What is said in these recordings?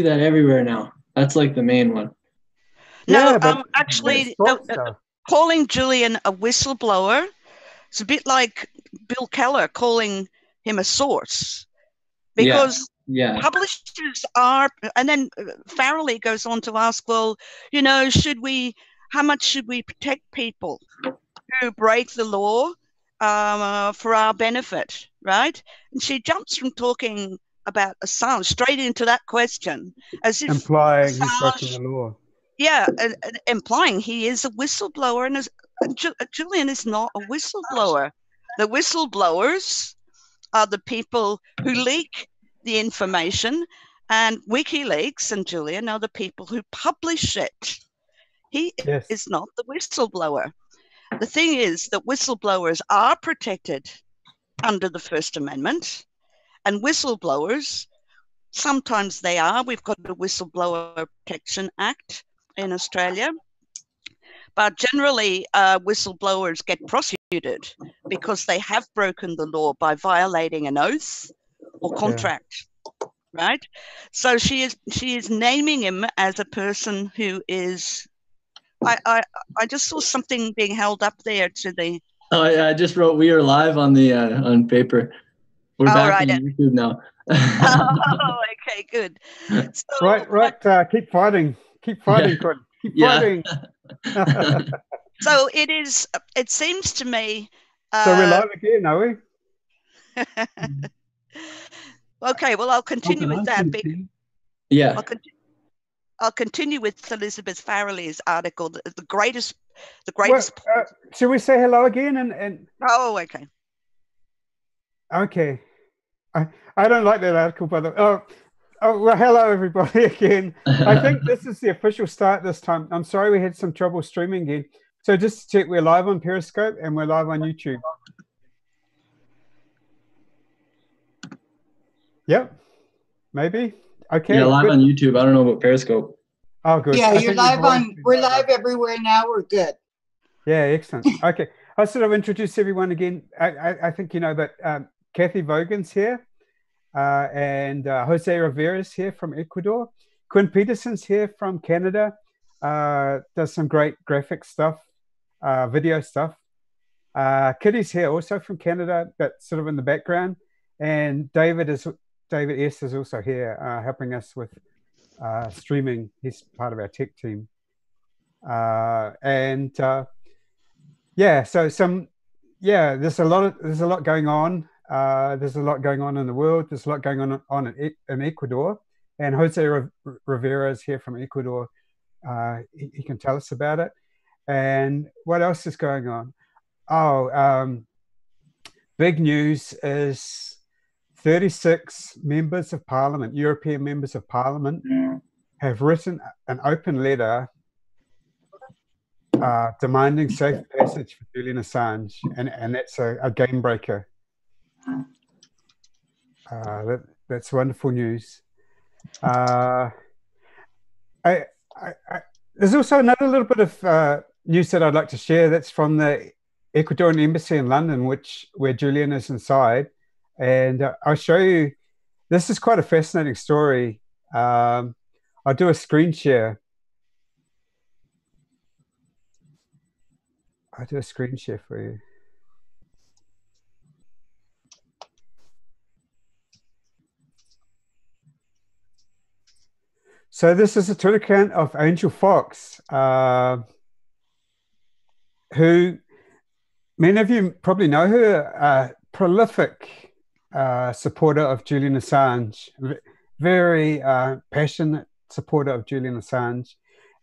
that everywhere now. That's like the main one. No, Yeah, but actually, that's stuff. calling Julian a whistleblower, it's a bit like Bill Keller calling him a source, because Yeah. publishers are, and then Farrelly goes on to ask, well, how much should we protect people who break the law for our benefit, right? And she jumps from talking about Assange straight into that question, as if Implying he's Assange, breaking the law. yeah, implying he is a whistleblower, and Julian is not a whistleblower. The whistleblowers are the people who leak the information, and WikiLeaks and Julian are the people who publish it. He is not the whistleblower. The thing is that whistleblowers are protected under the First Amendment, and whistleblowers, sometimes they are. We've got a Whistleblower Protection Act in Australia, but generally whistleblowers get prosecuted because they have broken the law by violating an oath or contract, right? So she is naming him as a person who is. I just saw something being held up there to the. Oh, yeah, I just wrote we are live on the on paper. We're back on YouTube now. Oh, okay, good. So, right. Keep fighting. Keep fighting, Quinn. Keep fighting. So it is. It seems to me. So we're live again, are we? Okay, well, I'll continue with that. Yeah. I'll continue with Elizabeth Farrelly's article, the greatest. Should we say hello again? And oh, okay. Okay. I don't like that article, by the way. Oh, well, hello, everybody, again. I think this is the official start this time. I'm sorry we had some trouble streaming again. So just to check, we're live on Periscope and we're live on YouTube. Yep. Maybe. Okay. Yeah, live on YouTube. I don't know about Periscope. Oh, good. Yeah, you're live on. We're live everywhere now. We're good. Yeah, excellent. Okay. I'll sort of introduce everyone again. I think you know that Kathy Vogan's here, and Jose Rivera's here from Ecuador. Quinn Peterson's here from Canada. Does some great graphic stuff, video stuff. Kitty's here also from Canada, but sort of in the background. And David S. is also here, helping us with streaming. He's part of our tech team. There's a lot going on. There's a lot going on in the world. There's a lot going on in Ecuador. And Jose Rivera is here from Ecuador. He can tell us about it. And what else is going on? Big news is 36 members of parliament, European members of parliament, have written an open letter demanding safe passage for Julian Assange, and that's a game breaker. That's wonderful news. There's also another little bit of news that I'd like to share. That's from the Ecuadorian embassy in London, where Julian is inside, and I'll show you. This is quite a fascinating story. I'll do a screen share. I'll do a screen share for you. So this is a Twitter account of Angel Fox, who many of you probably know her, a prolific supporter of Julian Assange, very passionate supporter of Julian Assange.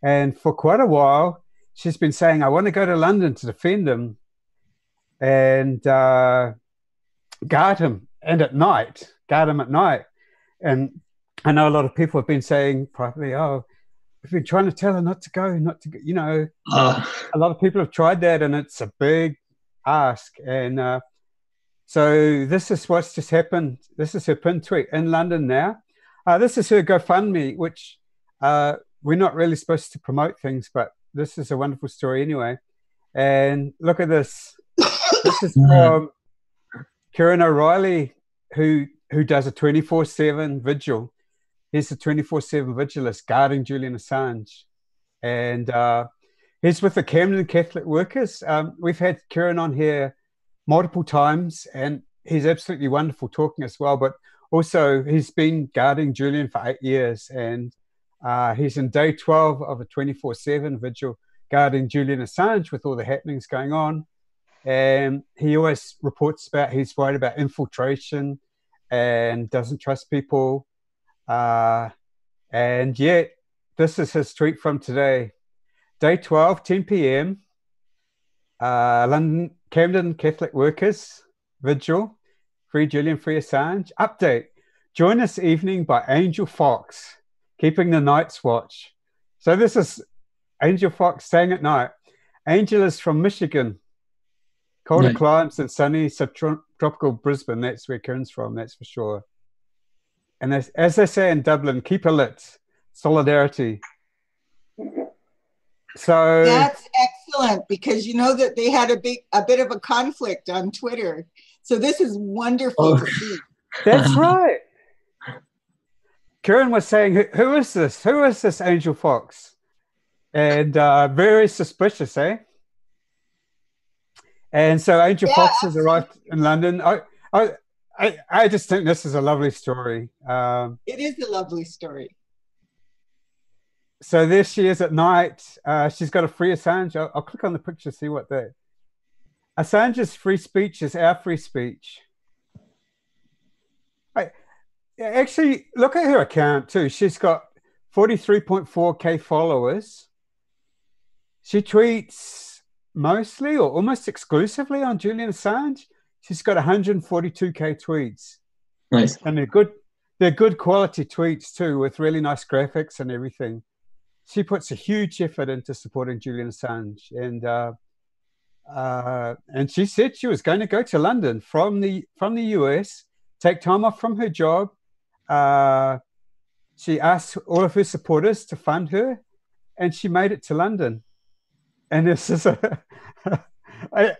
And for quite a while, she's been saying, I want to go to London to defend him and guard him at night. And I know a lot of people have been saying privately, we've been trying to tell her not to go. A lot of people have tried that, and it's a big ask. And so this is what's just happened. This is her pin tweet in London now. This is her GoFundMe, which we're not really supposed to promote things, but this is a wonderful story anyway. And look at this. This is from Kieran O'Reilly, who does a 24/7 vigil He's the 24/7 vigilist guarding Julian Assange. And he's with the Camden Catholic Workers. We've had Kieran on here multiple times, and he's absolutely wonderful talking as well. But also, he's been guarding Julian for 8 years, and he's in day 12 of a 24/7 vigil guarding Julian Assange with all the happenings going on. And he always reports about, he's worried about infiltration and doesn't trust people. And yet, this is his tweet from today. Day 12, 10 p.m. London, Camden Catholic Workers Vigil. Free Julian, free Assange. Update. Join this evening by Angel Fox, keeping the night's watch. So this is Angel Fox staying at night. Angel is from Michigan. Colder climes than sunny subtropical Brisbane. That's where Kieran's from, that's for sure. And as they say in Dublin, keep it lit. Solidarity. So that's excellent, because you know that they had a bit of a conflict on Twitter. So this is wonderful to see. That's right. Kieran was saying, who is this? Who is this Angel Fox? And very suspicious, eh? And so Angel Fox has arrived in London. I just think this is a lovely story. It is a lovely story. So there she is at night. She's got a free Assange. I'll click on the picture, see what that. Assange's free speech is our free speech. Actually, look at her account too. She's got 43.4K followers. She tweets mostly or almost exclusively on Julian Assange. She's got 142K tweets. Nice. And they're good quality tweets too, with really nice graphics and everything. She puts a huge effort into supporting Julian Assange, and she said she was going to go to London from the US, take time off from her job. She asked all of her supporters to fund her, and she made it to London. And this is I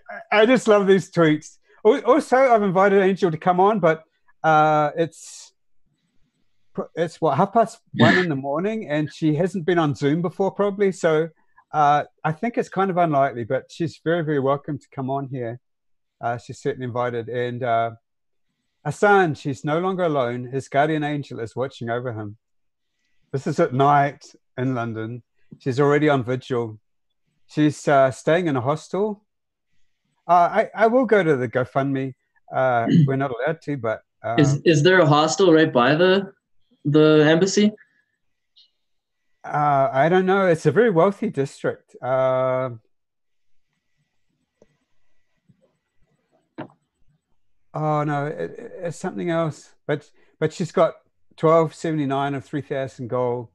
just love these tweets. Also, I've invited Angel to come on, but it's what, 1:30 in the morning, and she hasn't been on Zoom before probably. So I think it's kind of unlikely, but she's very, very welcome to come on here. She's certainly invited. And Assange, he's no longer alone. His guardian angel is watching over him. This is at night in London. She's already on vigil. She's staying in a hostel. I will go to the GoFundMe. We're not allowed to, but is there a hostel right by the embassy? I don't know. It's a very wealthy district. Oh no, it's something else. But she's got 1279 of 3,000 gold,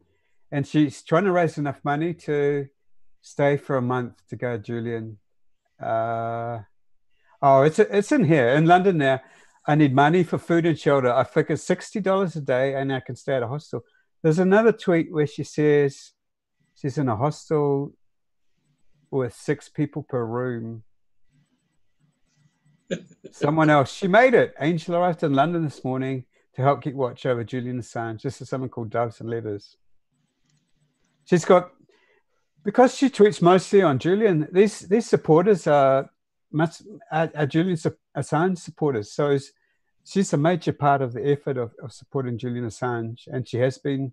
and she's trying to raise enough money to stay for a month to go, Julian. It's in here in London now. I need money for food and shelter. I figure $60 a day, and I can stay at a hostel. There's another tweet where she says she's in a hostel with 6 people per room. Someone else. She made it. Angel arrived in London this morning to help keep watch over Julian Assange. This is something called Doves and Letters. She's got, because she tweets mostly on Julian, these supporters are Julian Assange supporters. So she's a major part of the effort of supporting Julian Assange, and she has been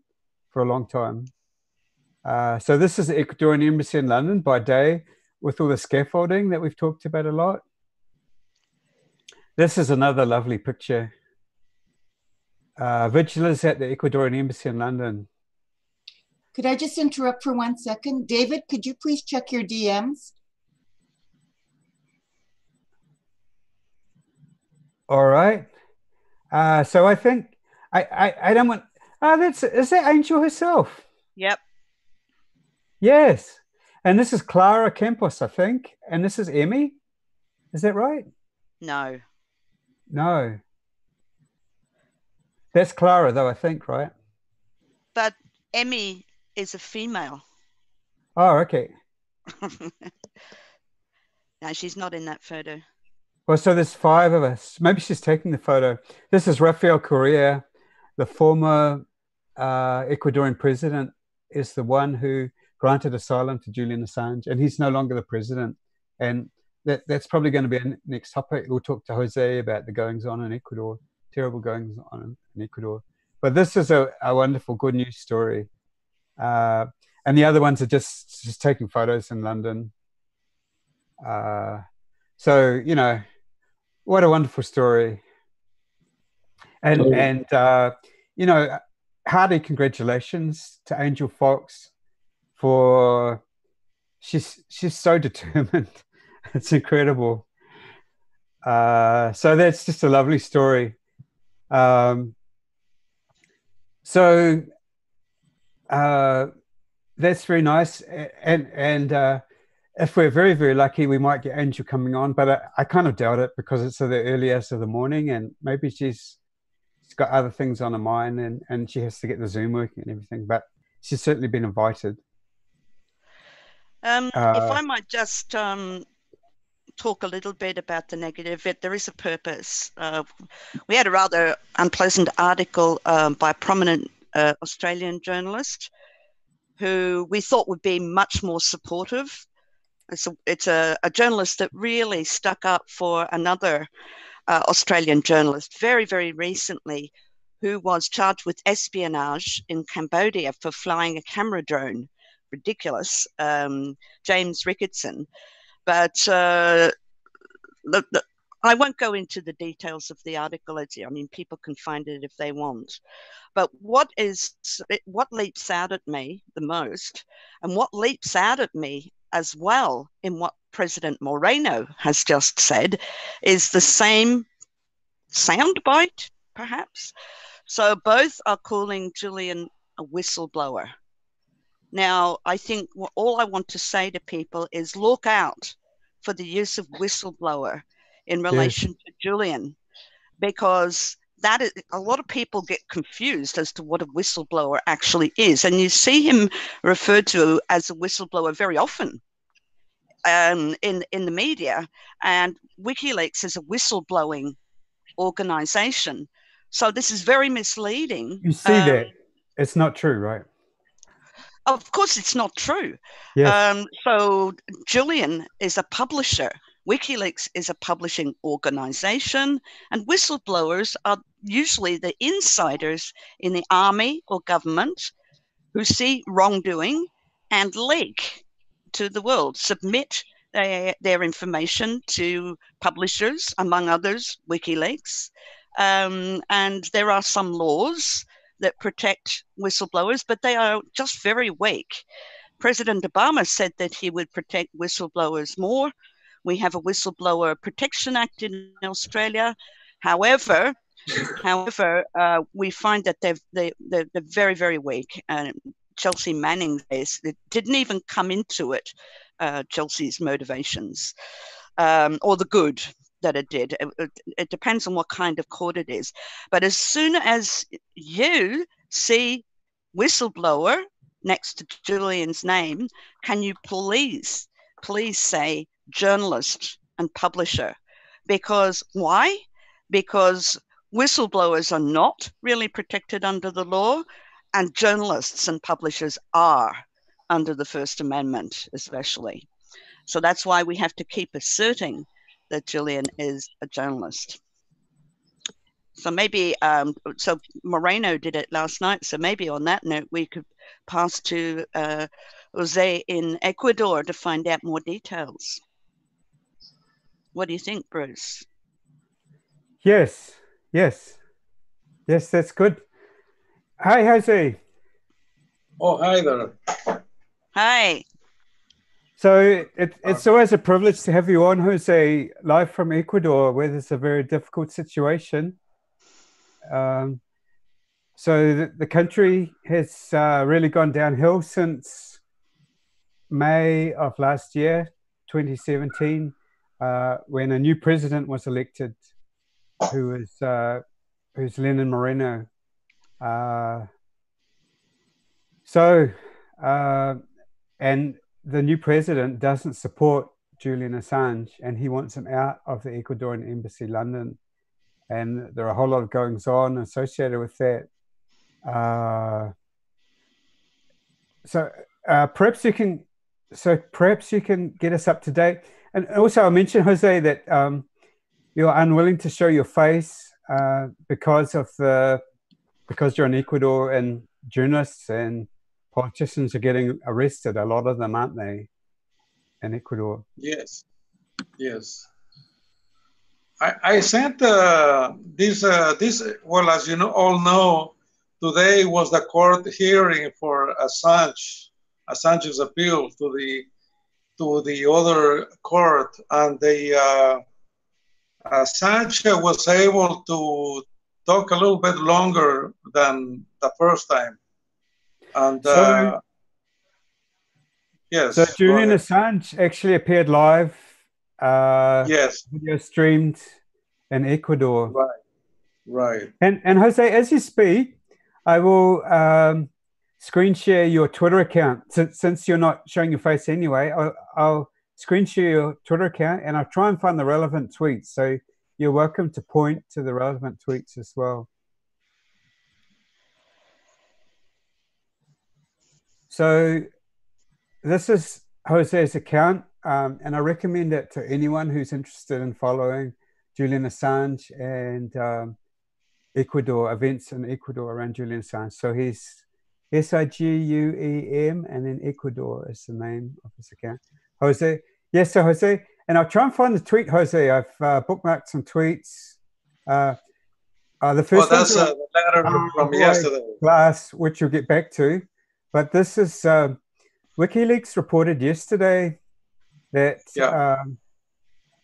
for a long time. So this is the Ecuadorian Embassy in London by day, with all the scaffolding that we've talked about a lot. This is another lovely picture. Vigilers at the Ecuadorian Embassy in London. Could I just interrupt for 1 second? David, could you please check your DMs? All right. So I think I don't want. Is that Angel herself? Yep. Yes. And this is Clara Campos, I think. And this is Emmy. Is that right? No. No. That's Clara, though, I think, right? But Emmy is a female. Oh, okay. No, she's not in that photo. Well, so there's 5 of us. Maybe she's taking the photo. This is Rafael Correa, the former Ecuadorian president is the one who granted asylum to Julian Assange, and he's no longer the president. And that's probably going to be a next topic. We'll talk to Jose about the goings on in Ecuador, terrible goings on in Ecuador. But this is a wonderful, good news story. And the other ones are just taking photos in London. So, you know, what a wonderful story. And you know, hearty congratulations to Angel Fox for she's so determined. It's incredible. So that's just a lovely story. So that's very nice. And if we're very, very lucky, we might get Angel coming on, but I kind of doubt it because it's the early hours of the morning, and maybe she's got other things on her mind, and she has to get the Zoom working and everything, but she's certainly been invited. If I might just talk a little bit about the negative, there is a purpose. We had a rather unpleasant article by a prominent Australian journalist who we thought would be much more supportive. It's a journalist that really stuck up for another Australian journalist very, very recently who was charged with espionage in Cambodia for flying a camera drone. Ridiculous, James Ricketson. But I won't go into the details of the article. I mean, people can find it if they want. But what leaps out at me the most, and what leaps out at me as well in what President Moreno has just said, is the same soundbite, perhaps. So both are calling Julian a whistleblower. Now, I think all I want to say to people is look out for the use of whistleblower in relation to Julian, because that is, a lot of people get confused as to what a whistleblower actually is. And you see him referred to as a whistleblower very often in the media, and WikiLeaks is a whistleblowing organization. So this is very misleading. You see that. It's not true, right? Of course, it's not true. Yes. So Julian is a publisher. WikiLeaks is a publishing organization, and whistleblowers are usually the insiders in the army or government who see wrongdoing and leak to the world, submit their information to publishers, among others, WikiLeaks. And there are some laws that protect whistleblowers, but they are just very weak. President Obama said that he would protect whistleblowers more. We have a Whistleblower Protection Act in Australia. However, we find that they're very, very weak. Chelsea Manning's case, it didn't even come into it, Chelsea's motivations, or the good that it did. It depends on what kind of court it is. But as soon as you see whistleblower next to Julian's name, can you please say journalist and publisher? Because why? Because whistleblowers are not really protected under the law, and journalists and publishers are under the First Amendment, especially. So that's why we have to keep asserting that Julian is a journalist. So maybe, so Moreno did it last night. So maybe on that note, we could pass to Jose in Ecuador to find out more details. What do you think, Bruce? Yes, that's good. Hi, Jose. Oh, hi there. Hi. So it's always a privilege to have you on, Jose, live from Ecuador, where there's a very difficult situation. So the country has really gone downhill since May of last year, 2017, when a new president was elected, who's Lenin Moreno. And the new president doesn't support Julian Assange, and he wants him out of the Ecuadorian embassy, London. And there are a whole lot of goings on associated with that. So perhaps you can get us up to date. And also, I mentioned, Jose, that you're unwilling to show your face because you're in Ecuador, and journalists and politicians are getting arrested. A lot of them, aren't they, in Ecuador? Yes, yes. I sent this. Well, as you all know, today was the court hearing for Assange's appeal to the other court, and Assange was able to talk a little bit longer than the first time. And yes. So Julian Assange actually appeared live. Yes. Video streamed in Ecuador. Right. Right. And Jose, as you speak, I will screen share your Twitter account. Since you're not showing your face anyway, I'll screen share your Twitter account, and I'll try and find the relevant tweets. So you're welcome to point to the relevant tweets as well. So this is Jose's account, and I recommend it to anyone who's interested in following Julian Assange and Ecuador, events in Ecuador around Julian Assange. So he's SIGUEM, and then Ecuador is the name of his account. Jose, yes, so Jose, and I'll try and find the tweet, Jose. I've bookmarked some tweets. The first that's the letter from yesterday. Class, which you'll get back to. But this is WikiLeaks reported yesterday that,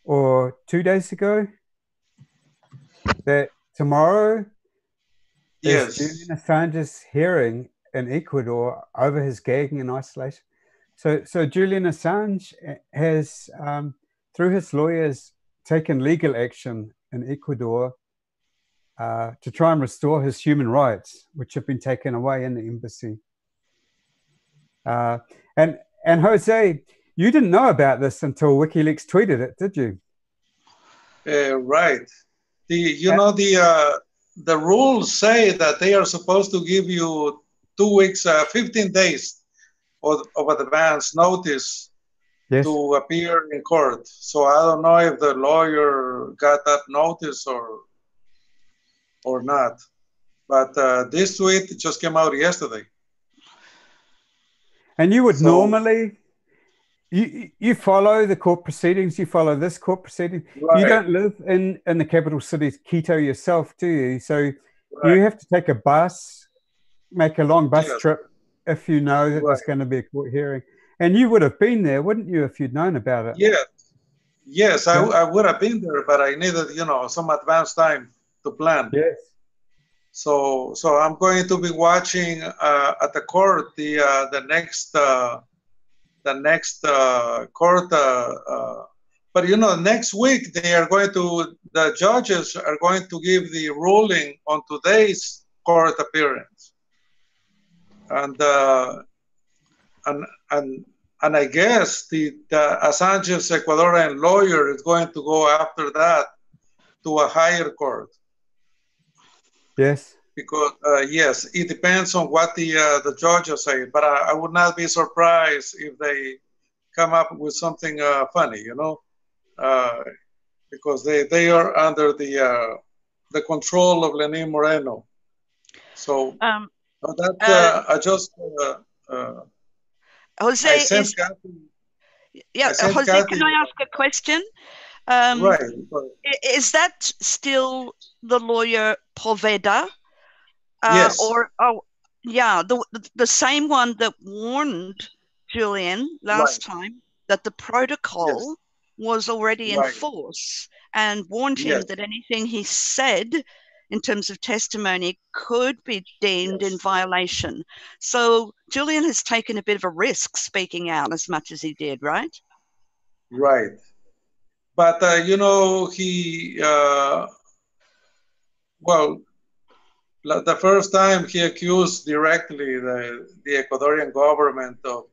or 2 days ago, that tomorrow is Julian Assange's hearing in Ecuador over his gagging and isolation. So Julian Assange has, through his lawyers, taken legal action in Ecuador to try and restore his human rights, which have been taken away in the embassy. And Jose, you didn't know about this until WikiLeaks tweeted it, did you? Right. The rules say that they are supposed to give you 2 weeks, 15 days of advance notice to appear in court. So I don't know if the lawyer got that notice or not. But this tweet just came out yesterday. And you would normally, you follow the court proceedings, you follow this court proceeding. Right. You don't live in the capital city, Quito, yourself, do you? So you have to take a bus, make a long bus trip if you know that there's going to be a court hearing. And you would have been there, wouldn't you, if you'd known about it? Yes, I would have been there, but I needed, some advance time to plan. Yes. So I'm going to be watching at the court the next court. But next week the judges are going to give the ruling on today's court appearance, and I guess the Assange's Ecuadorian lawyer is going to go after that to a higher court. Yes. Because yes, it depends on what the judges say. But I would not be surprised if they come up with something funny, because they are under the control of Lenín Moreno. So I just Jose, Jose, can I ask a question? Right. Is that still the lawyer Poveda? Yes. The same one that warned Julian last time that the protocol was already in force and warned him that anything he said in terms of testimony could be deemed in violation. So Julian has taken a bit of a risk speaking out as much as he did, right? Right. But, he, the first time he accused directly the Ecuadorian government of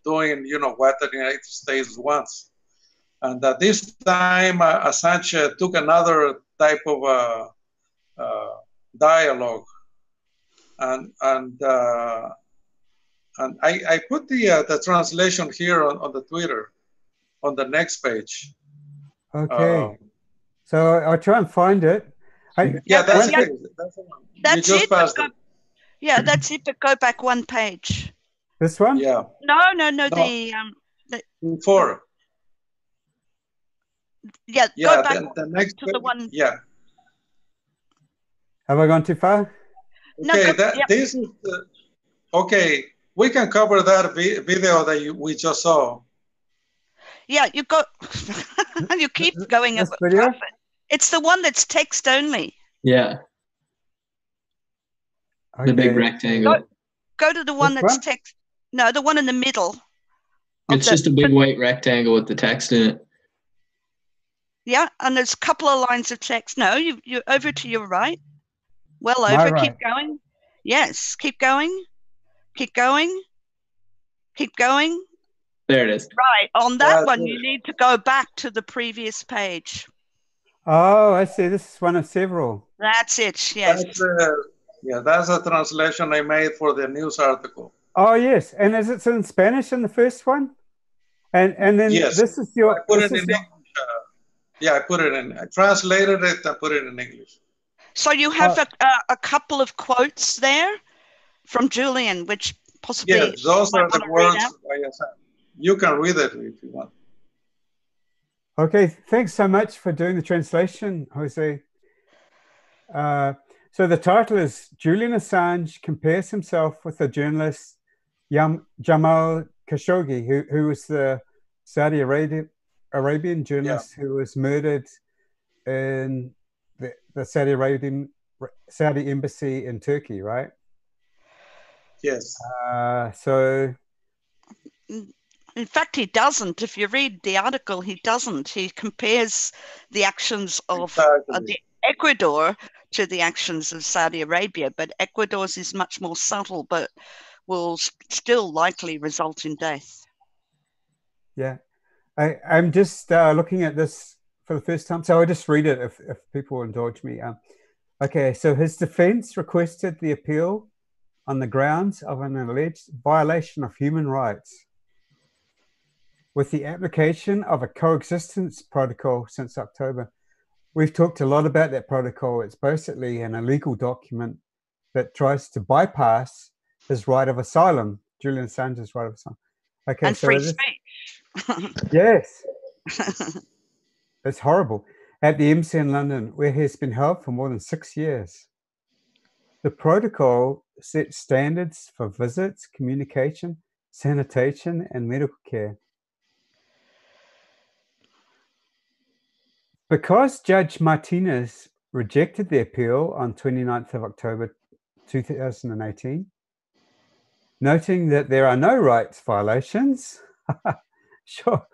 doing, what the United States wants. And this time, Assange took another type of dialogue. and I put the translation here on the Twitter, on the next page. Okay. So I'll try and find it. That's it. That's you just it. passed it. Yeah, that's it. But go back one page. This one? Yeah. No. The 4. Go back the next to the one. Yeah. Have I gone too far? Okay, this is okay. We can cover that video that we just saw. Yeah, you go. You keep going. This video? It's the one that's text only. Yeah. Okay. The big rectangle. Go to the one that's text. No, the one in the middle. It's just a big white rectangle with the text in it. Yeah, and there's a couple of lines of text. No, you're over to your right. Well over. My right. Keep going. Yes, keep going. Keep going. Keep going. There it is. Right. On that one, you need to go back to the previous page. Oh, I see. This is one of several. That's it. Yes. That's a translation I made for the news article. Oh, yes. And is it in Spanish in the first one? And then this is your... I put it in English. I put it in. I translated it and put it in English. So you have a couple of quotes there from Julian, which possibly... Yes, those are the words. You can read it if you want. Okay, thanks so much for doing the translation, Jose. So the title is Julian Assange compares himself with the journalist Jamal Khashoggi, who was the Saudi Arabian journalist who was murdered in the Saudi embassy in Turkey, right? Yes. So... In fact, he doesn't. If you read the article, he doesn't. He compares the actions of the Ecuador to the actions of Saudi Arabia, but Ecuador's is much more subtle, but will still likely result in death. Yeah. I'm just looking at this for the first time, so I'll just read it if people indulge me. Okay, so his defense requested the appeal on the grounds of an alleged violation of human rights, with the application of a coexistence protocol since October. We've talked a lot about that protocol. It's basically an illegal document that tries to bypass his right of asylum, Julian Assange's right of asylum. Okay, and free speech. Yes. It's horrible. At the embassy in London, where he's been held for more than 6 years. The protocol sets standards for visits, communication, sanitation, and medical care. Because Judge Martinez rejected the appeal on 29th of October 2018, noting that there are no rights violations, sure,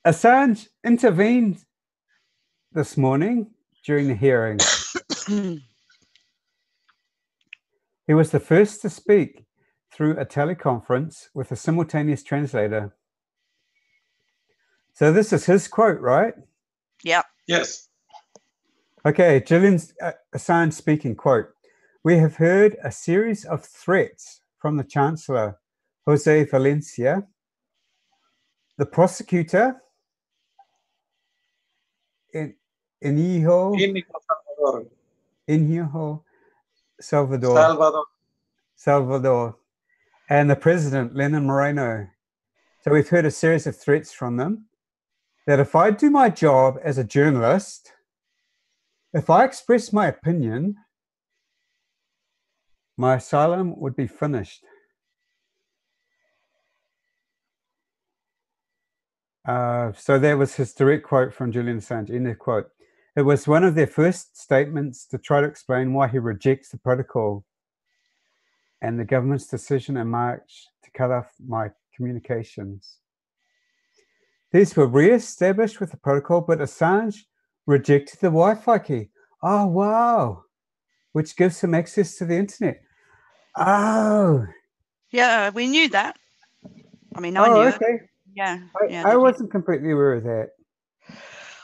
Assange intervened this morning during the hearing. He was the first to speak through a teleconference with a simultaneous translator. So this is his quote, right? Yeah. Yes. Okay, Julian Assange speaking, quote, "We have heard a series of threats from the Chancellor, Jose Valencia, the prosecutor, Inigo Salvador, and the President, Lenin Moreno. So we've heard a series of threats from them that if I do my job as a journalist, if I express my opinion, my asylum would be finished." So that was his direct quote from Julian Assange, end of quote. It was one of their first statements to try to explain why he rejects the protocol and the government's decision in March to cut off my communications. These were re-established with the protocol, but Assange rejected the Wi-Fi key. Oh, wow. Which gives him access to the internet. Oh. Yeah, we knew that. I mean, I knew okay. it. Yeah. I wasn't completely aware of that.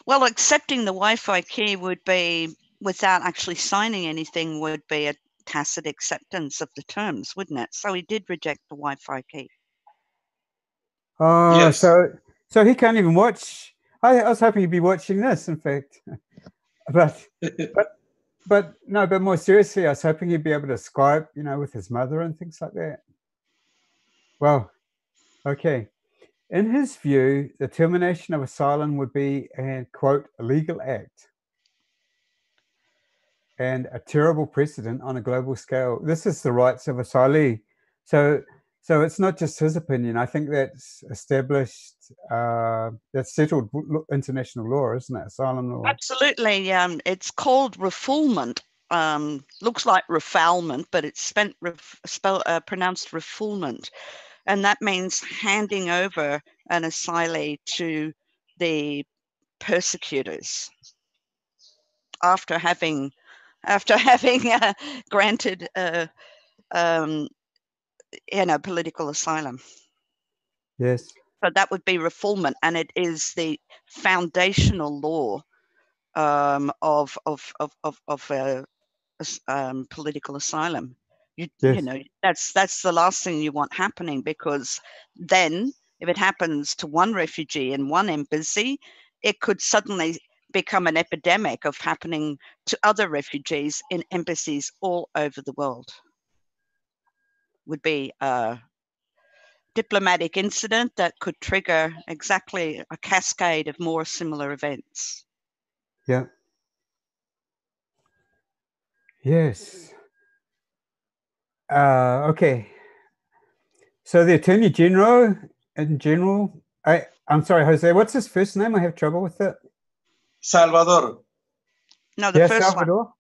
Well, accepting the Wi-Fi key would be, without actually signing anything, would be tacit acceptance of the terms, wouldn't it? So he did reject the Wi-Fi key. Oh, Yes. so he can't even watch. I was hoping he'd be watching this, in fact. But no, but more seriously, I was hoping he'd be able to Skype, you know, with his mother and things like that. Well, okay. In his view, the termination of asylum would be a, quote, illegal act and a terrible precedent on a global scale. This is the rights of asylee. So it's not just his opinion. I think that's established, that's settled international law, isn't it? Asylum law. Absolutely. It's called refoulement. Looks like refoulement, but it's pronounced refoulement. And that means handing over an asylee to the persecutors after having granted political asylum. Yes. So that would be refoulement, and it is the foundational law of political asylum. You know, that's the last thing you want happening, because then if it happens to one refugee in one embassy, it could suddenly become an epidemic of happening to other refugees in embassies all over the world. Would be a diplomatic incident that could trigger exactly a cascade of more similar events. Yeah. Yes. Okay. So the Attorney General in general, I'm sorry, Jose, what's his first name? I have trouble with it. Salvador. No, the first Salvador? one.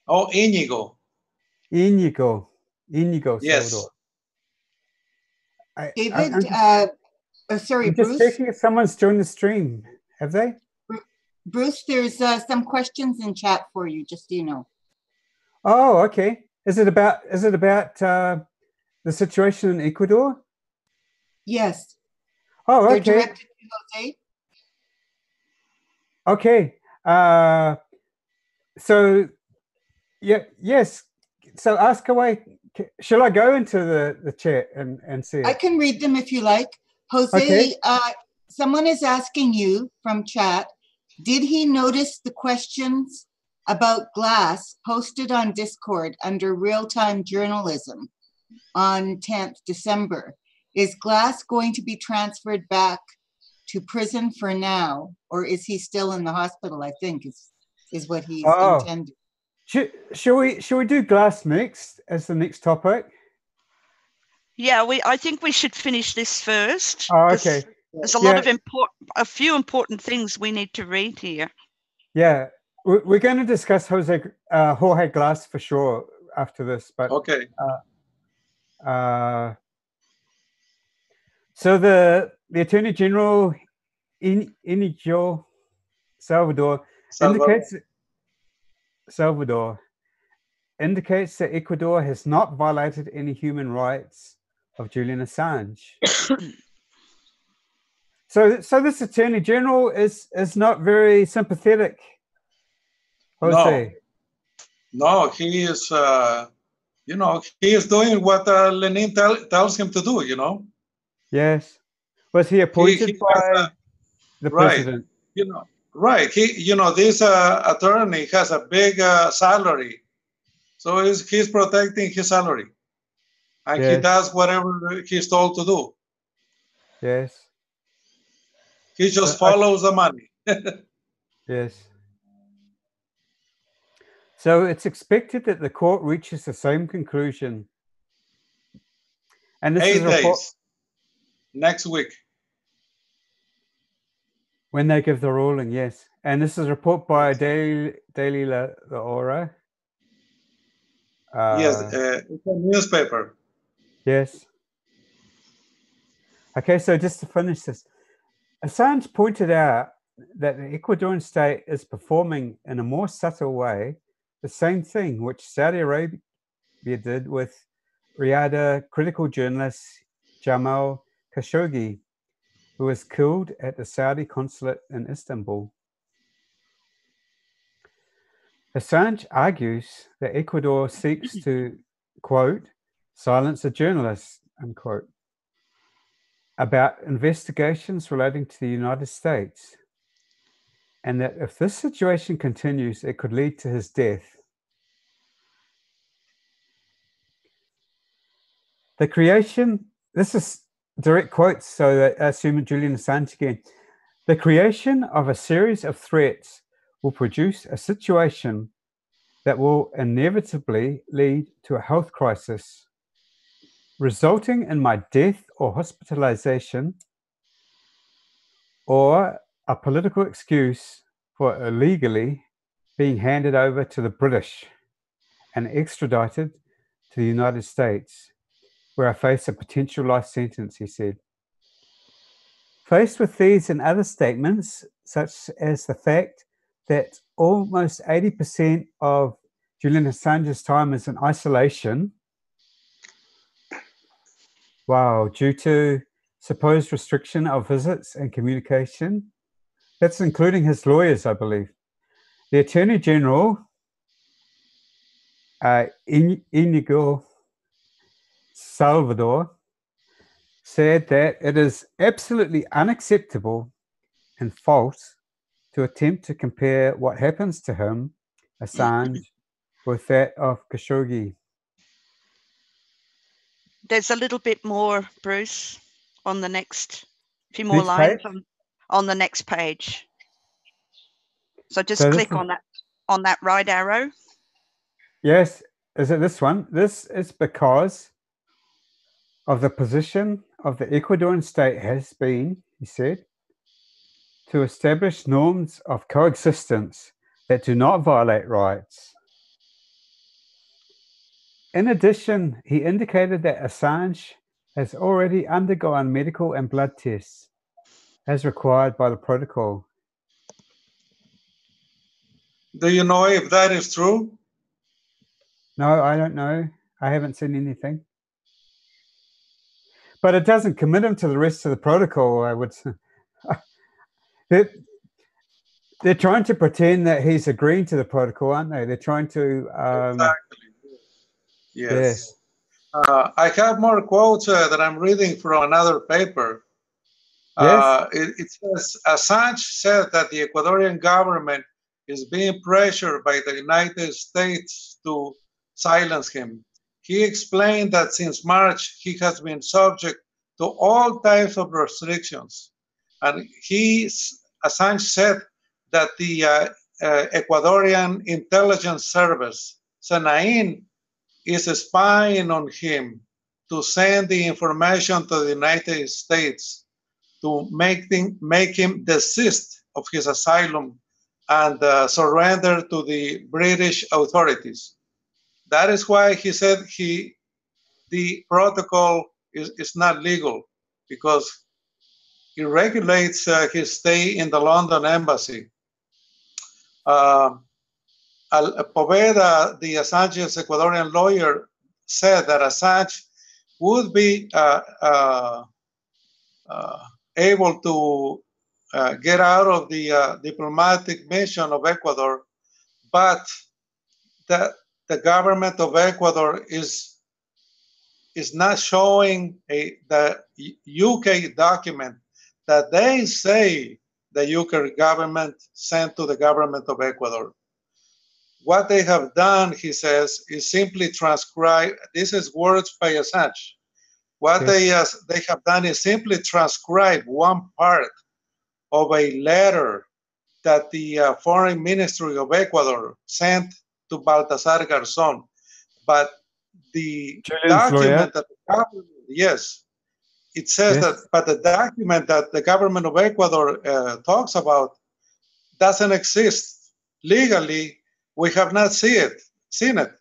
Oh, Íñigo. Íñigo Yes. Salvador. David, sorry, I'm just Bruce. checking if someone's joined the stream. Have they? Bruce, there's some questions in chat for you, just so you know. Oh, okay. Is it about the situation in Ecuador? Yes. Oh, They're okay. directed to Jose. Okay. So, yeah, yes. So ask away. Shall I go into the chat and see it? I can read them if you like. Jose, Okay. Someone is asking you from chat, did he notice the questions about glass posted on Discord under real-time journalism on 10th December? Is Glass going to be transferred back to prison for now, or is he still in the hospital, I think is what he's intended. Shall we do Glass next as the next topic? Yeah, I think we should finish this first. Oh, okay. There's a few important things we need to read here. Yeah, we're going to discuss Jorge Glass for sure after this, but okay. So the Attorney General Íñigo Salvador indicates that Ecuador has not violated any human rights of Julian Assange. So this Attorney General is not very sympathetic, Jose. No, he is, you know, he is doing what Lenin tells him to do, you know. Yes. Was he appointed by the president? You know, right. You know, this attorney has a big salary, so he's protecting his salary, and he does whatever he's told to do. Yes. He just follows the money. Yes. So it's expected that the court reaches the same conclusion. And this 8 is a report days. Next week. When they give the ruling, yes. And this is a report by Daily La Hora. Yes, it's a newspaper. Yes. Okay, so just to finish this, Assange pointed out that the Ecuadorian state is performing in a more subtle way the same thing which Saudi Arabia did with Riyadh critical journalist Jamal Khashoggi, who was killed at the Saudi consulate in Istanbul. Assange argues that Ecuador seeks to, quote, silence a journalist, unquote, about investigations relating to the United States, and that if this situation continues, it could lead to his death. The creation, this is direct quotes, so that I assume Julian Assange again. The creation of a series of threats will produce a situation that will inevitably lead to a health crisis, resulting in my death or hospitalization, or a political excuse for illegally being handed over to the British and extradited to the United States, where I face a potential life sentence, he said. Faced with these and other statements, such as the fact that almost 80% of Julian Assange's time is in isolation, due to supposed restriction of visits and communication, that's including his lawyers, I believe. The Attorney General, Inigo Salvador, said that it is absolutely unacceptable and false to attempt to compare what happens to him, Assange, with that of Khashoggi. There's a little bit more, Bruce, on the next few more lines on the next page. So just click on that right arrow. Yes, is it this one? This is because of the position of the Ecuadorian state has been, he said, to establish norms of coexistence that do not violate rights. In addition, he indicated that Assange has already undergone medical and blood tests as required by the protocol. Do you know if that is true? No, I don't know. I haven't seen anything. But it doesn't commit him to the rest of the protocol, I would say. They're trying to pretend that he's agreeing to the protocol, aren't they? They're trying to... Exactly. Yes. I have more quotes that I'm reading from another paper. Yes. It says, Assange said that the Ecuadorian government is being pressured by the United States to silence him. He explained that since March, he has been subject to all types of restrictions. And Assange said that the Ecuadorian intelligence service, SENAIN, is spying on him to send the information to the United States to make him desist of his asylum and surrender to the British authorities. That is why he said the protocol is not legal, because it regulates his stay in the London embassy. Poveda, the Assange's Ecuadorian lawyer, said that Assange would be able to get out of the diplomatic mission of Ecuador, but that the government of Ecuador is not showing the UK document that they say the UK government sent to the government of Ecuador. What they have done, he says, is simply transcribe. This is words by Assange. What they have done is simply transcribe one part of a letter that the Foreign Ministry of Ecuador sent to Baltasar Garzón. But the document that the government, it says that, but the document that the government of Ecuador talks about doesn't exist. Legally, we have not seen it.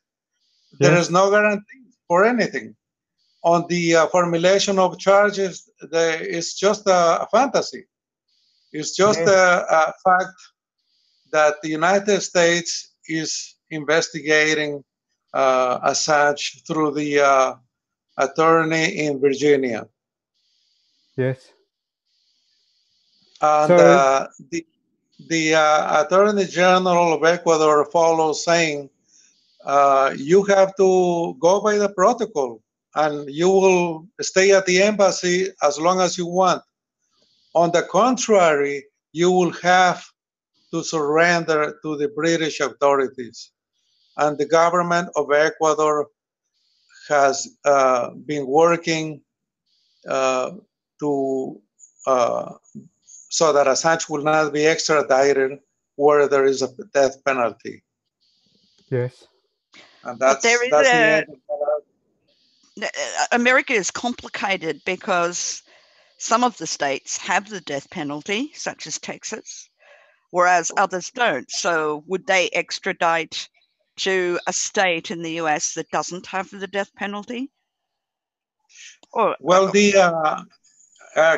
There is no guarantee for anything. On the formulation of charges, it's just a fantasy. It's just a fact that the United States is investigating Assange through the attorney in Virginia. Yes. And the Attorney General of Ecuador follows saying, you have to go by the protocol and you will stay at the embassy as long as you want. On the contrary, you will have to surrender to the British authorities. And the government of Ecuador has been working so that Assange will not be extradited where there is a death penalty. Yes. And that's the end of that. America is complicated because some of the states have the death penalty, such as Texas, whereas others don't. So would they extradite to a state in the US that doesn't have the death penalty? Well,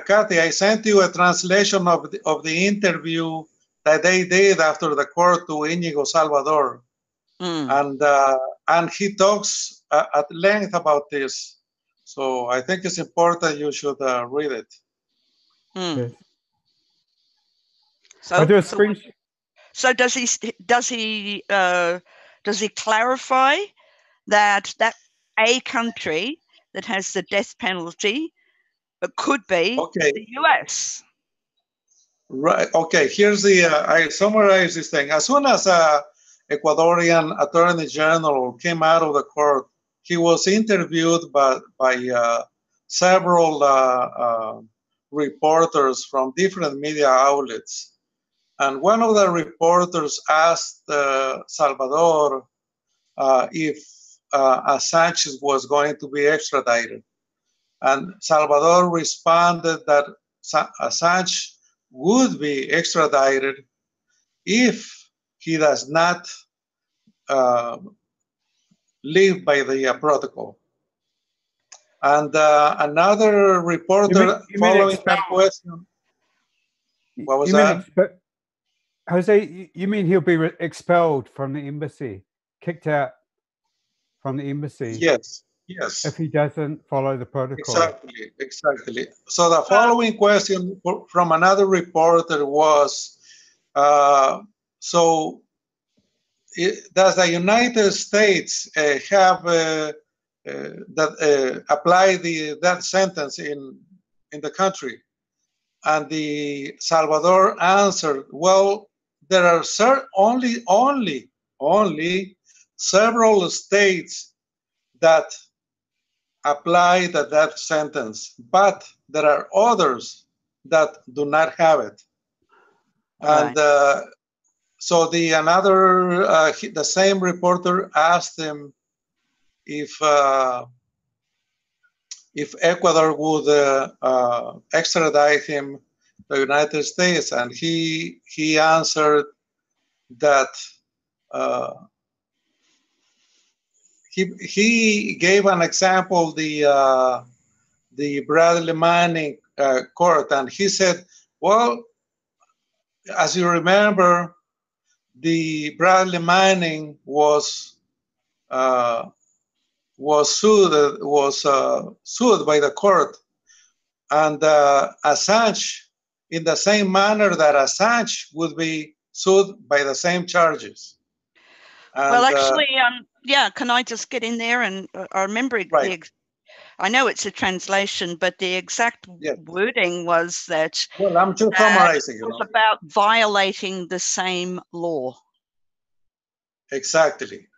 Kathy, I sent you a translation of the interview that they did after the court to Íñigo Salvador. And he talks at length about this. So I think it's important you should read it. Yes. So does he clarify that a country that has the death penalty could be the US? Right. Okay. Here's I summarize this thing. As soon as Ecuadorian Attorney General came out of the court, he was interviewed by several reporters from different media outlets. And one of the reporters asked Salvador if Assange was going to be extradited. And Salvador responded that Assange would be extradited if he does not live by the protocol. And another reporter following that question. What was that? Jose, you mean he'll be expelled from the embassy, kicked out from the embassy? Yes, yes. If he doesn't follow the protocol. Exactly. So the following question from another reporter was, does the United States have apply the death sentence in the country? And the Salvador answered, well, there are only several states that apply the death sentence, but there are others that do not have it. And so the same reporter asked him if Ecuador would extradite him to the United States, and he answered that he gave an example, the Bradley Manning court, and he said, well, as you remember, the Bradley Manning was sued by the court, and Assange, in the same manner that Assange would be sued by the same charges. And, well, actually, can I just get in there? And I remember I know it's a translation, but the exact wording was that. Well, I'm just summarizing. It was about violating the same law. Exactly.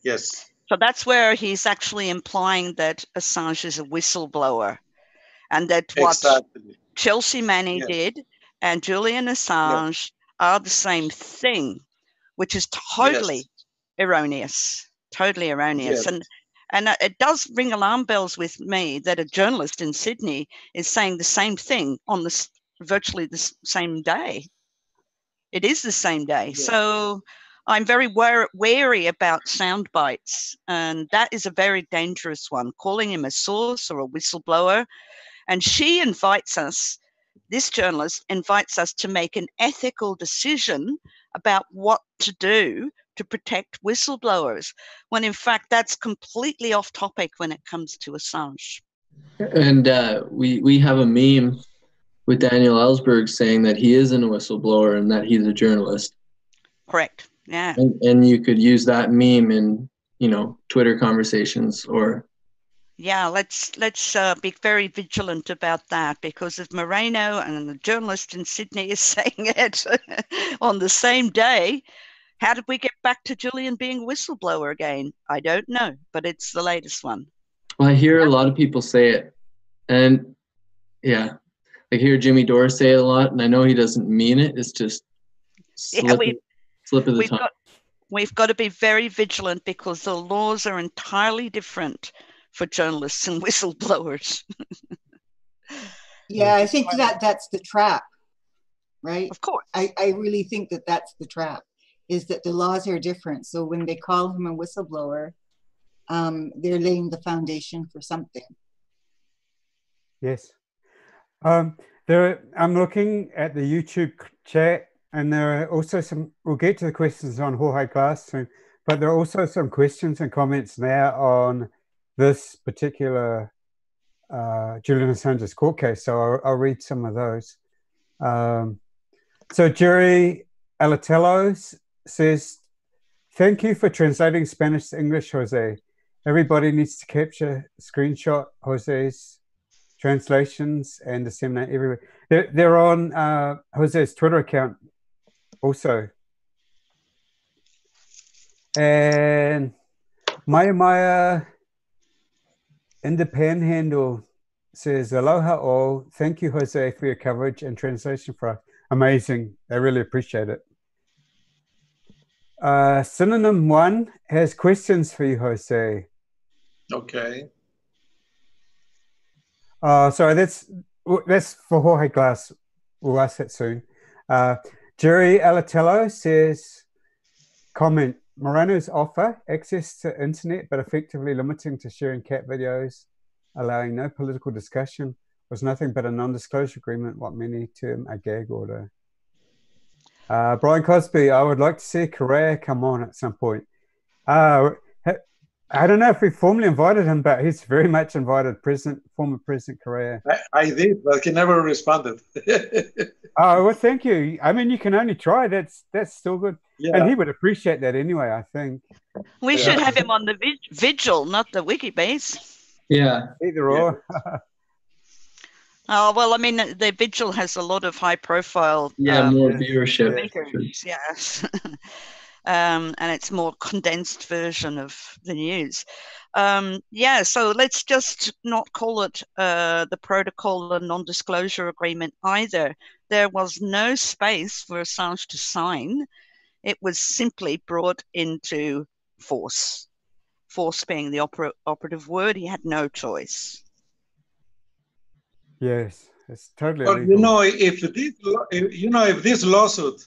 Yes. So that's where he's actually implying that Assange is a whistleblower, and that what Chelsea Manning did and Julian Assange are the same thing, which is totally erroneous. Totally erroneous. And it does ring alarm bells with me that a journalist in Sydney is saying the same thing on virtually the same day. It is the same day. Yeah. So I'm very wary about sound bites, and that is a very dangerous one, calling him a source or a whistleblower. And she invites us, this journalist invites us to make an ethical decision about what to do to protect whistleblowers, when in fact that's completely off topic when it comes to Assange. And we have a meme with Daniel Ellsberg saying that he isn't a whistleblower and that he's a journalist. Correct. Yeah. And you could use that meme in, Twitter conversations or. Yeah, let's be very vigilant about that, because if Moreno and the journalist in Sydney is saying it on the same day, how did we get back to Julian being a whistleblower again? I don't know, but it's the latest one. Well, I hear a lot of people say it, and yeah, I hear Jimmy Dore say it a lot, and I know he doesn't mean it. It's just slip of the tongue. We've got to be very vigilant, because the laws are entirely different for journalists and whistleblowers. Yeah, I think that's the trap, right? Of course. I really think that's the trap, is that the laws are different. So when they call him a whistleblower, they're laying the foundation for something. Yes. I'm looking at the YouTube chat, and there are also some, we'll get to the questions on Jorge Glass soon, but there are also some questions and comments now on this particular Julian Assange's court case. So I'll read some of those. So Jerry Alatello says, thank you for translating Spanish to English, Jose. Everybody needs to capture, screenshot Jose's translations and disseminate everywhere. They're on Jose's Twitter account also. And Maya in the Panhandle says, aloha all. Thank you, Jose, for your coverage and translation for us. Amazing. I really appreciate it. Synonym 1 has questions for you, Jose. Okay. Sorry, that's for Jorge Glass. We'll ask that soon. Jerry Alatello says, comment, Moreno's offer access to internet but effectively limiting to sharing cat videos, allowing no political discussion, was nothing but a non-disclosure agreement, what many term a gag order. Brian Cosby, I would like to see Correa come on at some point. I don't know if we formally invited him, but he's very much invited former President Correa. I did, but he never responded. Oh, well, thank you. I mean, you can only try. That's still good. Yeah. And he would appreciate that anyway, I think. We should have him on the vigil, not the Wikibase. Yeah. Either or. Oh, well, I mean, the vigil has a lot of high profile. More viewership. Speakers, yes. And it's more condensed version of the news. So let's just not call it the protocol and non-disclosure agreement either. There was no space for Assange to sign. It was simply brought into force. Force being the operative word. He had no choice. Yes, it's totally illegal. Well, if this lawsuit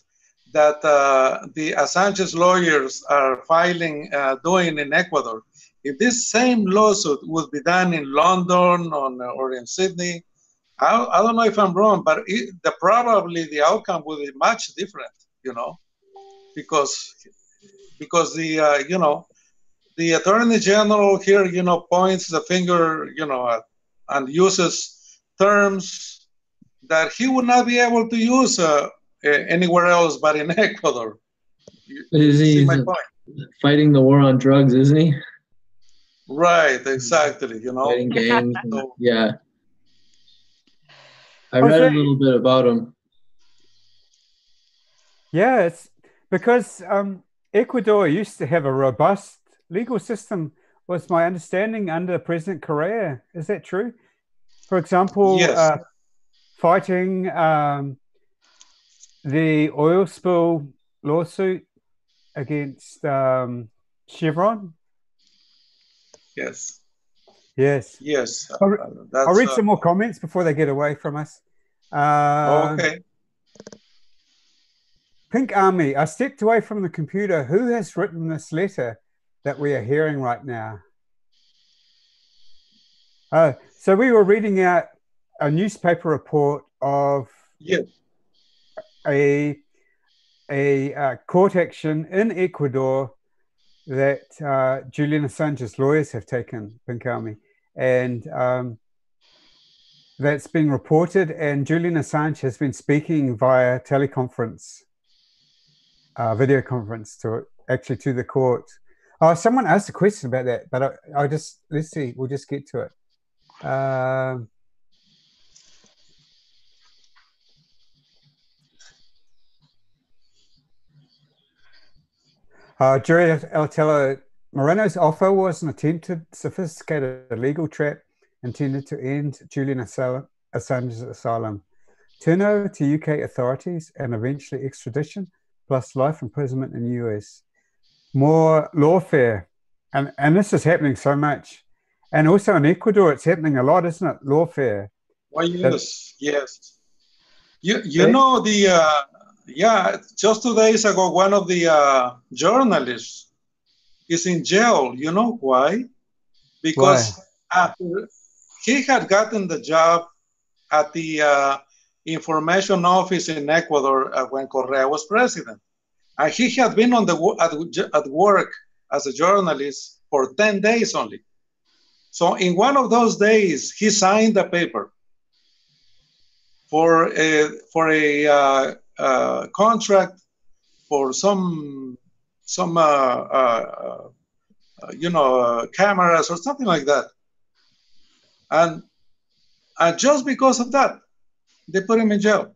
that the Assange's lawyers are filing, doing in Ecuador, if this same lawsuit would be done in London or in Sydney, I don't know if I'm wrong, but probably the outcome would be much different, because the Attorney General here, points the finger, and uses terms that he would not be able to use anywhere else but in Ecuador. Is he see my point? Fighting the war on drugs, isn't he? Right, exactly. Fighting gangs. Yeah. I read a little bit about him. Yeah, it's because Ecuador used to have a robust legal system, was my understanding, under President Correa. Is that true? For example, yes. Fighting the oil spill lawsuit against Chevron. Yes. Yes. Yes. I'll read some more comments before they get away from us. Okay. Pink Army, I stepped away from the computer. Who has written this letter that we are hearing right now? So we were reading out a newspaper report of a court action in Ecuador that Julian Assange's lawyers have taken, Pink Army. And that's been reported, and Julian Assange has been speaking via teleconference, video conference to the court. Oh, someone asked a question about that, but I just, let's see, we'll just get to it. Jerry Altella, Moreno's offer was an attempted, sophisticated legal trap intended to end Julian Assange's asylum, turnover to UK authorities, and eventually extradition, plus life imprisonment in the US. More lawfare, and this is happening so much. And also in Ecuador, it's happening a lot, isn't it? Lawfare. Well, yes, yes. You know, just 2 days ago, one of the journalists is in jail. You know why? Because after he had gotten the job at the information office in Ecuador when Correa was president. And he had been on at work as a journalist for 10 days only. So in one of those days, he signed a paper for a contract for some cameras or something like that. And just because of that, they put him in jail.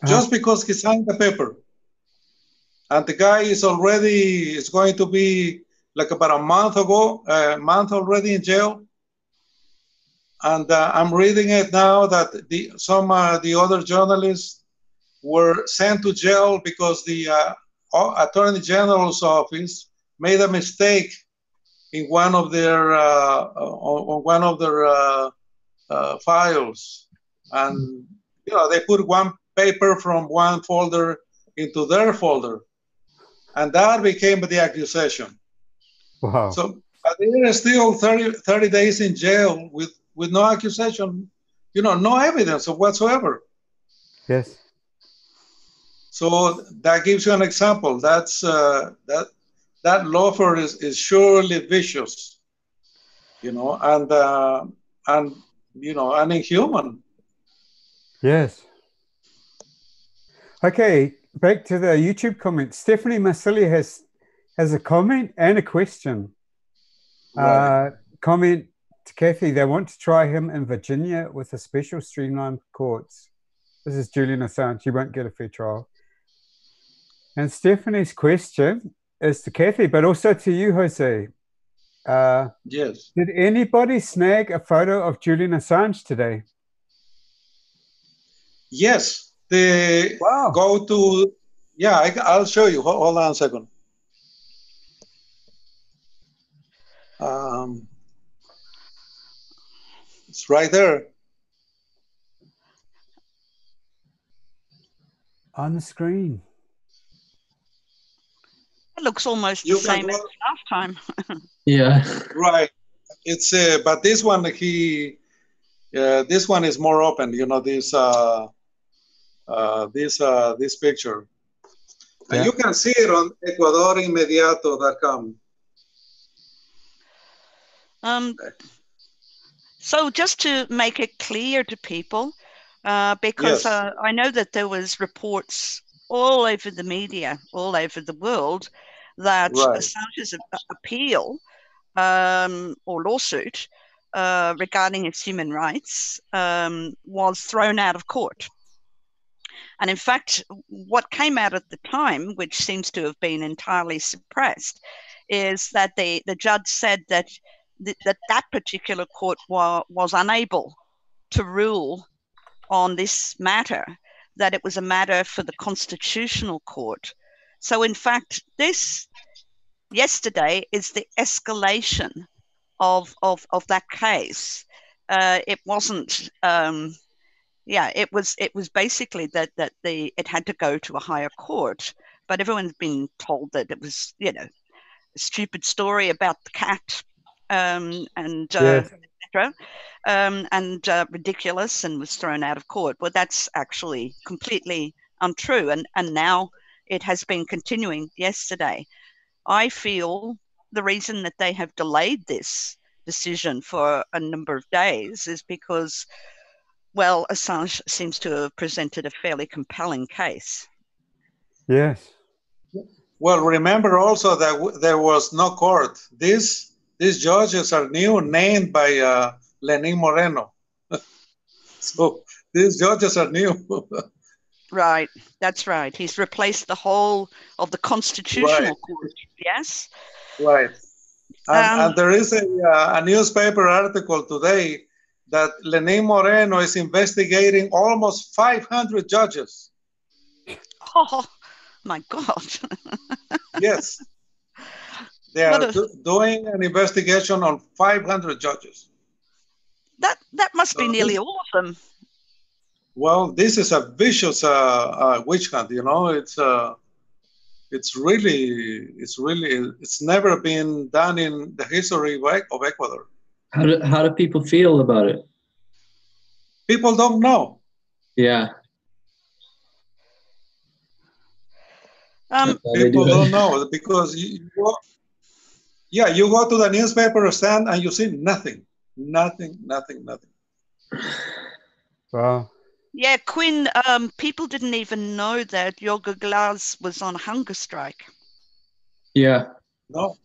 Just because he signed the paper. And the guy is going to be like about a month already in jail. And I'm reading it now that the other journalists were sent to jail because the Attorney General's office made a mistake in one of their files, and they put one paper from one folder into their folder, and that became the accusation. Wow! So they're still 30 days in jail with no accusation, no evidence of whatsoever. Yes. So that gives you an example. That's that lawfare is surely vicious, and inhuman. Yes. Okay, back to the YouTube comments. Stephanie Masili has a comment and a question. Right. Comment to Kathy, they want to try him in Virginia with a special streamlined courts. This is Julian Assange. He won't get a fair trial. And Stephanie's question is to Kathy, but also to you, Jose. Yes. Did anybody snag a photo of Julian Assange today? Yes. They go to, I'll show you. Hold on a second. It's right there. On the screen. It looks almost the same as last time. Yeah. Right. It's but this one this one is more open. This picture. Yeah. And you can see it on ecuadorinmediato.com. So just to make it clear to people, because I know that there was reports all over the media, all over the world, that Assange's appeal or lawsuit regarding its human rights was thrown out of court. And in fact, what came out at the time, which seems to have been entirely suppressed, is that the judge said that that particular court was unable to rule on this matter, that it was a matter for the Constitutional Court. So in fact, this yesterday is the escalation of that case. It wasn't it was basically that it had to go to a higher court, but everyone's been told that it was a stupid story about the cat etc. And ridiculous, and was thrown out of court. Well, that's actually completely untrue, and now it has been continuing yesterday. I feel the reason that they have delayed this decision for a number of days is because Well, Assange seems to have presented a fairly compelling case. Yes. Well, remember also that there was no court. These judges are new, named by Lenin Moreno. So these judges are new. Right, that's right. He's replaced the whole of the Constitutional Court, yes? Right. And there is a newspaper article today that Lenin Moreno is investigating almost 500 judges. Oh, my God. Yes. They are doing an investigation on 500 judges. That must be nearly all of them. Well, this is a vicious witch hunt, you know. It's never been done in the history of Ecuador. How do people feel about it? People don't know. Yeah. People don't know because you go to the newspaper stand and you see nothing. Wow. Yeah, Quinn, people didn't even know that Jorge Glass was on hunger strike. Yeah. No.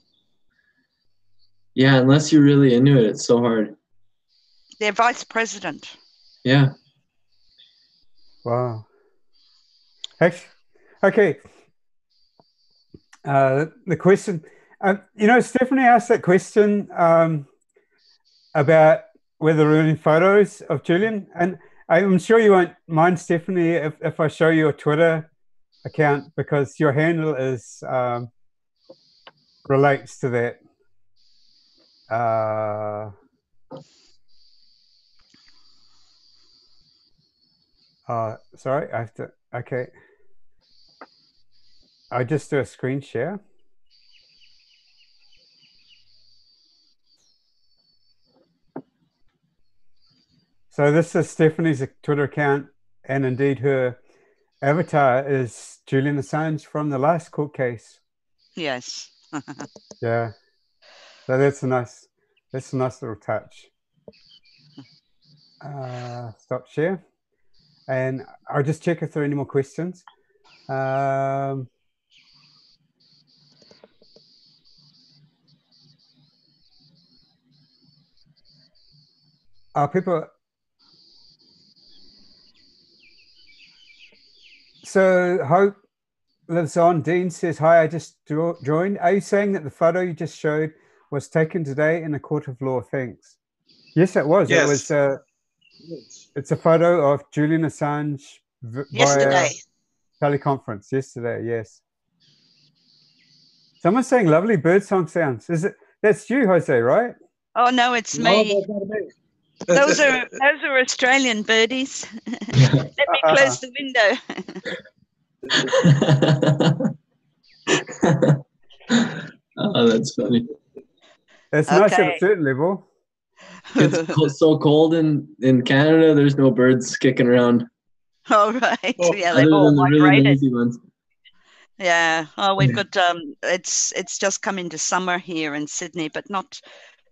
Yeah, unless you're really into it, it's so hard. Their vice president. Yeah. Wow. Okay. The question, you know, Stephanie asked that question about whether there are any photos of Julian, and I'm sure you won't mind, Stephanie, if I show you a Twitter account, because your handle is relates to that. Sorry, I have to. Okay, I'll just do a screen share. So this is Stephanie's Twitter account, and indeed her avatar is Julian Assange from the last court case. Yes. Yeah. So that's a nice little touch. Stop share. And I'll just check if there are any more questions. People. So Hope lives on. Dean says, hi, I just joined. Are you saying that the photo you just showed was taken today in a court of law? Thanks. Yes, it was. Yes. It was. It's a photo of Julian Assange yesterday. Via teleconference yesterday. Yes. Someone's saying lovely birdsong sounds. Is it? That's you, Jose, right? Oh no, it's me. Those are Australian birdies. Let me close the window. Oh, that's funny. It's nice at a certain level. It's so cold in Canada. There's no birds kicking around. Oh right, yeah, they've all migrated. Really noisy ones. Yeah. Oh, we've got it's just come into summer here in Sydney, but not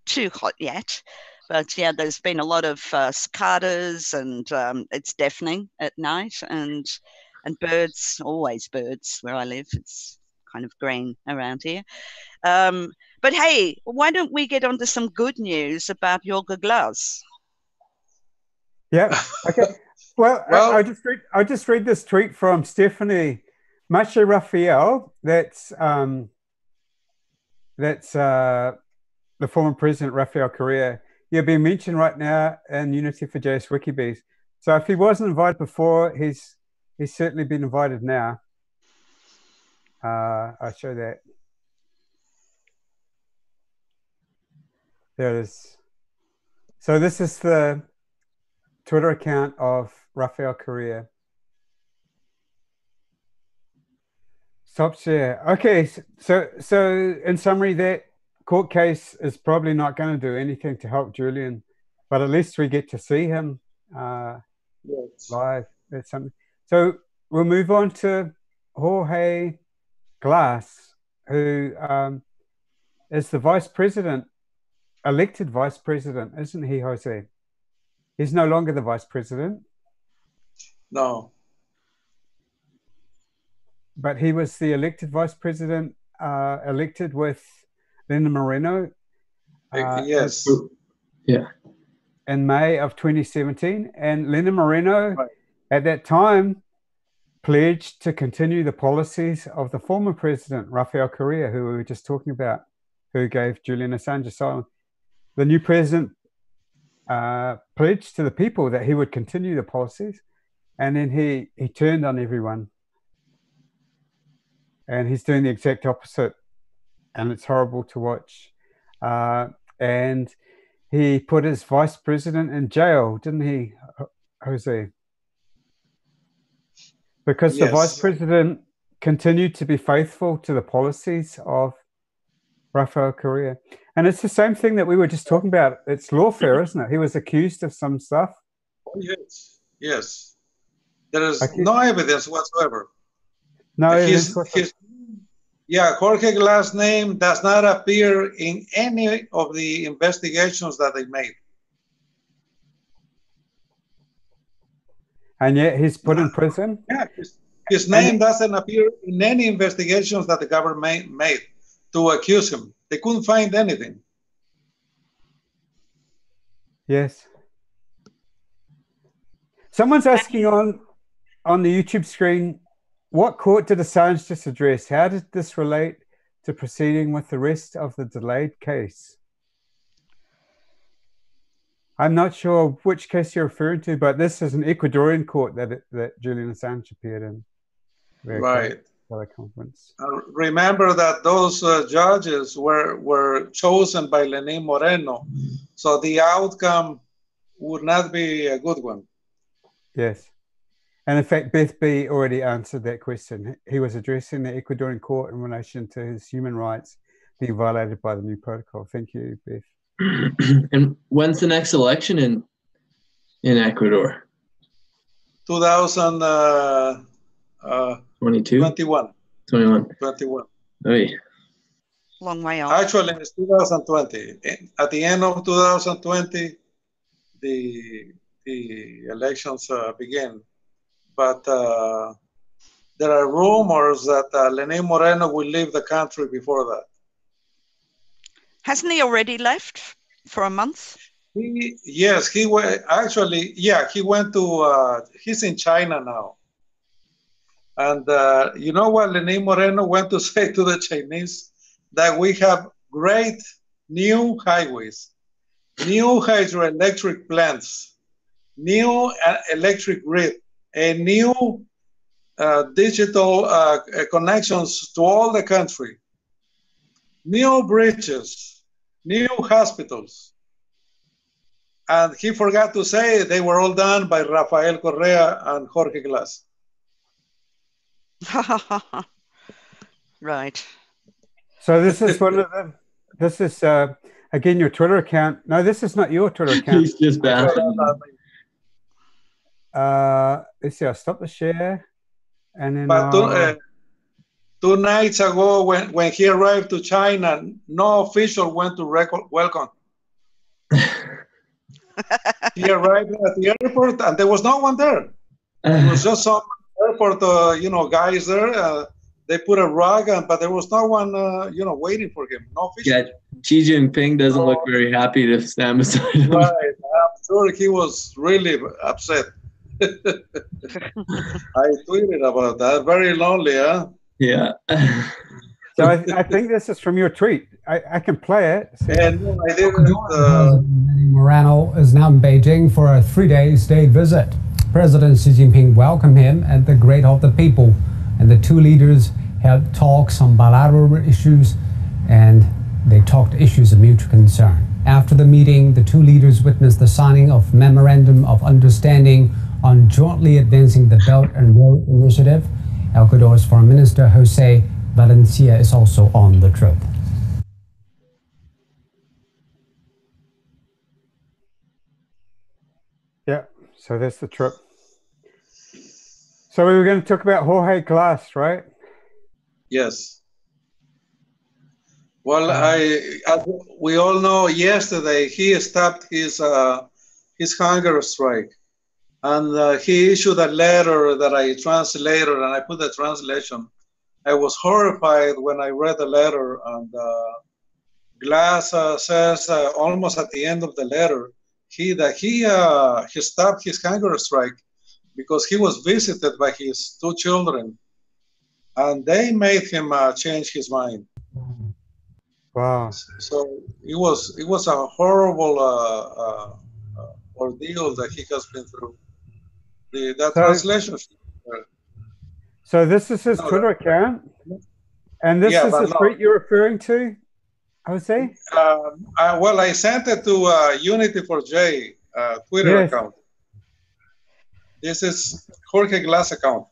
too hot yet. But yeah, there's been a lot of cicadas, and it's deafening at night, and birds, always birds where I live. It's kind of green around here. But hey, why don't we get on to some good news about Jorge Glass? Yeah. Okay. Well, I just read this tweet from Stephanie Mache Raphael. That's the former president Rafael Correa. You're being mentioned right now in Unity for JS Wikibees. So if he wasn't invited before, he's certainly been invited now. I'll show that. There it is. So this is the Twitter account of Rafael Correa. Stop share. Okay, so in summary, that court case is probably not going to do anything to help Julian, but at least we get to see him live. That's something. So we'll move on to Jorge Glass, who is the vice president, elected vice president, isn't he, Jose? He's no longer the vice president. No. But he was the elected vice president, elected with Lena Moreno. Yes. Yeah. In May of 2017. And Lena Moreno, at that time, pledged to continue the policies of the former president, Rafael Correa, who we were just talking about, who gave Julian Assange asylum. The new president pledged to the people that he would continue the policies, and then he turned on everyone. And he's doing the exact opposite, and it's horrible to watch. And he put his vice president in jail, didn't he, Jose? Because the vice president continued to be faithful to the policies of Rafael Correa. And it's the same thing that we were just talking about. It's lawfare, isn't it? He was accused of some stuff. Oh, yes, yes. There is no evidence whatsoever. No evidence whatsoever. Jorge Glass' name does not appear in any of the investigations that they made. And yet he's put in prison? Yeah, his name doesn't appear in any investigations that the government made to accuse him. They couldn't find anything. Yes. Someone's asking on the YouTube screen, what court did Assange just address? How did this relate to proceeding with the rest of the delayed case? I'm not sure which case you're referring to, but this is an Ecuadorian court that Julian Assange appeared in. Right. Teleconference. Remember that those judges were chosen by Lenín Moreno, so the outcome would not be a good one. Yes. And in fact, Beth B. already answered that question. He was addressing the Ecuadorian court in relation to his human rights being violated by the new protocol. Thank you, Beth. And when's the next election in Ecuador? 2022? 21. 21. Oy. Long way off. Actually, it's 2020. At the end of 2020, the elections begin. But there are rumors that Lenín Moreno will leave the country before that. Hasn't he already left for a month? Yes, he went. Actually, he went to. He's in China now. And you know what Lenín Moreno went to say to the Chinese? That we have great new highways, new hydroelectric plants, new electric grid, and new digital connections to all the country, new bridges, new hospitals. And he forgot to say they were all done by Rafael Correa and Jorge Glass. Right. So this is one of them. This is, again, your Twitter account. No, this is not your Twitter account. He's just bad. Let's see, I'll stop the share. And then but two nights ago, when he arrived to China, no official went to welcome. He arrived at the airport and there was no one there. It was just some airport, guys there. They put a rug, but there was no one, waiting for him. No official. Yeah, Xi Jinping doesn't look very happy to stand beside him. Right, I'm sure he was really upset. I tweeted about that. Very lonely, huh? Yeah. So I think this is from your tweet. I can play it. And I didn't. Moreno is now in Beijing for a 3-day state visit. President Xi Jinping welcomed him at the Great Hall of the People, and the two leaders held talks on bilateral issues, and they talked issues of mutual concern. After the meeting, the two leaders witnessed the signing of Memorandum of Understanding on jointly advancing the Belt and Road Initiative. Ecuador's Foreign Minister Jose Valencia is also on the trip. Yeah, so that's the trip. So we were going to talk about Jorge Glass, right? Yes. Well, as we all know, yesterday he stopped his his hunger strike. And he issued a letter that I translated, and I put the translation. I was horrified when I read the letter, and Glass says almost at the end of the letter he stopped his hunger strike because he was visited by his two children, and they made him change his mind. Wow! So it was a horrible ordeal that he has been through. That translation. So this is his Twitter account, and this is the tweet you're referring to, Jose? Well, I sent it to Unity for J Twitter account. This is Jorge Glass account.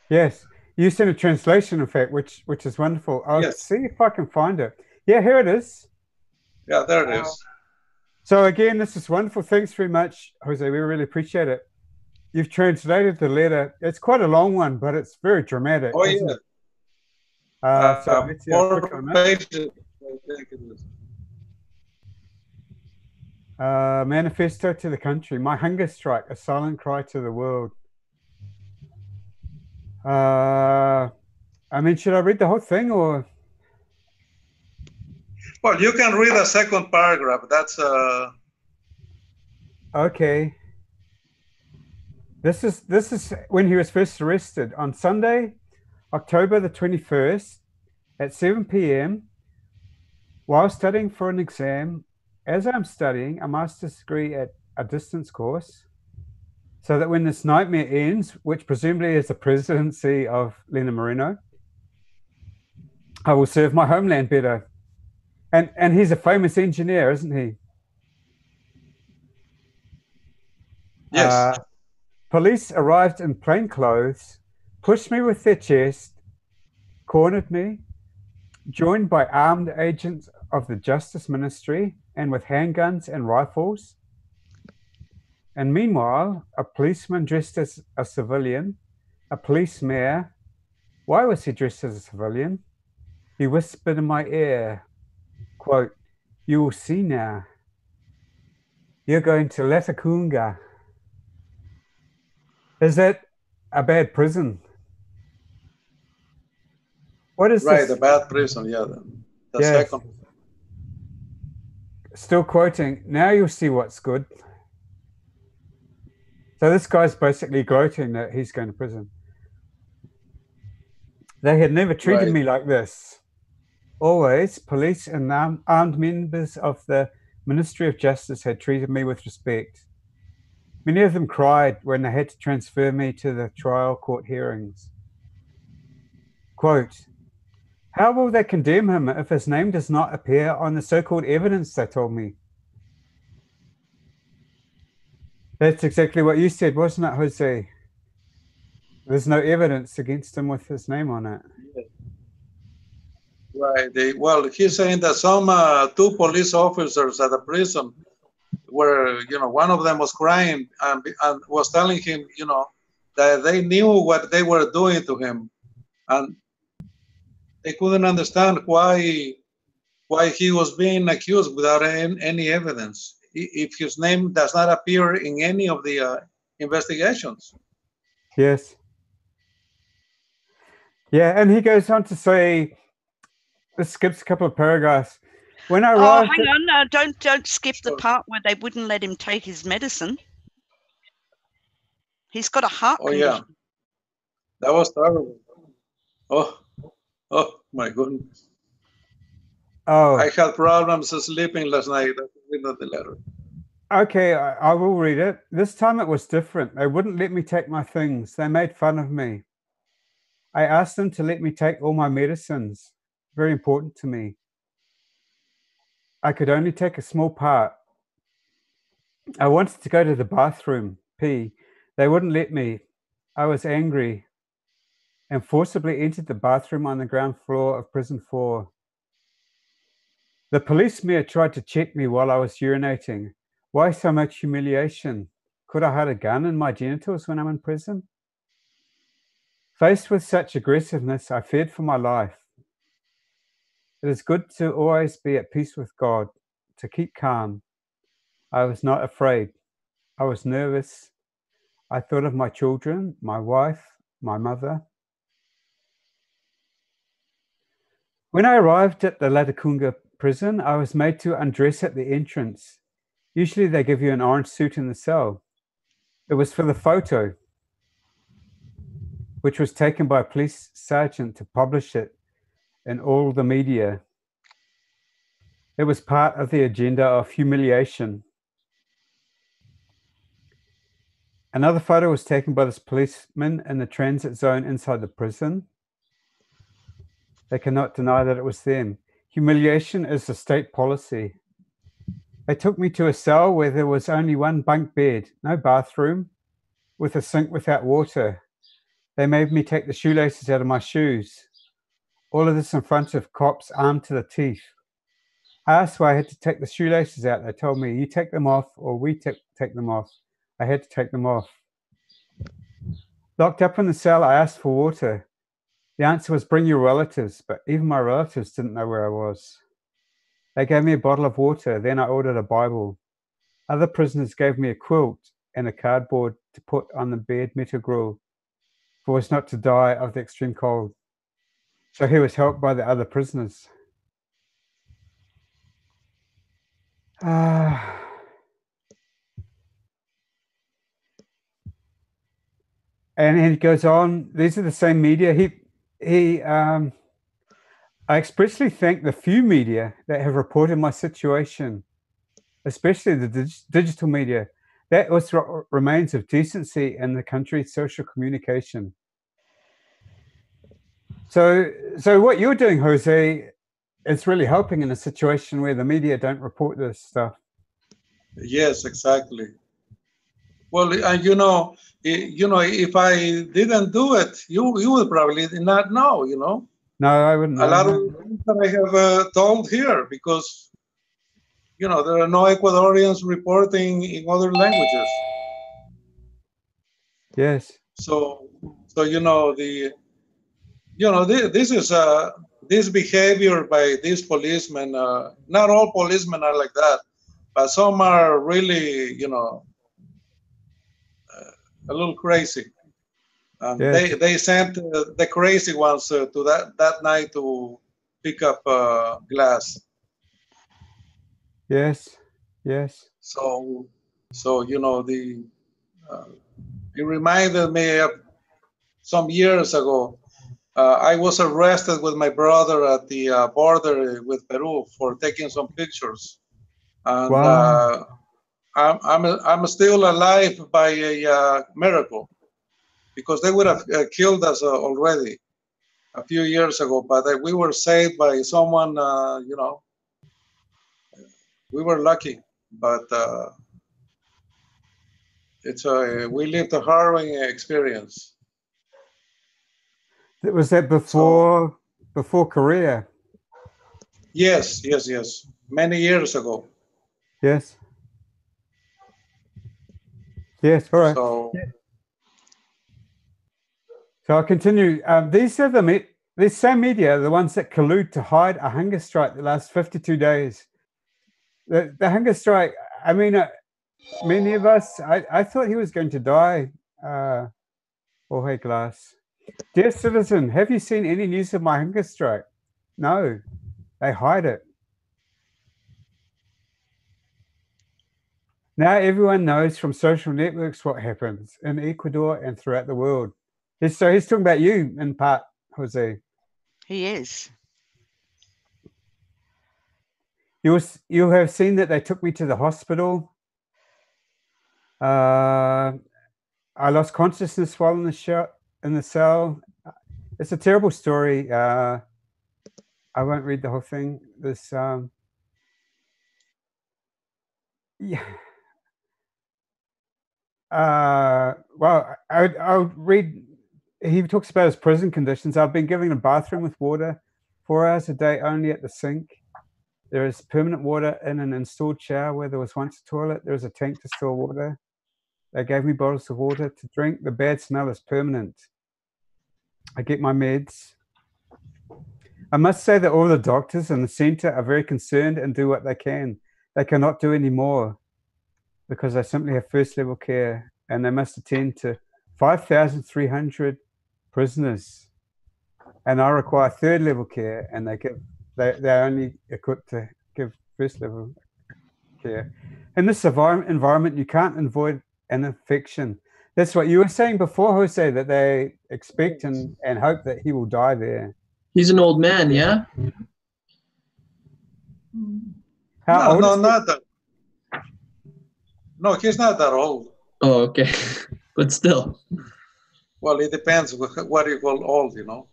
Yes, you sent a translation, in fact, which is wonderful. I'll see if I can find it. Yeah, here it is. Yeah, there it is. So again, this is wonderful. Thanks very much, Jose. We really appreciate it. You've translated the letter. It's quite a long one, but it's very dramatic. Oh, yeah. So let's see how quick on it. I think it is. Manifesto to the country. My hunger strike, a silent cry to the world. I mean, should I read the whole thing or? Well, you can read the second paragraph. That's okay. This is when he was first arrested on Sunday, October the 21st at 7 p.m. while studying for an exam. As I'm studying a master's degree at a distance course, so that when this nightmare ends, which presumably is the presidency of Lena Moreno, I will serve my homeland better. And he's a famous engineer, isn't he? Yes. Police arrived in plain clothes, pushed me with their chest, cornered me, joined by armed agents of the Justice Ministry and with handguns and rifles. And meanwhile, a policeman dressed as a civilian, a police mayor. Why was he dressed as a civilian? He whispered in my ear, quote, "You will see now. You're going to Latacunga." Is that a bad prison? What is right, this? a bad prison, yeah. The second. Still quoting, "Now you'll see what's good." So this guy's basically gloating that he's going to prison. They had never treated me like this. Always, police and armed members of the Ministry of Justice had treated me with respect. Many of them cried when they had to transfer me to the trial court hearings. Quote, "How will they condemn him if his name does not appear on the so-called evidence," they told me. That's exactly what you said, wasn't it, Jose? There's no evidence against him with his name on it. Right. Well, he's saying that some two police officers at the prison were, one of them was crying and was telling him, that they knew what they were doing to him. And they couldn't understand why he was being accused without any evidence, if his name does not appear in any of the investigations. Yes. Yeah, and he goes on to say, this skips a couple of paragraphs. When I arrived, hang on, no, don't skip the part where they wouldn't let him take his medicine. He's got a heart condition. Yeah, that was terrible. Oh my goodness. Oh, I had problems sleeping last night. Read the letter. Okay, I will read it. This time it was different. They wouldn't let me take my things. They made fun of me. I asked them to let me take all my medicines. Very important to me. I could only take a small part. I wanted to go to the bathroom, pee. They wouldn't let me. I was angry and forcibly entered the bathroom on the ground floor of prison 4. The police mayor tried to check me while I was urinating. Why so much humiliation? Could I hide a gun in my genitals when I'm in prison? Faced with such aggressiveness, I feared for my life. It is good to always be at peace with God, to keep calm. I was not afraid. I was nervous. I thought of my children, my wife, my mother. When I arrived at the Latacunga prison, I was made to undress at the entrance. Usually they give you an orange suit in the cell. It was for the photo, which was taken by a police sergeant to publish it in all the media. It was part of the agenda of humiliation. Another photo was taken by this policeman in the transit zone inside the prison. They cannot deny that it was them. Humiliation is a state policy. They took me to a cell where there was only one bunk bed, no bathroom, with a sink without water. They made me take the shoelaces out of my shoes. All of this in front of cops armed to the teeth. I asked why I had to take the shoelaces out. They told me, you take them off or we take them off. I had to take them off. Locked up in the cell, I asked for water. The answer was bring your relatives, but even my relatives didn't know where I was. They gave me a bottle of water, then I ordered a Bible. Other prisoners gave me a quilt and a cardboard to put on the bed metagril, for us not to die of the extreme cold. So he was helped by the other prisoners. And he goes on, these are the same media. I expressly thank the few media that have reported my situation, especially the digital media. That was what remains of decency in the country's social communication. So what you're doing, Jose, is really helping in a situation where the media don't report this stuff. Yes, exactly. Well, if I didn't do it, you would probably not know, No, I wouldn't know. A lot of things that I have told here, because, there are no Ecuadorians reporting in other languages. Yes. So this is this behavior by these policemen. Not all policemen are like that, but some are really, a little crazy. And yes. they sent the crazy ones to that night to pick up glass. Yes, yes. So it reminded me of some years ago. I was arrested with my brother at the border with Peru for taking some pictures, and wow. I'm still alive by a miracle, because they would have killed us already a few years ago. But we were saved by someone. We were lucky, but we lived a harrowing experience. Was that before Korea? Yes. Many years ago. Yes. Yes, all right. So I'll continue. These are these same media are the ones that collude to hide a hunger strike that lasts 52 days. The hunger strike, I mean, many of us, I thought he was going to die. Jorge Glass. Dear citizen, have you seen any news of my hunger strike? No, they hide it. Now everyone knows from social networks what happens in Ecuador and throughout the world. So he's talking about you in part, Jose. He is. You have seen that they took me to the hospital. I lost consciousness while in the cell. It's a terrible story. I won't read the whole thing. This, yeah. Well, I'll read. He talks about his prison conditions. I've been given a bathroom with water 4 hours a day only at the sink. There is permanent water in an installed shower where there was once a toilet. There is a tank to store water. They gave me bottles of water to drink. The bad smell is permanent. I get my meds. I must say that all the doctors in the center are very concerned and do what they can. They cannot do any more. because they simply have first level care, and they must attend to 5,300 prisoners. And I require third level care, and they're only equipped to give first level care. In this environment, you can't avoid an infection. That's what you were saying before, Jose, that they expect and hope that he will die there. He's an old man, yeah? How old No, is he? not that. No, he's not that old. Oh, okay. But still. Well, it depends what you call old, you know.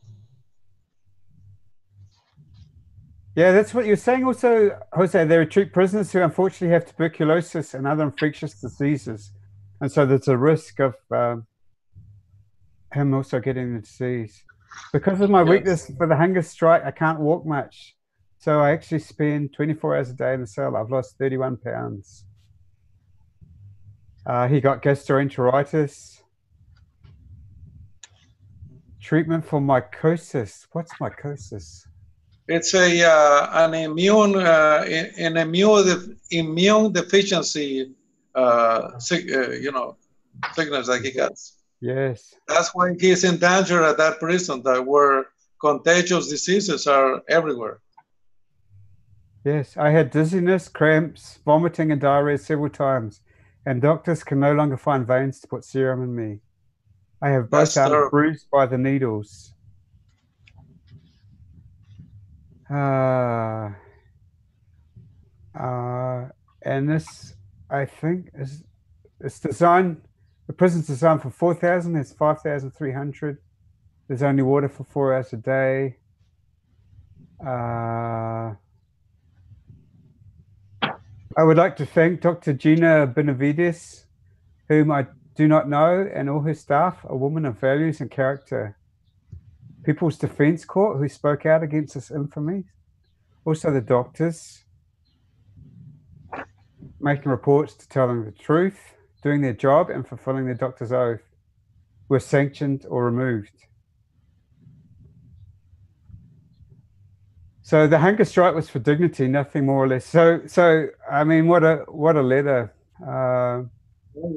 Yeah, that's what you're saying also, Jose. They treat prisoners who unfortunately have tuberculosis and other infectious diseases. And so there's a risk of him also getting the disease. Because of my weakness for the hunger strike, I can't walk much. So I actually spend 24 hours a day in the cell. I've lost 31 pounds. He got gastroenteritis. Treatment for mycosis. What's mycosis? It's an immune deficiency, sickness that he gets. Yes. That's why he's in danger at that prison, where contagious diseases are everywhere. Yes, I had dizziness, cramps, vomiting, and diarrhea several times, and doctors can no longer find veins to put serum in me. I have both arms bruised by the needles. And this, I think, it's designed. The prison's designed for 4,000. There's 5,300. There's only water for 4 hours a day. I would like to thank Dr. Gina Benavides, whom I do not know, and all her staff, a woman of values and character. People's Defense Court, who spoke out against this infamy. Also the doctors, making reports to telling the truth, doing their job and fulfilling their doctor's oath, were sanctioned or removed. So the hunger strike was for dignity, nothing more or less. So I mean, what a letter.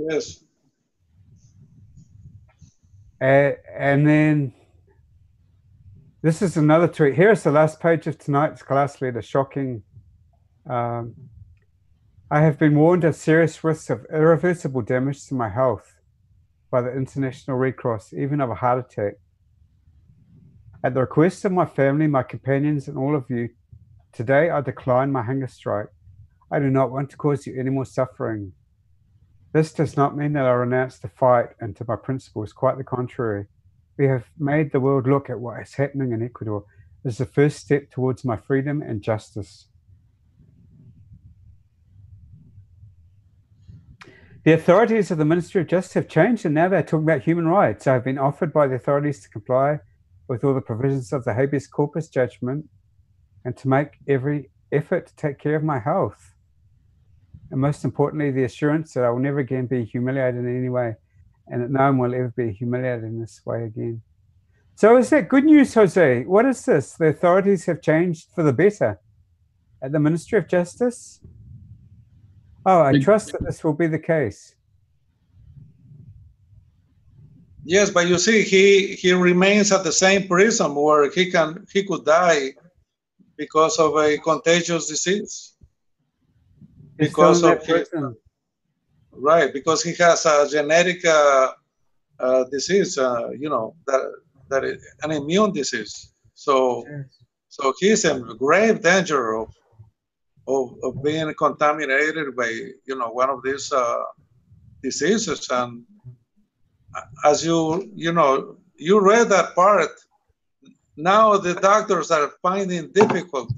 Yes. And then this is another tweet. Here is the last page of tonight's class letter. Shocking. I have been warned of serious risks of irreversible damage to my health by the International Red Cross, even of a heart attack. At the request of my family, my companions, and all of you, today I decline my hunger strike. I do not want to cause you any more suffering. This does not mean that I renounce the fight and to my principles. Quite the contrary. We have made the world look at what is happening in Ecuador as the first step towards my freedom and justice. The authorities of the Ministry of Justice have changed, and now they're talking about human rights. I have been offered by the authorities to comply with all the provisions of the habeas corpus judgment and to make every effort to take care of my health. And most importantly, the assurance that I will never again be humiliated in any way, and that no one will ever be humiliated in this way again. So is that good news, Jose? What is this? The authorities have changed for the better at the Ministry of Justice? Oh, I trust that this will be the case. Yes, but you see, he remains at the same prison where he could die because of a contagious disease. Because of right, because he has a genetic disease, that is an immune disease. So he's in grave danger of being contaminated by one of these diseases. And as you read that part, now the doctors are finding difficult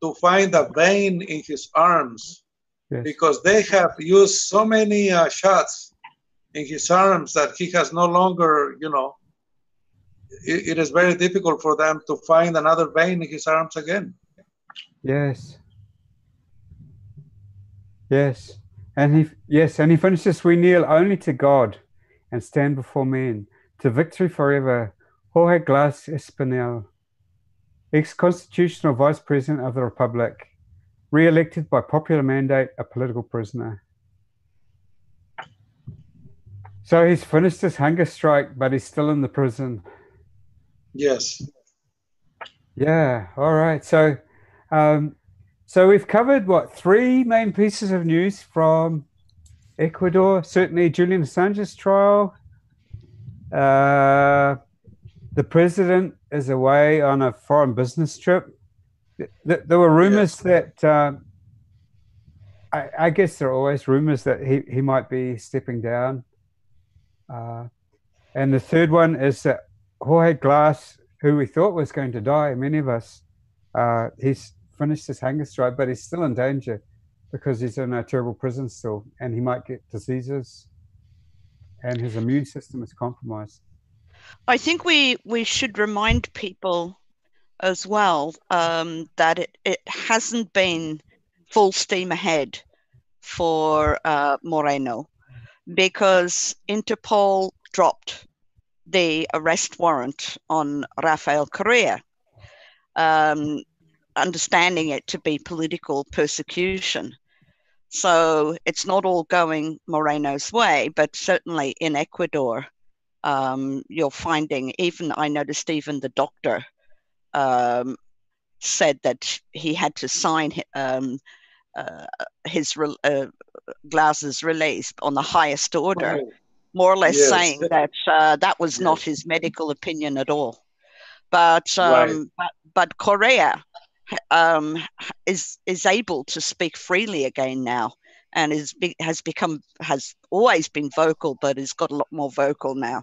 to find a vein in his arms. Yes. Because they have used so many shots in his arms that he has no longer, it is very difficult for them to find another vein in his arms again. Yes. Yes. And he finishes, we kneel only to God and stand before men, to victory forever. Jorge Glass Espinel, ex-constitutional vice president of the Republic, re-elected by popular mandate, a political prisoner. So he's finished his hunger strike, but he's still in the prison. Yes. Yeah. All right. So, so we've covered what, 3 main pieces of news from Ecuador. Certainly, Julian Assange's trial. The president is away on a foreign business trip. There were rumors that. I guess there are always rumors that he might be stepping down. And the third one is that Jorge Glass, who we thought was going to die, many of us, he's finished his hunger strike, but he's still in danger because he's in a terrible prison still, and he might get diseases, and his immune system is compromised. I think we should remind people as well that it hasn't been full steam ahead for Moreno, because Interpol dropped the arrest warrant on Rafael Correa, understanding it to be political persecution. So it's not all going Moreno's way, but certainly in Ecuador, you're finding, I noticed even the doctor said that he had to sign his Glass's release on the highest order, more or less saying that that was not his medical opinion at all. But Correa is able to speak freely again now, and has always been vocal, but has got a lot more vocal now,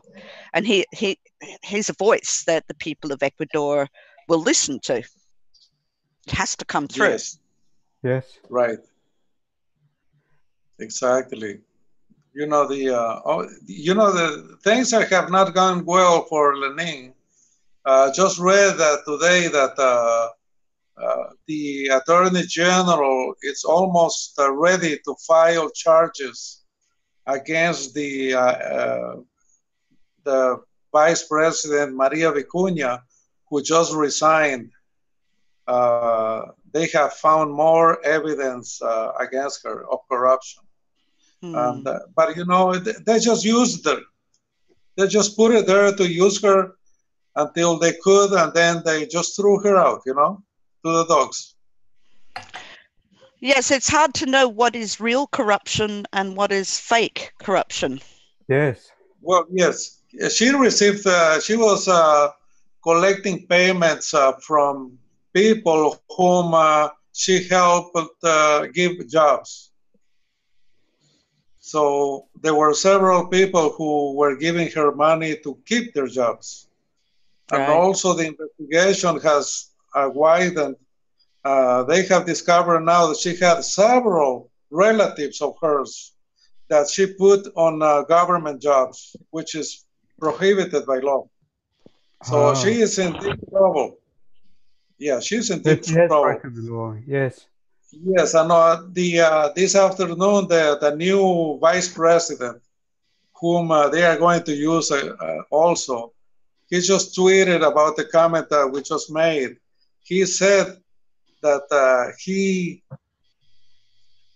and he's a voice that the people of Ecuador will listen to. It has to come through. Yes. Right. Exactly. The things that have not gone well for Lenin. Just read that today that the Attorney General is almost ready to file charges against the Vice President Maria Vicuña, who just resigned. They have found more evidence against her of corruption. But they just used her. They just put it there to use her until they could, and then they just threw her out, to the dogs. Yes, it's hard to know what is real corruption and what is fake corruption. Yes. Well, yes. She received, she was collecting payments from people whom she helped give jobs. So there were several people who were giving her money to keep their jobs. And also the investigation has widened. They have discovered now that she had several relatives of hers that she put on government jobs, which is prohibited by law. So she is in deep trouble. Yeah, she's in deep trouble. Yes. Yes, I know. This afternoon, the new vice president, whom they are going to use also, he just tweeted about the comment that we just made. He said that he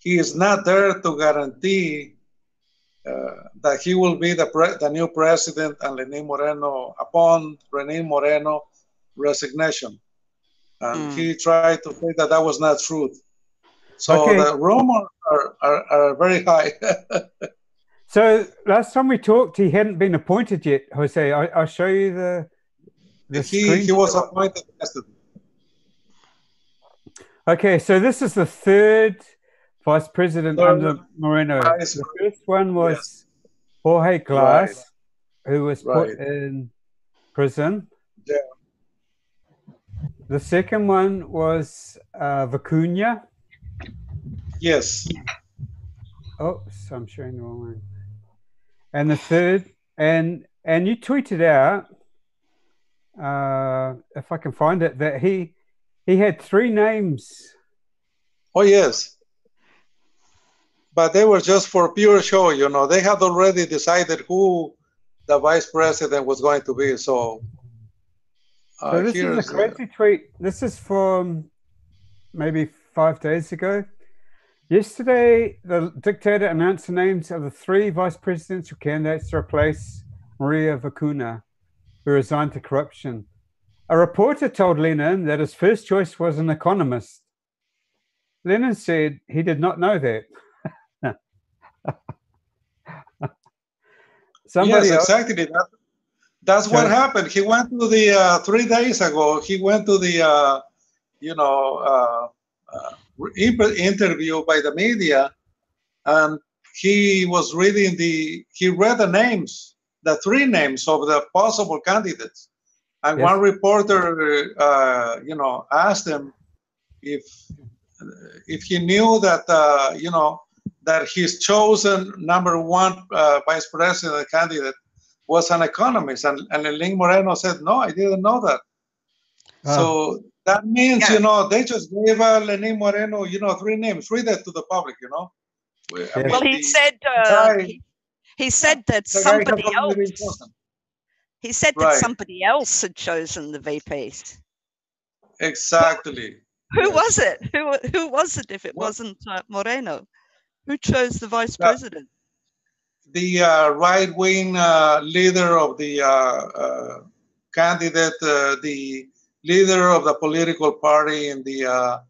is not there to guarantee that he will be the new president and Lenín Moreno upon Lenín Moreno resignation. And he tried to say that was not true. So the rumors are very high. So last time we talked, he hadn't been appointed yet, Jose. I'll show you the he was appointed yesterday. Okay, so this is the third vice president under Moreno. The first one was Jorge Glass, who was put in prison. Yeah. The second one was Vicuña. Yes. Oh, so I'm showing the wrong one. And the third, and you tweeted out, if I can find it, that he had 3 names. Oh, yes. But they were just for pure show, They had already decided who the vice president was going to be. So this is a crazy tweet. This is from maybe 5 days ago. Yesterday, the dictator announced the names of the 3 vice presidential candidates to replace Maria Vacuna, who resigned to corruption. A reporter told Lenin that his first choice was an economist. Lenin said he did not know that. Yes, exactly. That's what happened. He went to the 3 days ago. He went to the interview by the media, and he was reading he read the names, the 3 names of the possible candidates, and one reporter, asked him if he knew that that his chosen number 1 vice president candidate was an economist, and Lenin Moreno said, "No, I didn't know that." So that means, they just gave Lenin Moreno, 3 names. Read that to the public, I mean, well, he said that somebody else. He said that somebody else had chosen the VPs. Exactly. Who was it? Who was it if it wasn't Moreno? Who chose the vice president? The right-wing leader of the candidate, the leader of the political party in the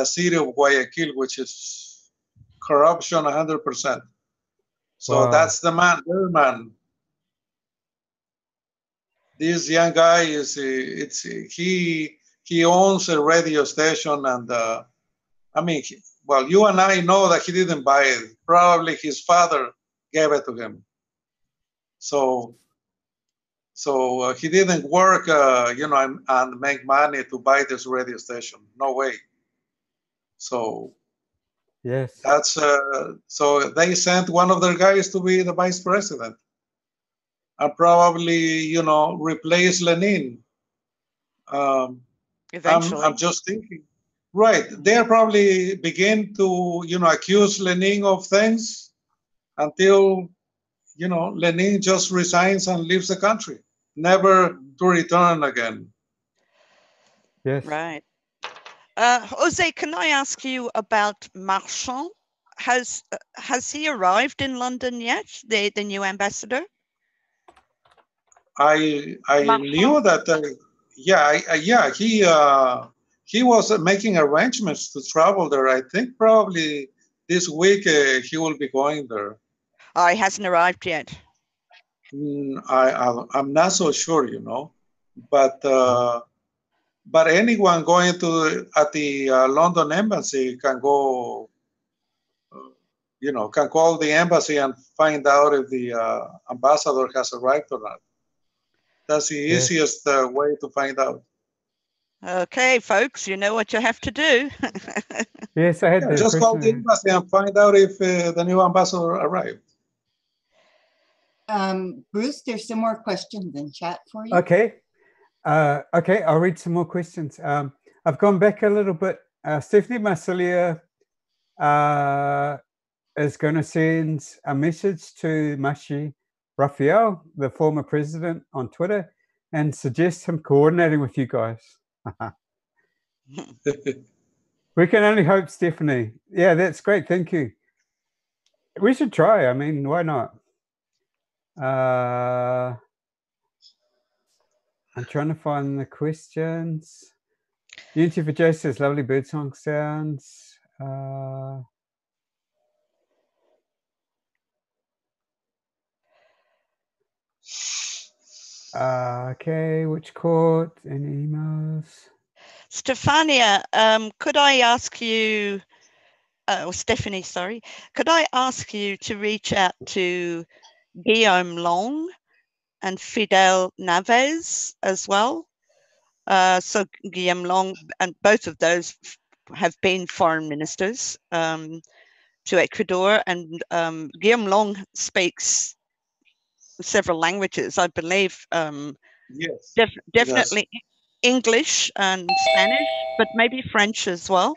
city of Guayaquil, which is corruption 100%. So that's the man, their man. This young guy he owns a radio station, and I mean, you and I know that he didn't buy it. Probably his father gave it to him. So he didn't work, and make money to buy this radio station. No way. So yes, that's so they sent one of their guys to be the vice president, and probably replace Lenin. Eventually, I'm just thinking. Right, they'll probably begin to accuse Lenin of things until Lenin just resigns and leaves the country, never to return again. Yes. Right. Jose, can I ask you about Marchand? Has he arrived in London yet? The new ambassador? I knew that. He was making arrangements to travel there. I think probably this week he will be going there. Oh, he hasn't arrived yet. I'm not so sure, but anyone going at the London embassy can go, can call the embassy and find out if the ambassador has arrived or not. That's the easiest way to find out. Okay, folks, you know what you have to do. Yes, I had just call the embassy and find out if the new ambassador arrived. Bruce, there's some more questions in chat for you. Okay. Okay, I'll read some more questions. I've gone back a little bit. Stephanie Marsilia is going to send a message to Mashi Rafael, the former president, on Twitter, and suggest him coordinating with you guys. We can only hope, Stephanie. Yeah, that's great. Thank you. We should try. I mean, why not? I'm trying to find the questions. Unity for Joe says lovely birdsong sounds. Okay, which court? Any emails? Stefania, could I ask you, or Stephanie, sorry, could I ask you to reach out to Guillaume Long and Fidel Naves as well? So Guillaume Long, and both of those have been foreign ministers to Ecuador, and Guillaume Long speaks several languages, I believe. Yes. Definitely English and Spanish, but maybe French as well.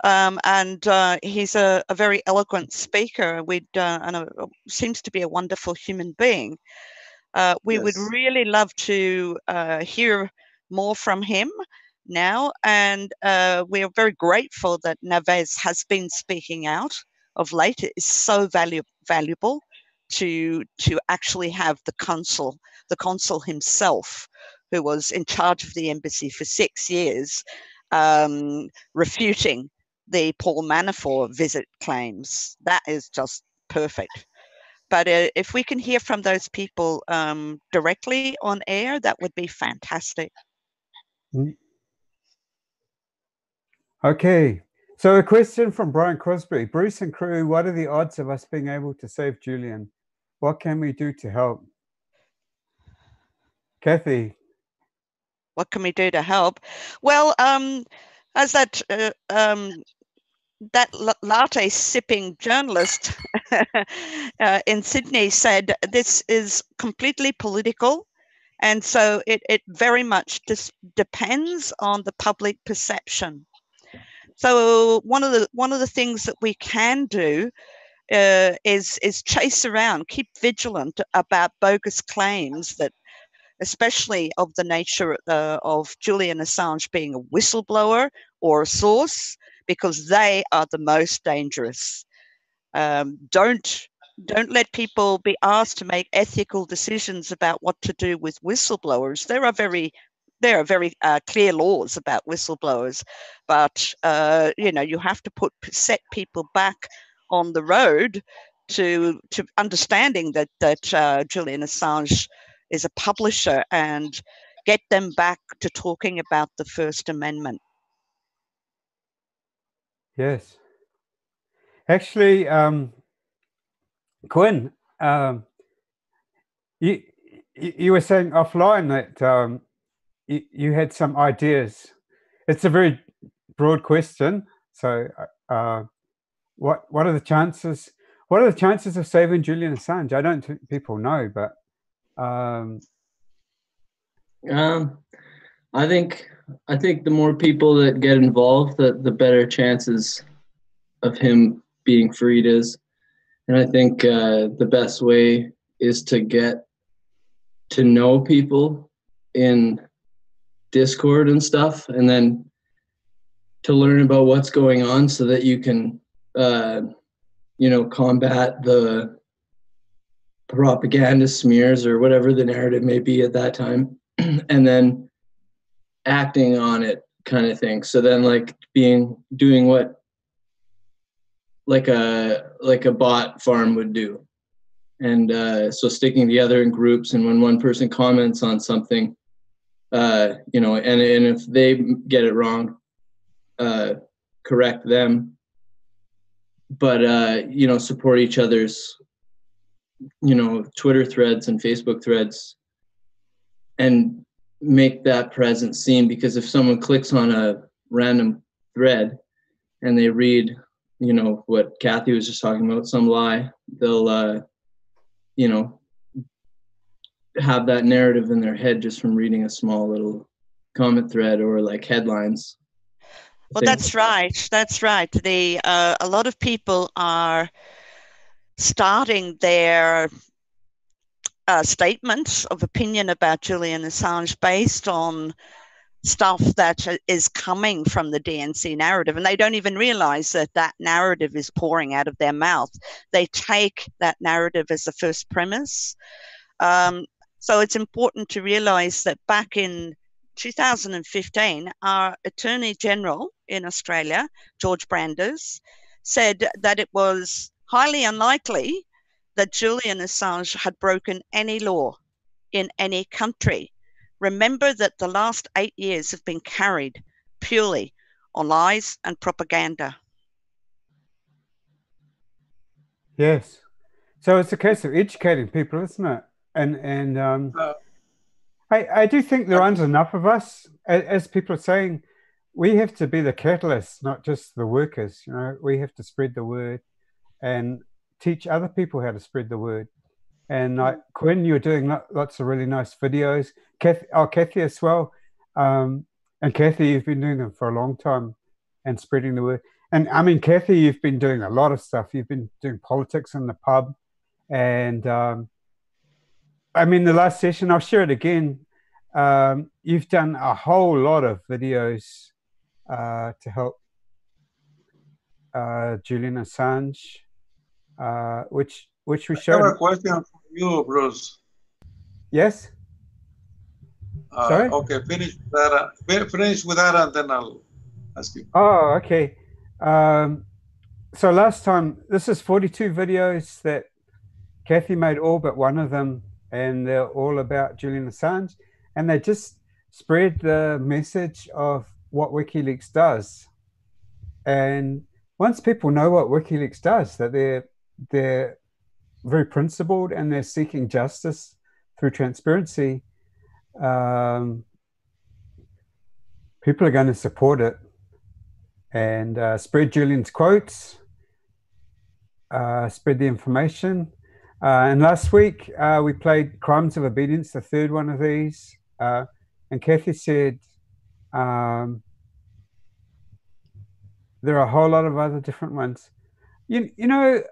And he's a very eloquent speaker. And seems to be a wonderful human being. We would really love to hear more from him. now, and we are very grateful that Naves has been speaking out of late. It is so valuable to actually have the consul himself, who was in charge of the embassy for 6 years, refuting the Paul Manafort visit claims. That is just perfect. But if we can hear from those people directly on air, that would be fantastic. Okay. So a question from Brian Crosby. Bruce and crew, what are the odds of us being able to save Julian? What can we do to help? Kathy. What can we do to help? Well, as that latte sipping journalist in Sydney said, this is completely political. And so it very much depends on the public perception. So one of the things that we can do is chase around, keep vigilant about bogus claims, that especially of the nature of Julian Assange being a whistleblower or a source, because they are the most dangerous. Don't let people be asked to make ethical decisions about what to do with whistleblowers. There are very clear laws about whistleblowers, but you have to set people back on the road to understanding that Julian Assange is a publisher, and get them back to talking about the First Amendment. Yes. Actually, Quinn, you were saying offline that you had some ideas. It's a very broad question. So what are the chances? What are the chances of saving Julian Assange? I don't think people know, but I think the more people that get involved, the better chances of him being freed is. And I think the best way is to get to know people in Discord and stuff, and then to learn about what's going on so that you can combat the propaganda smears or whatever the narrative may be at that time, and then acting on it, kind of thing. So then doing what like a bot farm would do, and so sticking together in groups, and when one person comments on something, and if they get it wrong, correct them, but support each other's Twitter threads and Facebook threads, and make that presence seen. Because if someone clicks on a random thread and they read what Kathy was just talking about, some lie, they'll have that narrative in their head just from reading a small little comment thread or like headlines. Well, that's right. A lot of people are starting their statements of opinion about Julian Assange based on stuff that is coming from the DNC narrative, and they don't even realize that narrative is pouring out of their mouth. They take that narrative as the first premise. So it's important to realize that back in 2015, our Attorney General in Australia, George Branders, said that it was highly unlikely that Julian Assange had broken any law in any country. Remember that the last 8 years have been carried purely on lies and propaganda. Yes. So it's a case of educating people, isn't it? And I do think there aren't enough of us. As people are saying, we have to be the catalysts, not just the workers. We have to spread the word and teach other people how to spread the word. And like Quinn, you're doing lots of really nice videos. Kathy as well. And Kathy, you've been doing them for a long time and spreading the word. And I mean, Kathy, you've been doing a lot of stuff. You've been doing politics in the pub. And I mean, the last session, I'll share it again. you've done a whole lot of videos to help Julian Assange, which we I showed. have a question for you, Bruce. Yes. Sorry? Okay, finish with that, and then I'll ask you. Oh, okay. So last time, this is 42 videos that Kathy made, all but one of them, and they're all about Julian Assange, and they just spread the message of what WikiLeaks does. And once people know what WikiLeaks does, that they're very principled and they're seeking justice through transparency, people are going to support it and spread Julian's quotes, spread the information. And last week we played Crimes of Obedience, the third one of these. And Kathy said there are a whole lot of other different ones. You know,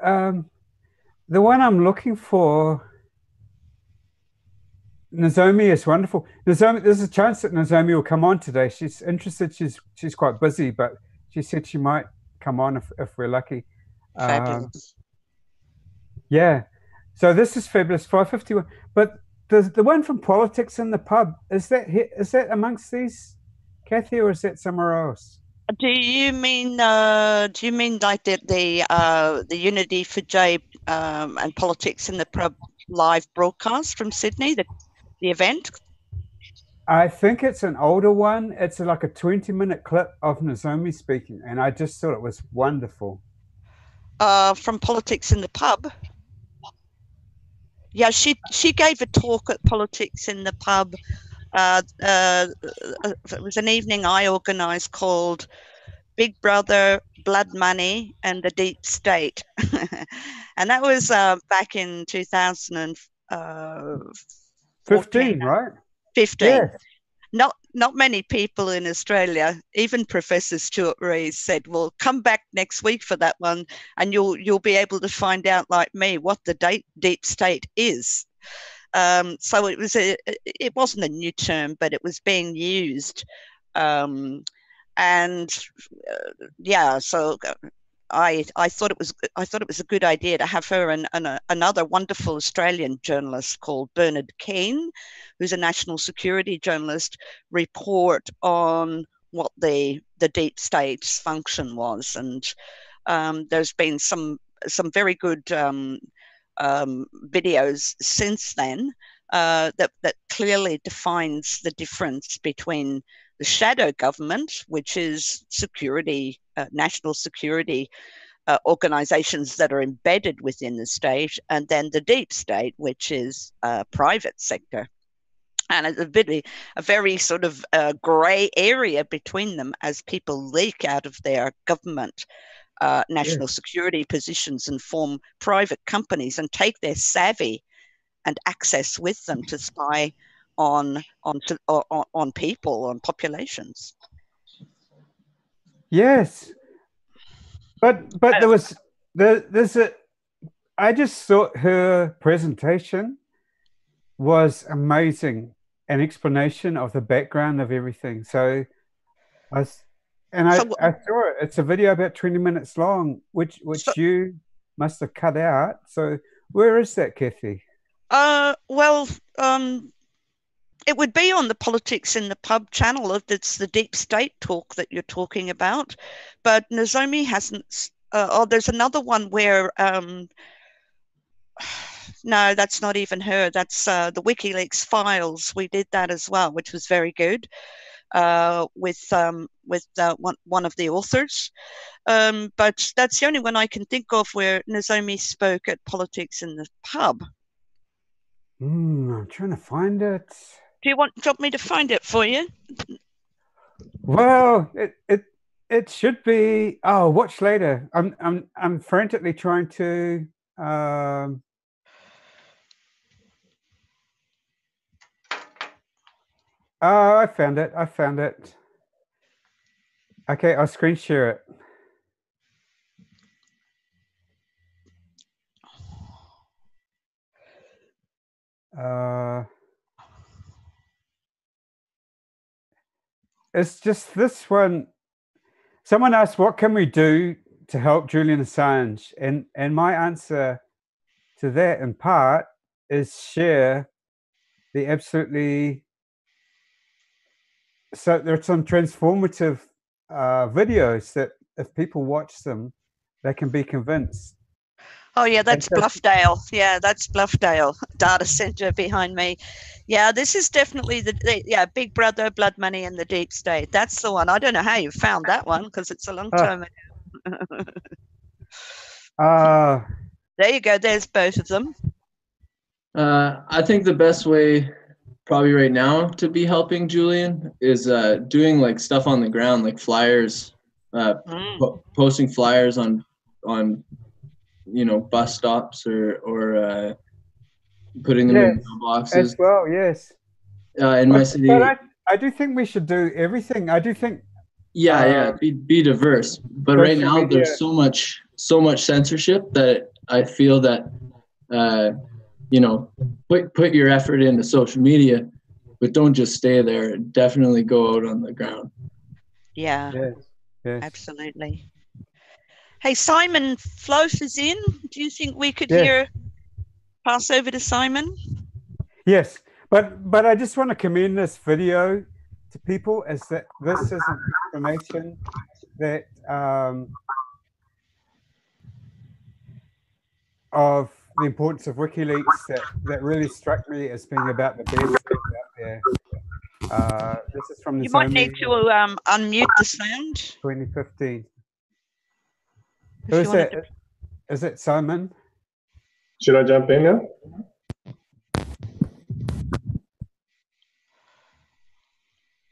the one I'm looking for, Nozomi, is wonderful. Nozomi, there's a chance that Nozomi will come on today. She's interested. She's quite busy, but she said she might come on if we're lucky. Fabulous. Yeah. So this is fabulous. 551. But the one from Politics in the Pub, is that amongst these, Kathy, or is that somewhere else? Do you mean like the Unity for J and Politics in the Pub live broadcast from Sydney, the event? I think it's an older one. It's like a 20-minute clip of Nozomi speaking, and I just thought it was wonderful. From Politics in the Pub. Yeah, she gave a talk at Politics in the Pub. It was an evening I organised called Big Brother, Blood Money, and the Deep State, and that was back in 2015, right? 15. Yes. Not many people in Australia, even Professor Stuart Rees, said, "Well, come back next week for that one, and you'll be able to find out, like me, what the deep state is." So it wasn't a new term, but it was being used, and yeah. So I thought it was a good idea to have her and another wonderful Australian journalist called Bernard Keane, who's a national security journalist, report on what the deep state's function was. And there's been some very good videos since then that clearly defines the difference between the shadow government, which is security, national security organizations that are embedded within the state, and then the deep state, which is private sector. And it's a very sort of grey area between them as people leak out of their government national security positions and form private companies and take their savvy and access with them to spy on people, on populations. Yes, but I just thought her presentation was amazing, an explanation of the background of everything. So I saw it. It's a video about 20 minutes long, which you must have cut out. So where is that, Kathy? Well, it would be on the Politics in the Pub channel if it's the deep state talk that you're talking about. But Nozomi hasn't. There's another one where. No, that's not even her. That's the WikiLeaks files. We did that as well, which was very good. With one of the authors. But that's the only one I can think of where Nozomi spoke at Politics in the Pub. I'm trying to find it. Do you want me to find it for you? Well, it should be. Oh, watch later. I'm frantically trying to. Oh, I found it. Okay, I'll screen share it. it's just this one. Someone asked, what can we do to help Julian Assange? And my answer to that, in part, is share the absolutely... So there are some transformative videos that if people watch them, they can be convinced. Oh, yeah, that's Bluffdale. Yeah, that's Bluffdale data center behind me. Yeah, this is definitely the Big Brother, Blood Money, and the Deep State. That's the one. I don't know how you found that one because it's a long time ago. There you go. There's both of them. I think the best way probably right now to be helping Julian is doing like stuff on the ground, like flyers, posting flyers on bus stops or putting them in mailboxes as well. Yes, in my city. But I do think we should do everything. I do think be diverse. But right now there's so much censorship that I feel that put your effort into social media, but don't just stay there. Definitely go out on the ground. Yeah. Yes. Absolutely. Hey, Simon Float is in. Do you think we could pass over to Simon? Yes, but I just want to commend this video to people, as that this is information that of the importance of WikiLeaks that really struck me as being about the best out there. This is from the... You might need to unmute the sound. 2015. Who is that? Is it Simon? Should I jump in now?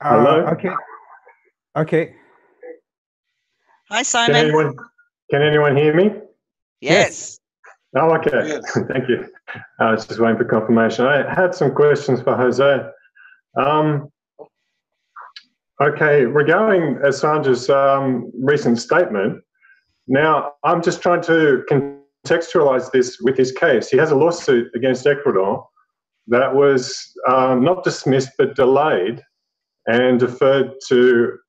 Hello? Okay. Hi, Simon. Can anyone hear me? Yes. Oh, okay. Yes. Thank you. I was just waiting for confirmation. I had some questions for Jose. Okay, regarding Assange's recent statement, now I'm just trying to contextualize this with his case. He has a lawsuit against Ecuador that was not dismissed but delayed and deferred to,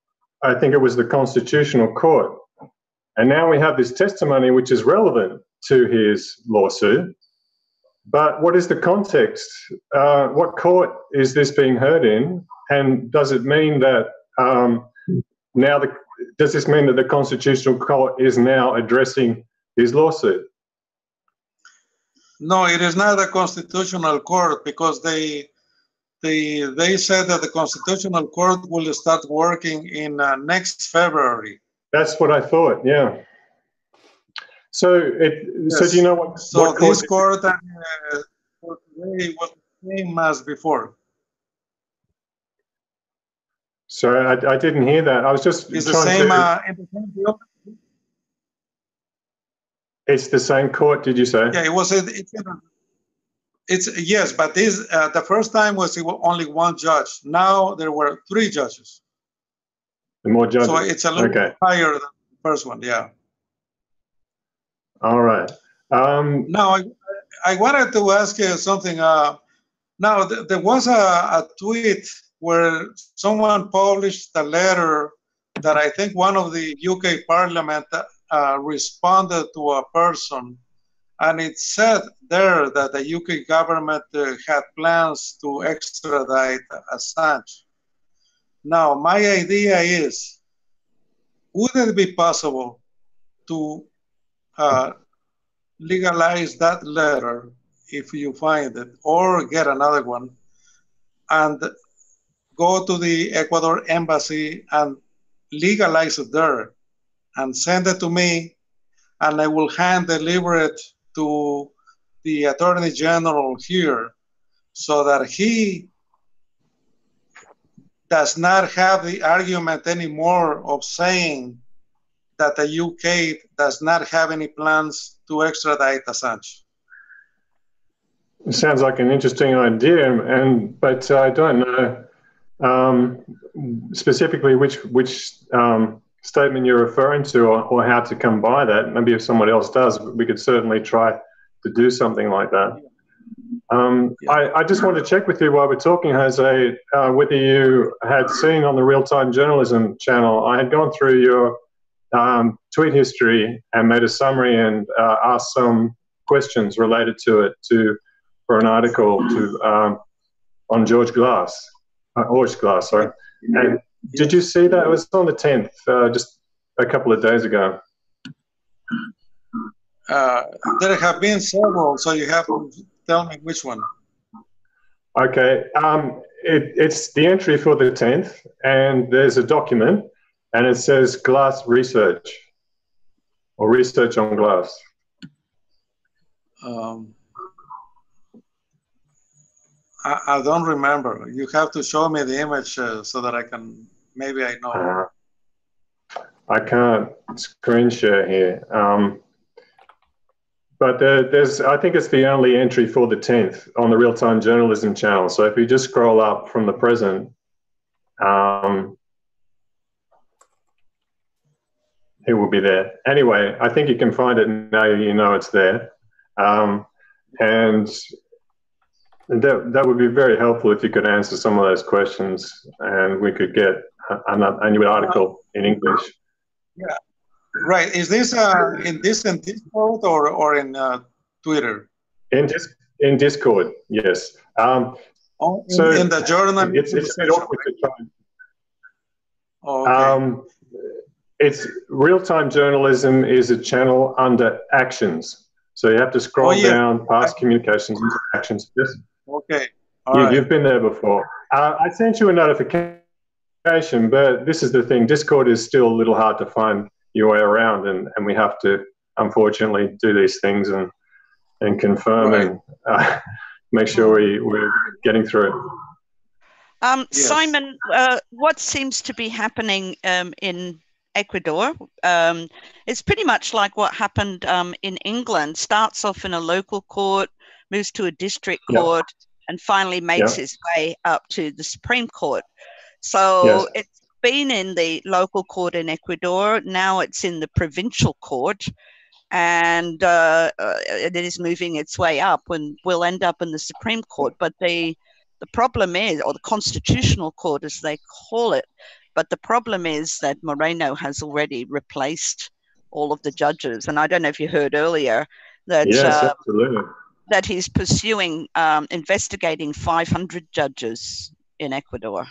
I think it was the Constitutional Court. And now we have this testimony which is relevant to his lawsuit. But what is the context? What court is this being heard in? And does it mean that does this mean that the Constitutional Court is now addressing his lawsuit? No, it is not a Constitutional Court, because they said that the Constitutional Court will start working in next February. That's what I thought. Yeah. So do you know what? So what this court for today was the same as before. Sorry, I didn't hear that. I was just it's the same. It's the same court. Did you say? Yeah, it was. It's yes, but this the first time was only one judge. Now there were 3 judges. And more judges. So it's a little bit higher than the first one. Yeah. All right. Now I wanted to ask you something. Now there was a tweet where someone published a letter that I think one of the UK Parliament responded to a person, and it said there that the UK government had plans to extradite Assange. Now, my idea is, would it be possible to legalize that letter if you find it, or get another one, and go to the Ecuador embassy and legalize it there and send it to me, and I will hand deliver it to the Attorney General here, so that he does not have the argument anymore of saying that the UK does not have any plans to extradite Assange. It sounds like an interesting idea, but I don't know specifically which statement you're referring to, or how to come by that. Maybe if someone else does, we could certainly try to do something like that. I just wanted to check with you while we're talking, Jose, whether you had seen on the Real-Time Journalism channel, I had gone through your tweet history and made a summary and asked some questions related to it for an article on George Glass, sorry. And did you see that? It was on the 10th, just a couple of days ago. There have been several, so you have to tell me which one. Okay, it's the entry for the 10th, and there's a document, and it says glass research, or research on glass. I don't remember. You have to show me the image so that I can, maybe I know. I can't screen share here. But I think it's the only entry for the 10th on the Real-Time Journalism channel. So if you just scroll up from the present, it will be there. Anyway, I think you can find it now. You know it's there, and that would be very helpful if you could answer some of those questions, and we could get a new article in English. Yeah. Right. Is this in Discord or in Twitter? In Discord, yes. So in the journal, it's a bit awkward to try. Okay. It's Real-Time Journalism is a channel under Actions, so you have to scroll down past communications into Actions. Yes. Okay. You've been there before. I sent you a notification, but this is the thing: Discord is still a little hard to find your way around, and we have to unfortunately do these things and confirm and make sure we're getting through it. Yes. Simon, what seems to be happening in Ecuador is pretty much like what happened in England. Starts off in a local court, moves to a district court, and finally makes his way up to the Supreme Court. So it's been in the local court in Ecuador. Now it's in the provincial court, and it is moving its way up and will end up in the Supreme Court. But the problem is, or the Constitutional Court as they call it, but the problem is that Moreno has already replaced all of the judges. And I don't know if you heard earlier that, absolutely. That he's pursuing, investigating 500 judges in Ecuador.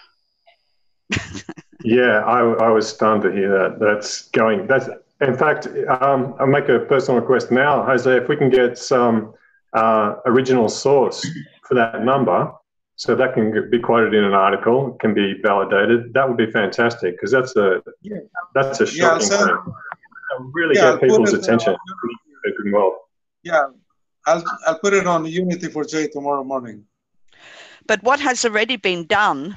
Yeah, I was stunned to hear that. In fact, I'll make a personal request now, Jose, if we can get some original source for that number, so that can be quoted in an article, can be validated. That would be fantastic, because that's a shocking thing. Really get people's attention. Yeah, I'll put it on Unity for J tomorrow morning. But what has already been done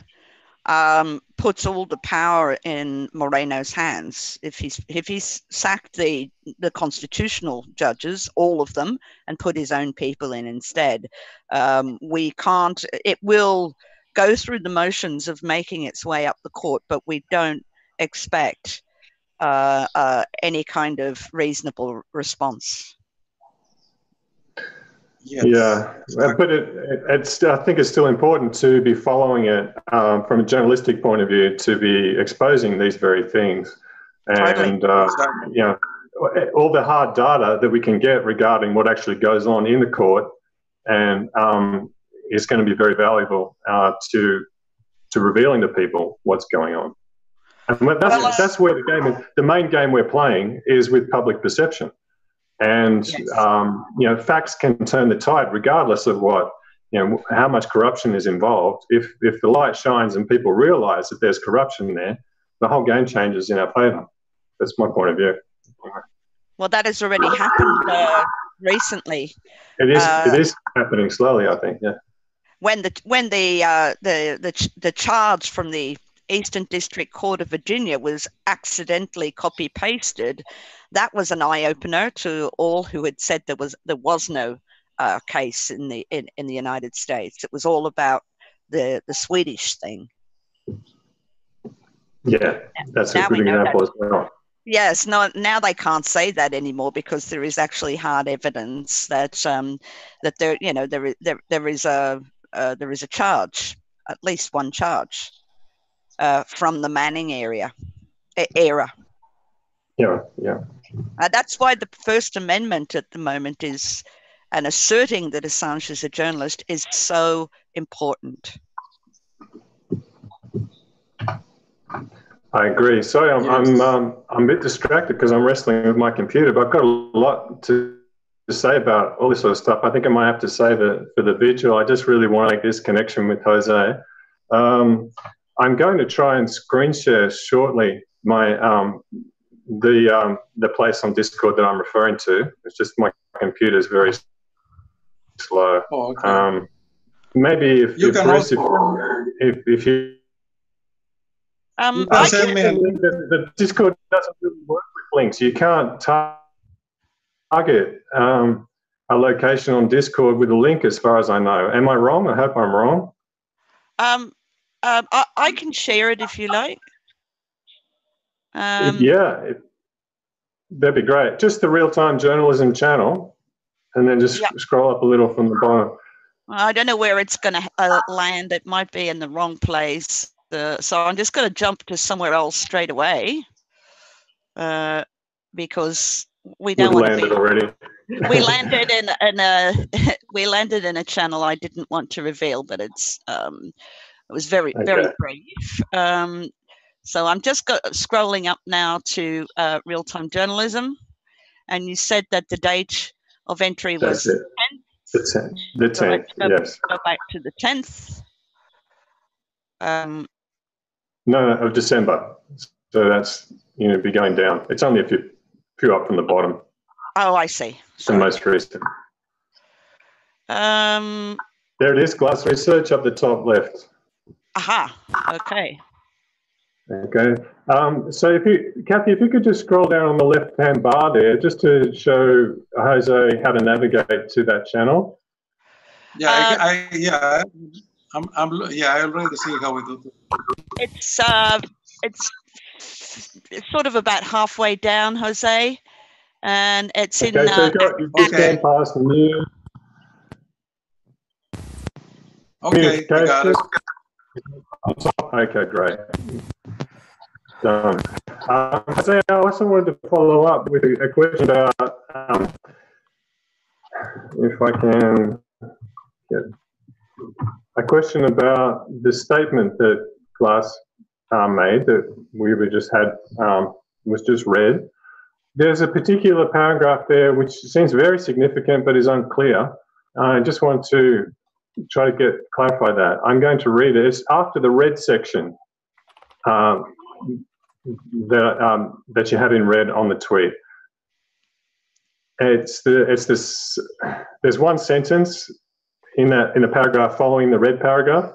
puts all the power in Moreno's hands. If he's sacked the constitutional judges, all of them, and put his own people in instead, we can't. It will go through the motions of making its way up the court, but we don't expect any kind of reasonable response. Yes. Yeah, but I think it's still important to be following it from a journalistic point of view, to be exposing these very things, and all the hard data that we can get regarding what actually goes on in the court, and is going to be very valuable to revealing to people what's going on. And that's where the main game we're playing is with public perception. And, facts can turn the tide regardless of how much corruption is involved. If the light shines and people realize that there's corruption there, the whole game changes in our favor. That's my point of view. Well, that has already happened recently. It is happening slowly, I think, yeah. When the charge from the Eastern District Court of Virginia was accidentally copy-pasted, that was an eye-opener to all who had said there was no case in the United States. It was all about the Swedish thing. Yeah, that's a good example as well. Yes, no, now they can't say that anymore because there is actually hard evidence that that there, you know, there is a charge, at least one charge, from the Manning era. Yeah, yeah. That's why the First Amendment at the moment is, and asserting that Assange is a journalist is so important. I agree. Sorry, I'm a bit distracted because I'm wrestling with my computer, but I've got a lot to say about all this sort of stuff. I think I might have to save it for the vigil. I just really want to make this connection with Jose. I'm going to try and screen share shortly my the place on Discord that I'm referring to. It's just my computer is very slow. Oh, okay. Maybe if you Bruce, if you I send me the Discord doesn't really work with links. You can't target a location on Discord with a link, as far as I know. Am I wrong? I hope I'm wrong. I can share it if you like. Yeah, that'd be great. Just the real-time journalism channel, and then just scroll up a little from the bottom. I don't know where it's going to land. It might be in the wrong place. So I'm just going to jump to somewhere else straight away because we don't want to be already. We landed in a channel I didn't want to reveal, but it was very brief. So I'm just scrolling up now to real-time journalism, and you said that the date of entry was the 10th. The 10th, yes. Go back to the 10th. No, of December. So that's, be going down. It's only a few up from the bottom. Oh, I see. The most recent. There it is, Glass Research up the top left. Aha, okay. Okay. So Kathy, if you could just scroll down on the left-hand bar there, just to show Jose how to navigate to that channel. Yeah, I already see how we do it. It's sort of about halfway down, Jose, and it's in. So you scan past the new. Okay, I got it. Okay, great. Done. I also wanted to follow up with a question about, if I can get a question about the statement that Glass made that we just had, was just read. There's a particular paragraph there which seems very significant but is unclear. I just want to try to clarify that. I'm going to read it. It's after the red section that you had in red on the tweet. There's one sentence in the paragraph following the red paragraph,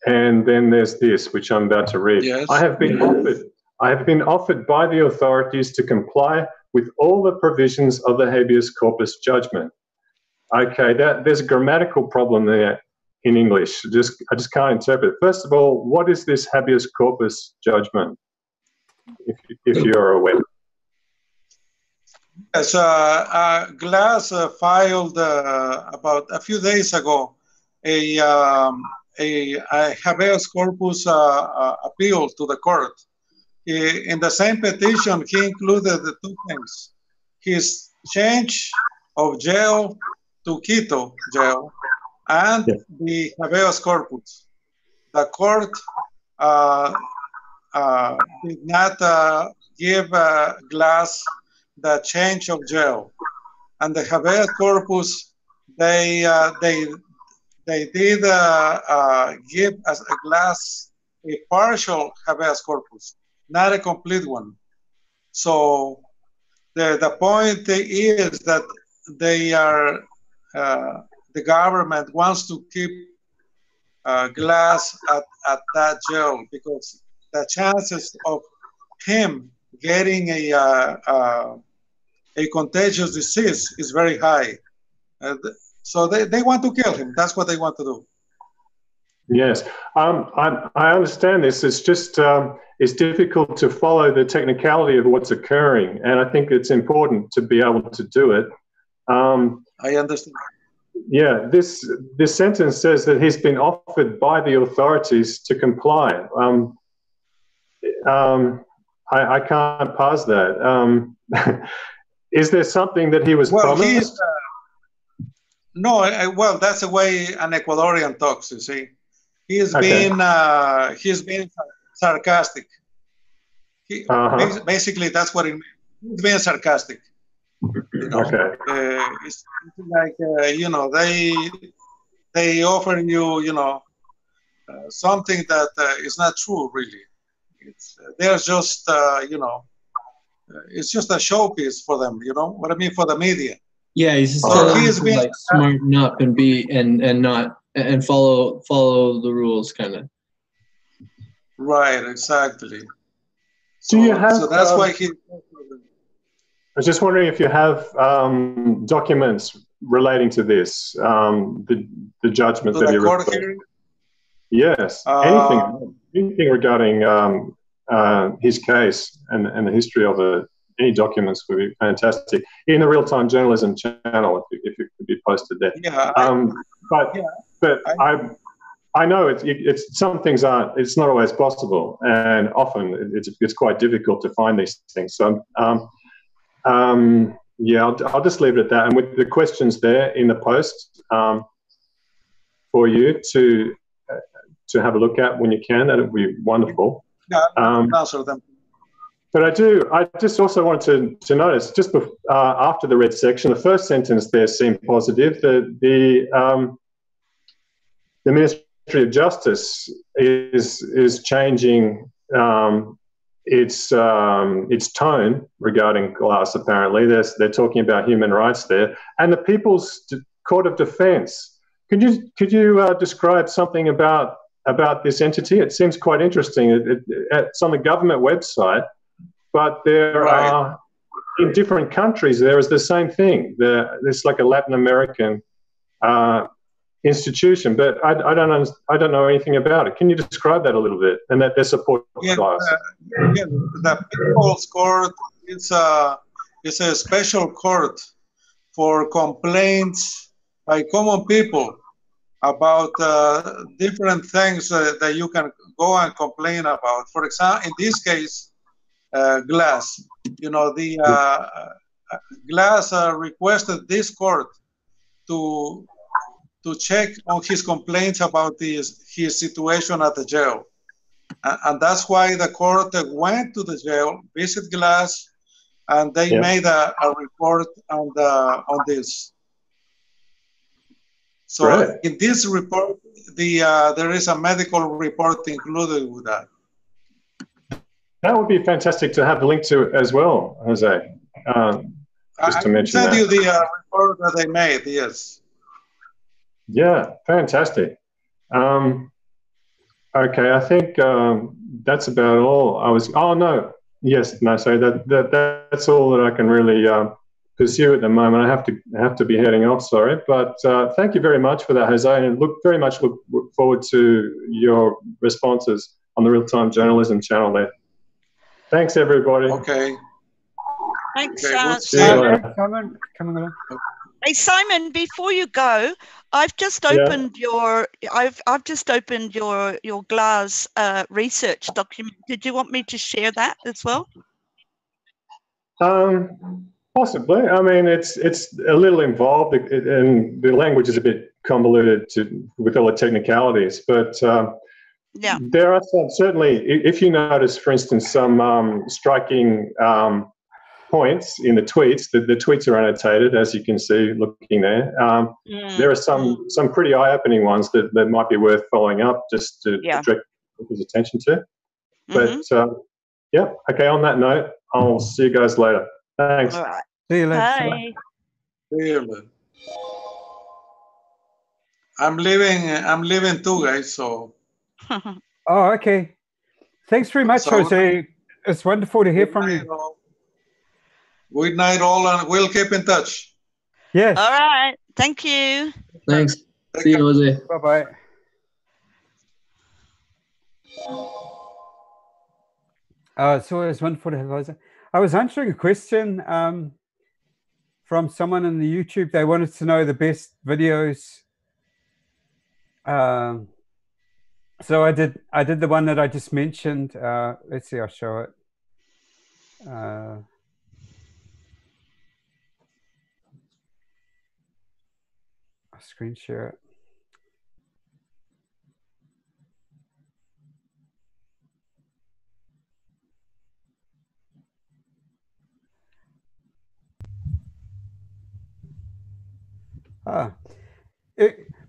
and then there's this, which I'm about to read. Yes. I have been offered by the authorities to comply with all the provisions of the habeas corpus judgment. Okay, there's a grammatical problem there in English. I just can't interpret. First of all, what is this habeas corpus judgment, if you're aware? Yes, Glass filed about a few days ago a habeas corpus appeal to the court. In the same petition, he included the two things: his change of jail to Quito jail and the habeas corpus. The court did not give Glass the change of jail, and the habeas corpus they did give as a Glass a partial habeas corpus, not a complete one. So the point is that they are the government wants to keep Glass at that jail because the chances of him getting a contagious disease is very high. So they want to kill him. That's what they want to do. Yes, I understand this. It's just it's difficult to follow the technicality of what's occurring, and I think it's important to be able to do it. I understand. Yeah, this sentence says that he's been offered by the authorities to comply. I can't parse that. Is there something that he was promised? No, well, that's the way an Ecuadorian talks, you see. He's been sarcastic. Basically, that's what it means. He's being sarcastic. You know? Okay. It's like, you know, they offer you, you know, something that is not true, really. They're just, you know, it's just a showpiece for them, you know what I mean, for the media. Yeah, he's just telling you to like smarten up and be and not and follow the rules, kind of. Right, exactly. Do you have? So that's why he. I was just wondering if you have documents relating to this, the judgment that you referred to. Yes, anything regarding his case and the history of it. Any documents would be fantastic in the real-time journalism channel if it could be posted there. Yeah. But I know it's some things aren't. It's not always possible, and often it's quite difficult to find these things. So yeah, I'll just leave it at that. And with the questions there in the post for you to have a look at when you can, that would be wonderful. Yeah, I'll answer them. But I just also wanted to notice, just after the red section, the first sentence there seemed positive. The Ministry of Justice is changing its tone regarding glass. Apparently, they're talking about human rights there, and the People's Court of Defence. Could you describe something about this entity? It seems quite interesting. It's on the government website. But there are, in different countries, there is the same thing. There's like a Latin American institution, but I don't know anything about it. Can you describe that a little bit? And that their support class. The People's Court is a special court for complaints by common people about different things that you can go and complain about. For example, in this case, Glass, you know, the Glass requested this court to check on his complaints about his situation at the jail, and that's why the court went to the jail, visited Glass, and they made a report on this. So in this report, there is a medical report included with that. That would be fantastic to have the link to as well, Jose. Just to mention that. I sent you the report that they made, yes. Yeah, fantastic. Okay, I think that's about all. Sorry, that's all that I can really pursue at the moment. I have to be heading off, sorry. But thank you very much for that, Jose, and look forward to your responses on the Real-Time Journalism channel there. Thanks, everybody. Okay. Thanks, Simon. Come on. Hey, Simon, before you go, I've just opened your Glass research document. Did you want me to share that as well? Possibly. I mean, it's a little involved, and the language is a bit convoluted with all the technicalities, but. There are some, certainly, if you notice, for instance, some striking points in the tweets. The tweets are annotated, as you can see looking there. There are some pretty eye-opening ones that might be worth following up just to direct people's attention to. But, okay, on that note, I'll see you guys later. Thanks. All right. See you later. Bye. See you later. I'm leaving too, guys, so... Oh, okay. Thanks very much, Jose. It's wonderful to hear from you. Good night, all, and we'll keep in touch. Yes. All right. Thank you. Thanks. See you, Jose. Bye-bye. It's always wonderful to have those. I was answering a question from someone in the YouTube. They wanted to know the best videos. So I did the one that I just mentioned. Let's see, I'll show it. I'll screen share it.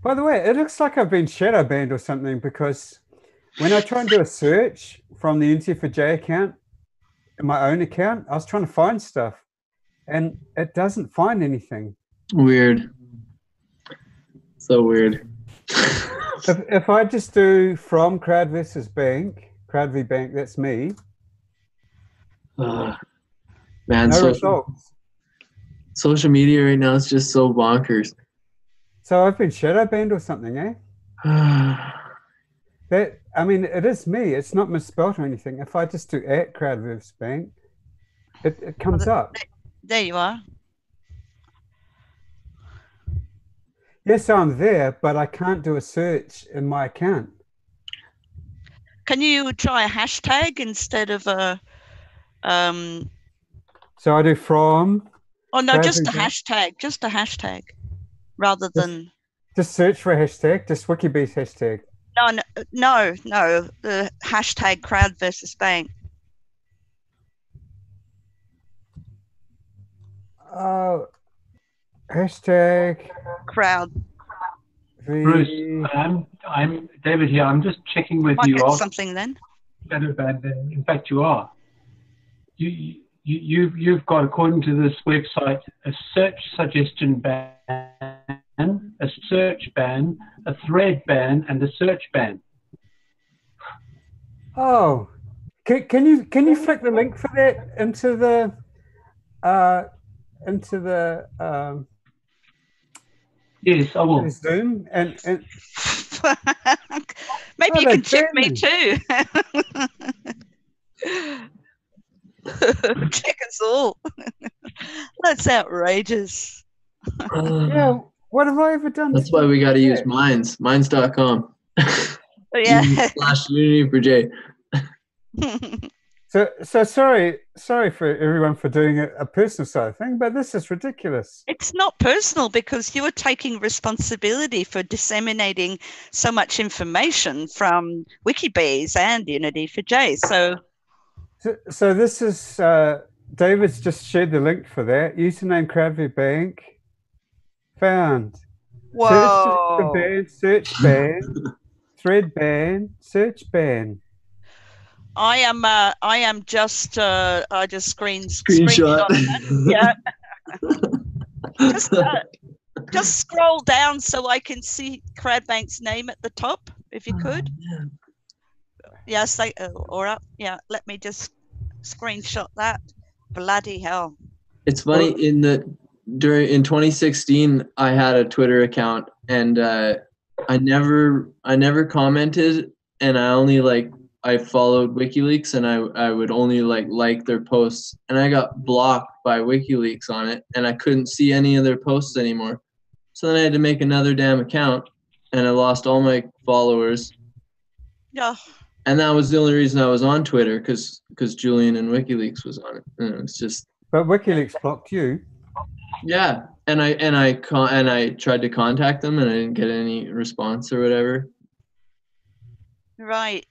By the way, it looks like I've been shadow banned or something, because when I try and do a search from the NT4J account, in my own account, I was trying to find stuff and it doesn't find anything. Weird. So weird. If I just do from crowd versus bank, crowd v bank, that's me. Man, no results. Social media right now is just so bonkers. So I've been shadow banned or something, eh? I mean, it is me. It's not misspelled or anything. If I just do @crowd versus bank, it comes up. There you are. Yes, I'm there, but I can't do a search in my account. Can you try a hashtag instead of a? So I do from. Oh no, just a hashtag. Just a hashtag, rather than. Just search for a hashtag. Just Wikibees hashtag. No. The hashtag crowd versus bank. Oh, hashtag crowd. Bruce, I'm David here. I'm just checking with you. Something then. Shadow banned. In fact, you are. You've got, according to this website, a search suggestion ban, a search ban, a thread ban, and a search ban. Oh, can you flick the link for that into the Yes, I will. Zoom and maybe you can check me too. Check us all. That's outrageous. Yeah, what have I ever done? That's why we got to use Minds, minds.com. Yeah. /Unity4J. So sorry for everyone for doing a personal side thing, but this is ridiculous. It's not personal, because you are taking responsibility for disseminating so much information from Wikibees and Unity4J. So this is David's just shared the link for that. Username CrowdVBank found. Whoa. Search ban, thread ban, search ban. I am just I just screenshot. Yeah. just scroll down so I can see CrowdBank's name at the top, if you could. Yes, or up. Yeah, let me just screenshot that. Bloody hell. It's funny, in 2016 I had a Twitter account, and I never commented, and I followed WikiLeaks, and I would only like their posts, and I got blocked by WikiLeaks on it, and I couldn't see any of their posts anymore. So then I had to make another damn account, and I lost all my followers. Yeah. And that was the only reason I was on Twitter, because Julian and WikiLeaks was on it. And it was just. But WikiLeaks blocked you. Yeah, and I tried to contact them, and I didn't get any response or whatever. Right.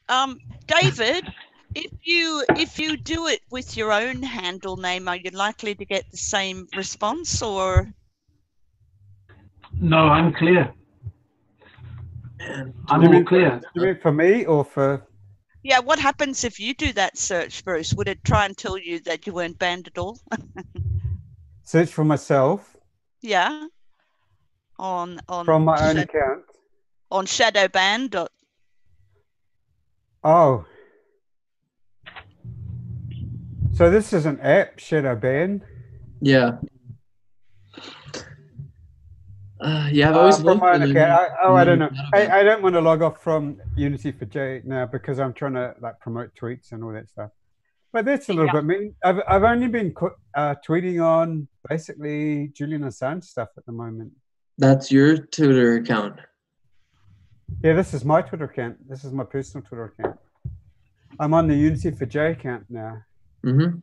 David, if you do it with your own handle name, are you likely to get the same response, or? No, I'm clear. I'm all clear. You mean for me or for? Yeah, what happens if you do that search, Bruce? Would it try and tell you that you weren't banned at all? Search for myself. Yeah. On from my own account. On shadowban. Oh. So this is an app, Shadowban. Yeah. Yeah, I've always from looked. my And own account. I never don't know. thought about it. I don't want to log off from Unity for J now because I'm trying to like promote tweets and all that stuff. But that's a little bit mean. I've only been tweeting on basically Julian Assange stuff at the moment. That's your Twitter account. Yeah, this is my Twitter account. This is my personal Twitter account. I'm on the Unity for J account now. Mm-hmm.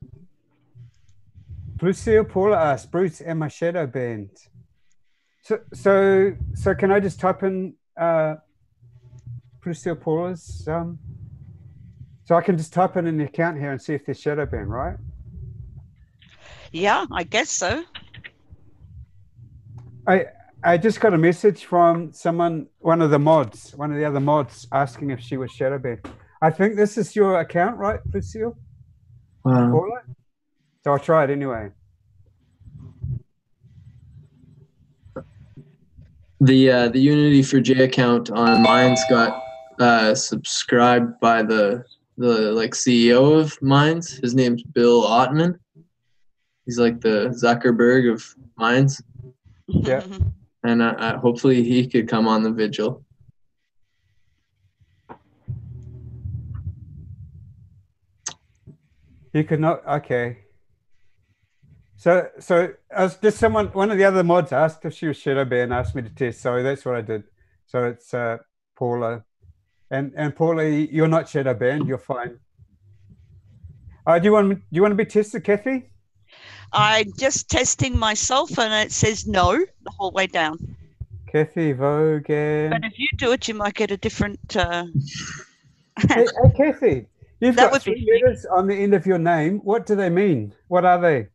Lucille Paula asks, Bruce, am I shadow banned? So can I just type in Lucille Paula's so I can just type in an account here and see if they're shadow banned, right? Yeah, I guess so. I just got a message from someone, one of the other mods, asking if she was shadow banned. I think this is your account, right, Lucille? Wow. Paula? So I'll try it anyway. The Unity for J account on mine's got subscribed by the like CEO of Minds. His name's Bill Ottman. He's like the Zuckerberg of Minds. Yeah. And hopefully he could come on the vigil. You could not. Okay. So as just someone, one of the other mods asked if she was shadow banned, asked me to test. So that's what I did. So it's Paula, and Paula, you're not shadow banned. You're fine. Do you want to be tested, Kathy? I'm just testing myself, and it says no the whole way down. Kathy Vogan. But if you do it, you might get a different. Hey, Kathy, you've got 3 letters on the end of your name. What do they mean? What are they?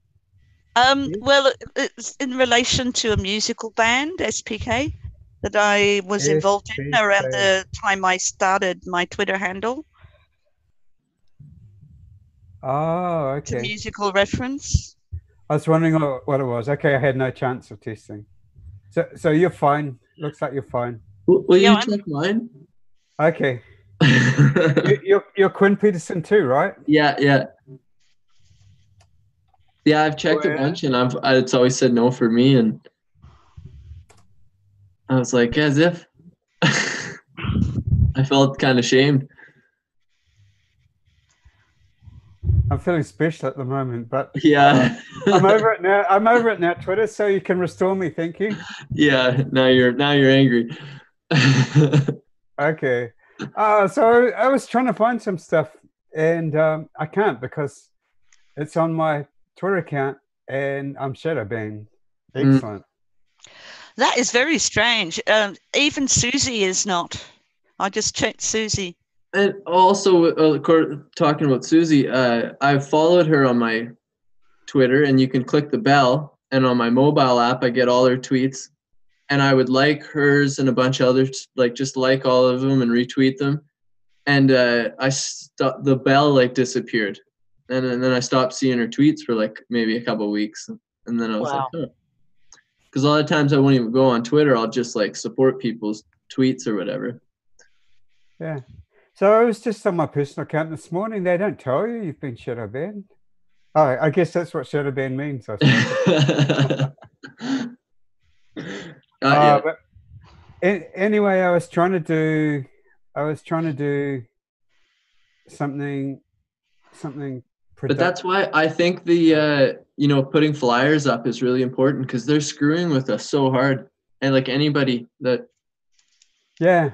Well, it's in relation to a musical band, SPK, that I was involved in around the time I started my Twitter handle. Oh, okay. It's a musical reference. I was wondering what it was. Okay, I had no chance of testing. So you're fine. Looks like you're fine. Will you check mine? Okay. you're Quinn Peterson too, right? Yeah. Yeah, I've checked a bunch, and it's always said no for me, and I was like, as if I felt kind of shamed. I'm feeling special at the moment, but yeah, I'm over it now. I'm over it now, Twitter. So you can restore me. Thank you. Yeah, now you're angry. Okay. So I was trying to find some stuff, and I can't because it's on my Twitter account, and I'm shadow banned. Excellent. That is very strange. Even Susie is not. I just checked Susie. And also, talking about Susie, I followed her on my Twitter, and you can click the bell. And on my mobile app, I get all her tweets, and I would like hers and a bunch of others, like just like all of them and retweet them. And the bell like disappeared. And then I stopped seeing her tweets for like maybe a couple of weeks. And then I was like, oh. Because a lot of times I won't even go on Twitter. I'll just like support people's tweets or whatever. Yeah. So I was just on my personal account this morning. They don't tell you you've been shadow banned. Oh, I guess that's what shadow ban means, I suppose. But anyway, I was trying to do something But that's why I think the putting flyers up is really important, because they're screwing with us so hard, and like anybody that. Yeah.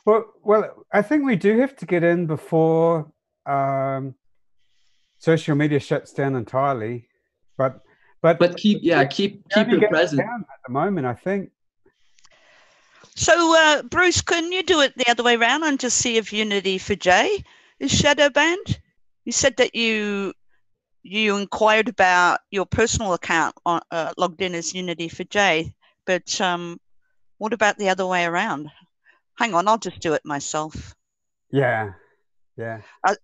Well, I think we do have to get in before social media shuts down entirely, but keep it present at the moment, I think. So, Bruce, couldn't you do it the other way around and just see if Unity for J is shadow banned? You said that you inquired about your personal account logged in as Unity for J, but what about the other way around? Hang on, I'll just do it myself. Yeah.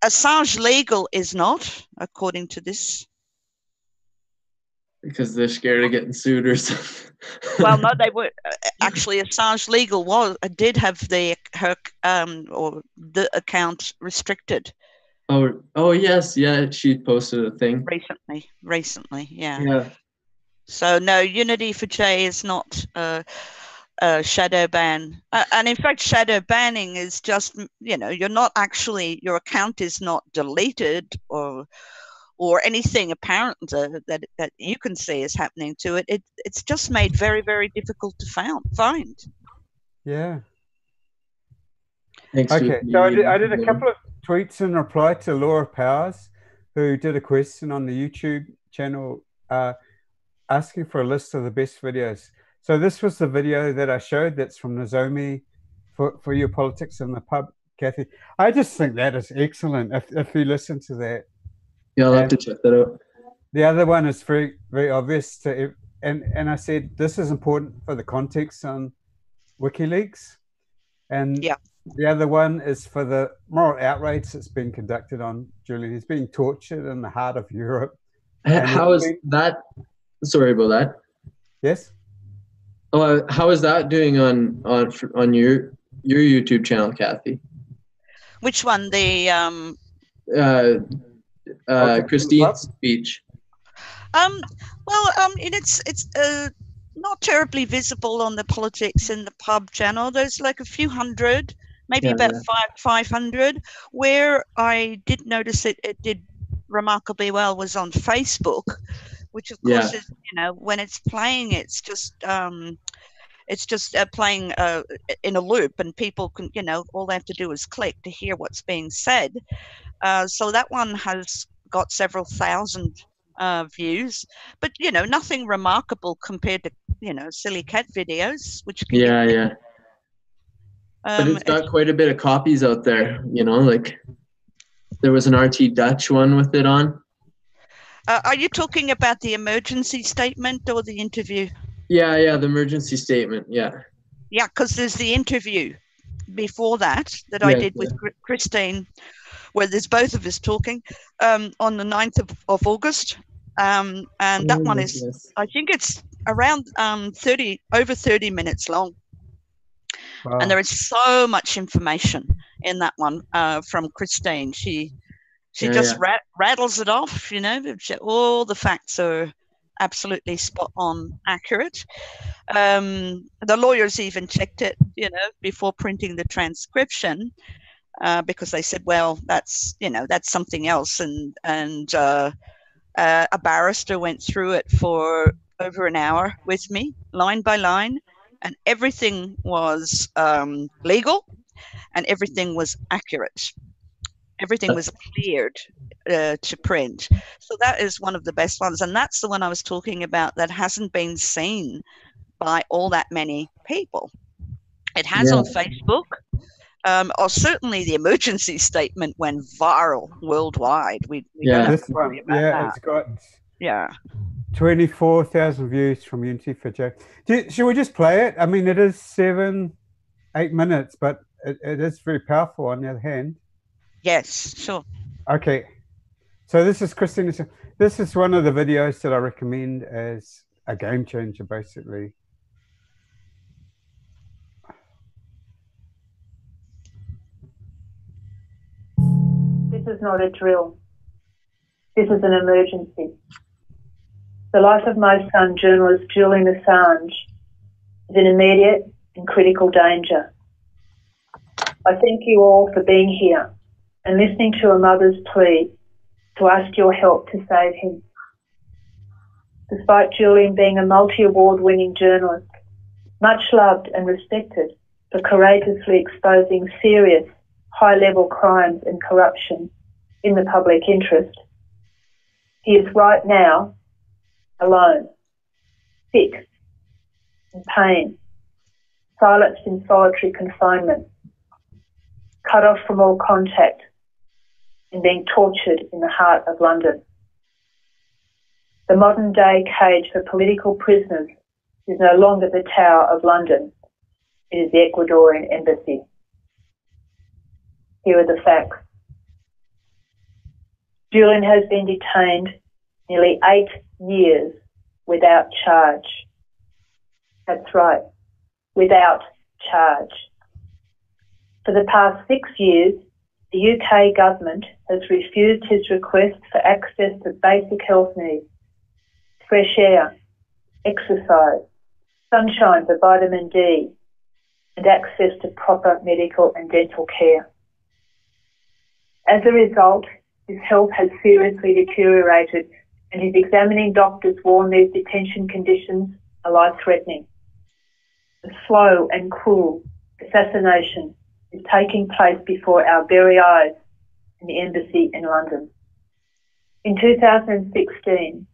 Assange Legal is not, according to this. Because they're scared of getting sued or something. Well, no, they were actually. Assange Legal did have the account restricted. Oh yes, yeah. She posted a thing recently. Yeah. So no, Unity for J is not shadow ban, and in fact shadow banning is just, you know, you're not actually, your account is not deleted or anything apparent that you can see is happening to it. It's just made very, very difficult to find. Yeah. Thanks. Okay, so I did a couple of tweets in reply to Laura Powers, who did a question on the YouTube channel asking for a list of the best videos. So this was the video that I showed that's from Nozomi for Your Politics in the Pub, Kathy. I just think that is excellent if you listen to that. Yeah, I'll have to check that out. The other one is very, very obvious to, and I said this is important for the context on WikiLeaks. And yeah, the other one is for the moral outrage that's been conducted on Julian. He's being tortured in the heart of Europe. How is that? Sorry about that. Yes. Oh, how is that doing on your YouTube channel, Kathy? Which one? The Christine's speech. It's not terribly visible on the Politics in the Pub channel. There's like a few hundred, maybe about 500. Where I did notice it did remarkably well was on Facebook, which of course is, you know, when it's playing, it's just playing in a loop, and people can, you know, all they have to do is click to hear what's being said. So that one has got several thousand views, but you know, nothing remarkable compared to, you know, silly cat videos, which can but it's got quite a bit of copies out there, you know, like there was an RT Dutch one with it on. Are you talking about the emergency statement or the interview? Yeah, the emergency statement. Yeah, because there's the interview before that I did with Christine, where there's both of us talking on the 9th of August. And that one is, I think it's around over 30 minutes long. Wow. And there is so much information in that one from Christine. She just rattles it off, you know, all the facts are absolutely spot on accurate. The lawyers even checked it, you know, before printing the transcription, because they said, well, that's, you know, that's something else. And a barrister went through it for over an hour with me, line by line, and everything was legal and everything was accurate. Everything was cleared to print. So that is one of the best ones. And that's the one I was talking about that hasn't been seen by all that many people. It has on Facebook. Or certainly the emergency statement went viral worldwide. We don't have to worry about that. It's got 24,000 views from Unity for J. Should we just play it? I mean, it is 7-8 minutes, but it is very powerful on the other hand. Yes, sure. Okay. So this is Christine. This is one of the videos that I recommend as a game changer, basically. This is not a drill. This is an emergency. The life of my son, journalist Julian Assange, is in immediate and critical danger. I thank you all for being here and listening to a mother's plea to ask your help to save him. Despite Julian being a multi-award winning journalist, much loved and respected for courageously exposing serious, high-level crimes and corruption in the public interest, he is right now alone, sick, in pain, silenced in solitary confinement, cut off from all contact, and being tortured in the heart of London. The modern-day cage for political prisoners is no longer the Tower of London. It is the Ecuadorian embassy. Here are the facts. Julian has been detained nearly 8 years without charge. That's right, without charge. For the past 6 years, the UK government has refused his request for access to basic health needs, fresh air, exercise, sunshine for vitamin D, and access to proper medical and dental care. As a result, his health has seriously deteriorated, and his examining doctors warn these detention conditions are life-threatening. A slow and cruel assassination is taking place before our very eyes in the embassy in London. In 2016,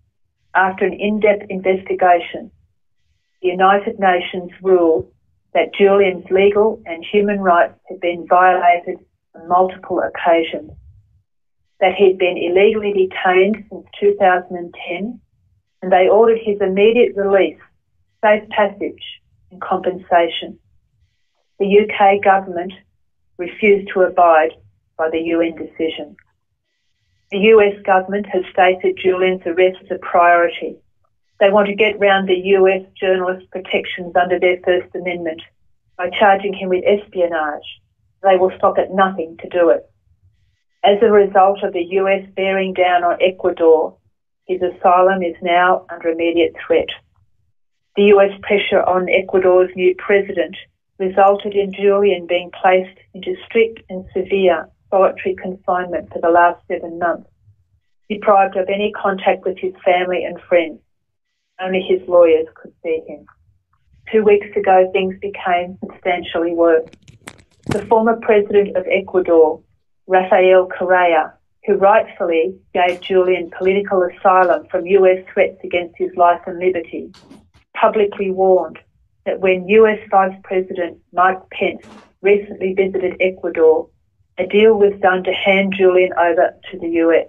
after an in-depth investigation, the United Nations ruled that Julian's legal and human rights had been violated on multiple occasions, that he'd been illegally detained since 2010, and they ordered his immediate release, safe passage and compensation. The UK government refused to abide by the UN decision. The US government has stated Julian's arrest as a priority. They want to get round the US journalist protections under their First Amendment by charging him with espionage. They will stop at nothing to do it. As a result of the US bearing down on Ecuador, his asylum is now under immediate threat. The US pressure on Ecuador's new president resulted in Julian being placed into strict and severe solitary confinement for the last 7 months, deprived of any contact with his family and friends. Only his lawyers could see him. 2 weeks ago, things became substantially worse. The former president of Ecuador, Rafael Correa, who rightfully gave Julian political asylum from US threats against his life and liberty, publicly warned that when US Vice President Mike Pence recently visited Ecuador, a deal was done to hand Julian over to the US.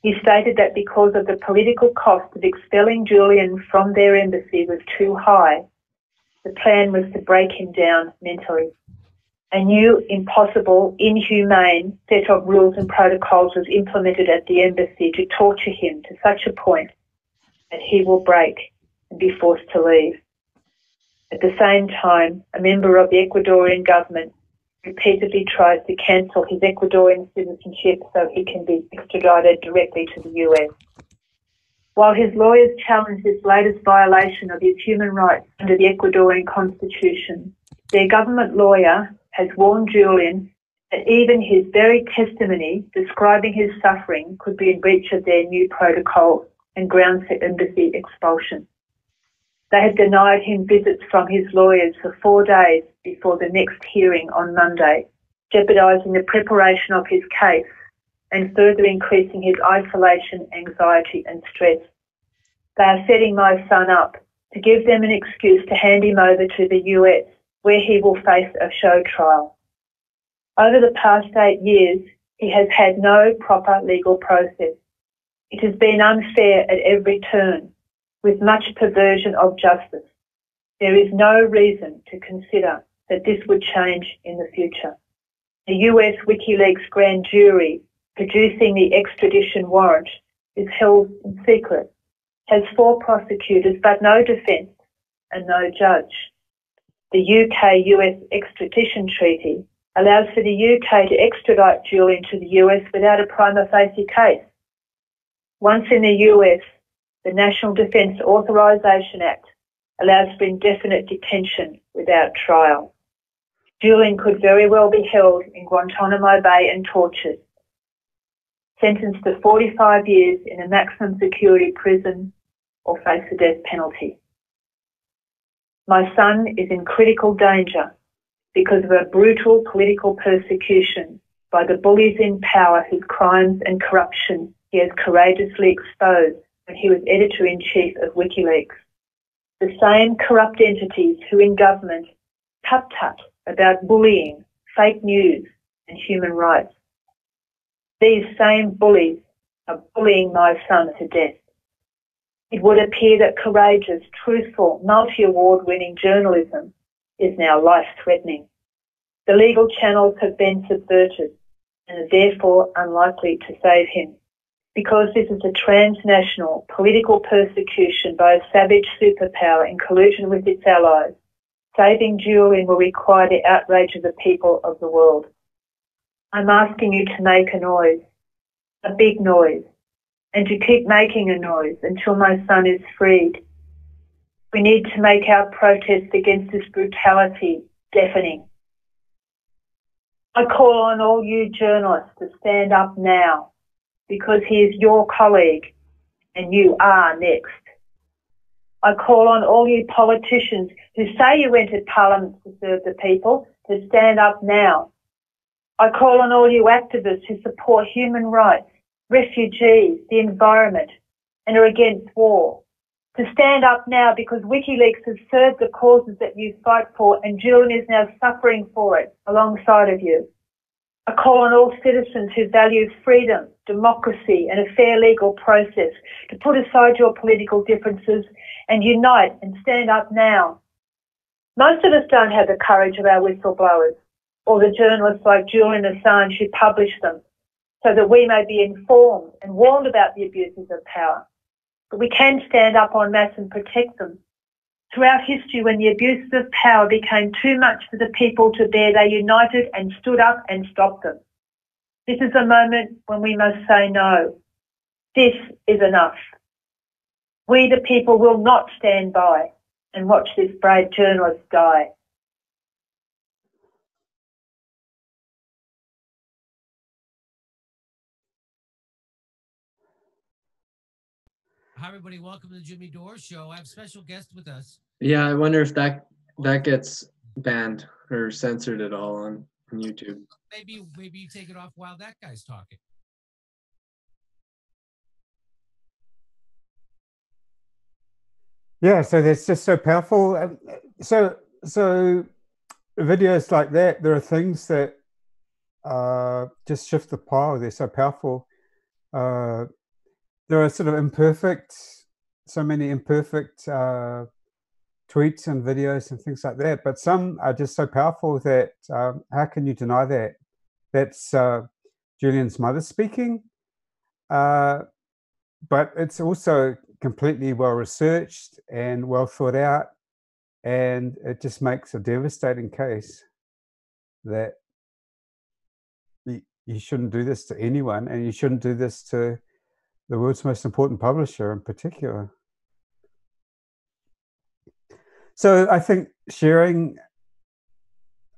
He stated that because of the political cost of expelling Julian from their embassy was too high, the plan was to break him down mentally. A new, impossible, inhumane set of rules and protocols was implemented at the embassy to torture him to such a point that he will break and be forced to leave. At the same time, a member of the Ecuadorian government repeatedly tries to cancel his Ecuadorian citizenship so he can be extradited directly to the US. While his lawyers challenge this latest violation of his human rights under the Ecuadorian constitution, their government lawyer has warned Julian that even his very testimony describing his suffering could be in breach of their new protocol and grounds for embassy expulsion. They have denied him visits from his lawyers for 4 days before the next hearing on Monday, jeopardising the preparation of his case and further increasing his isolation, anxiety and stress. They are setting my son up to give them an excuse to hand him over to the US, where he will face a show trial. Over the past 8 years, he has had no proper legal process. It has been unfair at every turn, with much perversion of justice. There is no reason to consider that this would change in the future. The US WikiLeaks grand jury producing the extradition warrant is held in secret, has 4 prosecutors but no defence and no judge. The UK-US extradition treaty allows for the UK to extradite Julian to the US without a prima facie case. Once in the US, the National Defence Authorisation Act allows for indefinite detention without trial. Julian could very well be held in Guantanamo Bay and tortured, sentenced to 45 years in a maximum security prison or face the death penalty. My son is in critical danger because of a brutal political persecution by the bullies in power whose crimes and corruption he has courageously exposed when he was editor-in-chief of WikiLeaks. The same corrupt entities who in government tut-tut about bullying, fake news and human rights. These same bullies are bullying my son to death. It would appear that courageous, truthful, multi-award-winning journalism is now life-threatening. The legal channels have been subverted and are therefore unlikely to save him. Because this is a transnational political persecution by a savage superpower in collusion with its allies, saving Julian will require the outrage of the people of the world. I'm asking you to make a noise, a big noise, and to keep making a noise until my son is freed. We need to make our protest against this brutality deafening. I call on all you journalists to stand up now, because he is your colleague and you are next. I call on all you politicians who say you entered Parliament to serve the people to stand up now. I call on all you activists who support human rights, refugees, the environment, and are against war, to stand up now, because WikiLeaks has served the causes that you fight for, and Julian is now suffering for it alongside of you. I call on all citizens who value freedom, democracy and a fair legal process to put aside your political differences and unite and stand up now. Most of us don't have the courage of our whistleblowers or the journalists like Julian Assange who publish them, so that we may be informed and warned about the abuses of power. But we can stand up en masse and protect them. Throughout history, when the abuses of power became too much for the people to bear, they united and stood up and stopped them. This is a moment when we must say no. This is enough. We, the people, will not stand by and watch this brave journalist die. Hi, everybody. Welcome to the Jimmy Dore Show. I have a special guest with us. Yeah, I wonder if that gets banned or censored at all on YouTube. Maybe you take it off while that guy's talking. Yeah, so that's just so powerful. So videos like that, there are things that just shift the pile. They're so powerful. There are sort of so many imperfect tweets and videos and things like that, but some are just so powerful that how can you deny that? That's Julian's mother speaking, but it's also completely well researched and well thought out, and it just makes a devastating case that you shouldn't do this to anyone, and you shouldn't do this to the world's most important publisher in particular. So I think sharing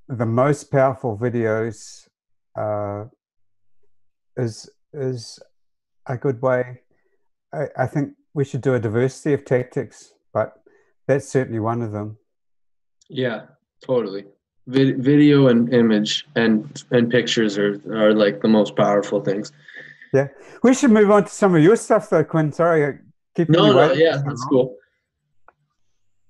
the most powerful videos is a good way. I think we should do a diversity of tactics, but that's certainly one of them. Yeah, totally. Video and image and pictures are like the most powerful things. Yeah, we should move on to some of your stuff though, Quinn. Sorry, I keep you waiting. Yeah, that's cool.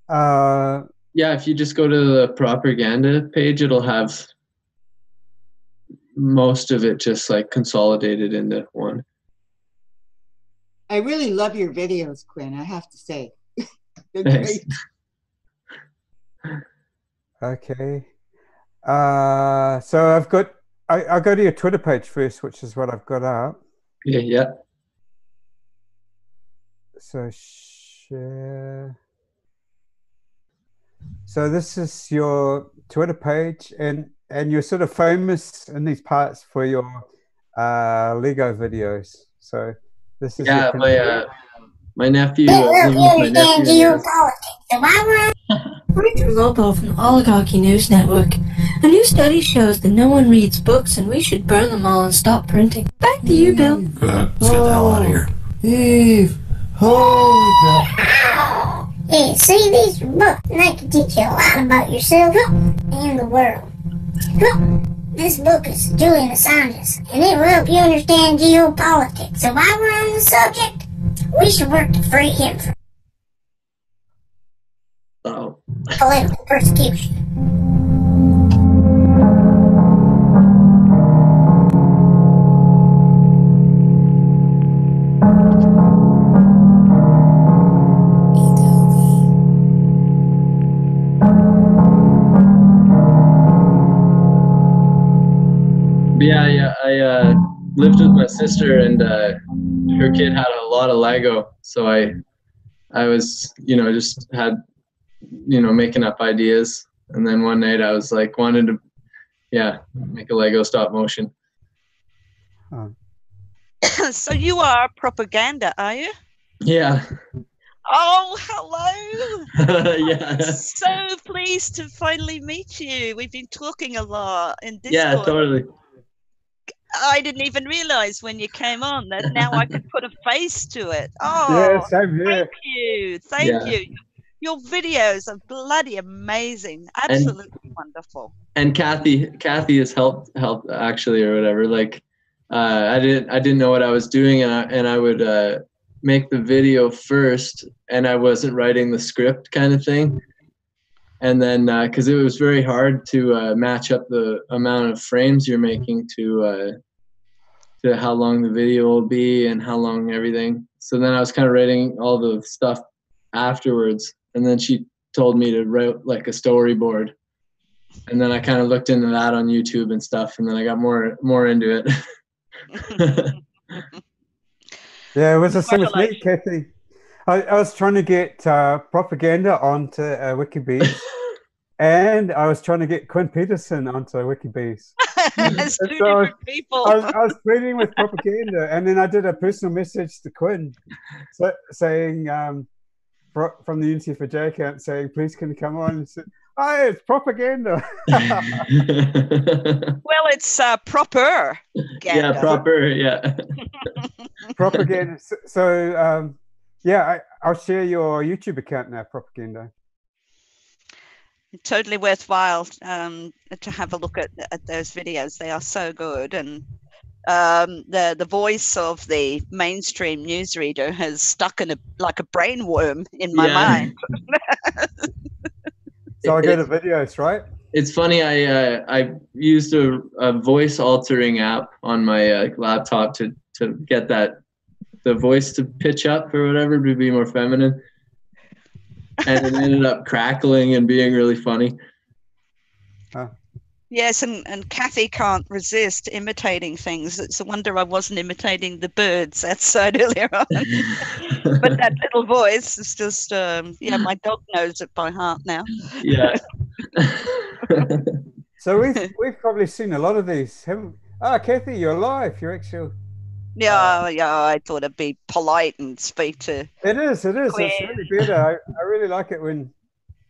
Yeah, if you just go to the propaganda page, it'll have most of it just like consolidated into one. I really love your videos, Quinn, I have to say. They're Thanks. great. Okay. So I'll go to your Twitter page first, which is what I've got up. Yeah. So share. So this is your Twitter page, and you're sort of famous in these parts for your Lego videos. So this is my nephew. Richard Lobo from the Oligarchy News Network. A new study shows that no one reads books and we should burn them all and stop printing. Back to you, Bill. Let's get the hell out of here. Eve, holy crap. Yeah, see, these books, they can teach you a lot about yourself and the world. This book is Julian Assange's, and it will help you understand geopolitics. So while we're on the subject, we should work to free him from political persecution. Yeah, I lived with my sister, and her kid had a lot of Lego, so I was, just had, making up ideas, and then one night I was like, wanted to, make a Lego stop motion. So you are propaganda, are you? Yeah. Oh, hello. Yeah. So pleased to finally meet you. We've been talking a lot in Discord. Yeah, totally. I didn't even realize when you came on that now I could put a face to it. Oh, Yeah, same here. thank you. Thank you. Your videos are bloody amazing. Absolutely wonderful. And Kathy has helped actually, or whatever. Like, I didn't know what I was doing, and I would make the video first, and I wasn't writing the script kind of thing. And then, because it was very hard to match up the amount of frames you're making to how long the video will be and how long everything. So then I was kind of writing all the stuff afterwards, and then she told me to write like a storyboard, and then I kind of looked into that on YouTube and stuff, and then I got more into it. Yeah, it was the same with me, Kathy. I was trying to get propaganda onto WikiBees, and I was trying to get Quinn Peterson onto WikiBees. It's two different people. I was pleading with propaganda, and then I did a personal message to Quinn saying, from the Unity for J account, saying, please can you come on? And said, "Hi, it's propaganda." Well, it's proper. Yeah, proper, yeah. Propaganda. So yeah, I'll share your YouTube account now, propaganda. Totally worthwhile to have a look at those videos. They are so good, and the voice of the mainstream newsreader has stuck in like a brain worm in my mind. So I go to videos, right? It's funny. I used a voice altering app on my laptop to get the voice to pitch up or whatever, to be more feminine, and it ended up crackling and being really funny. Yes, and Kathy can't resist imitating things. It's a wonder I wasn't imitating the birds outside earlier on. But that little voice is just, yeah, my dog knows it by heart now. Yeah. So we've probably seen a lot of these. Kathy, you're live. You're actually... Yeah, I thought it'd be polite and speak to... It is. It's really better. I really like it when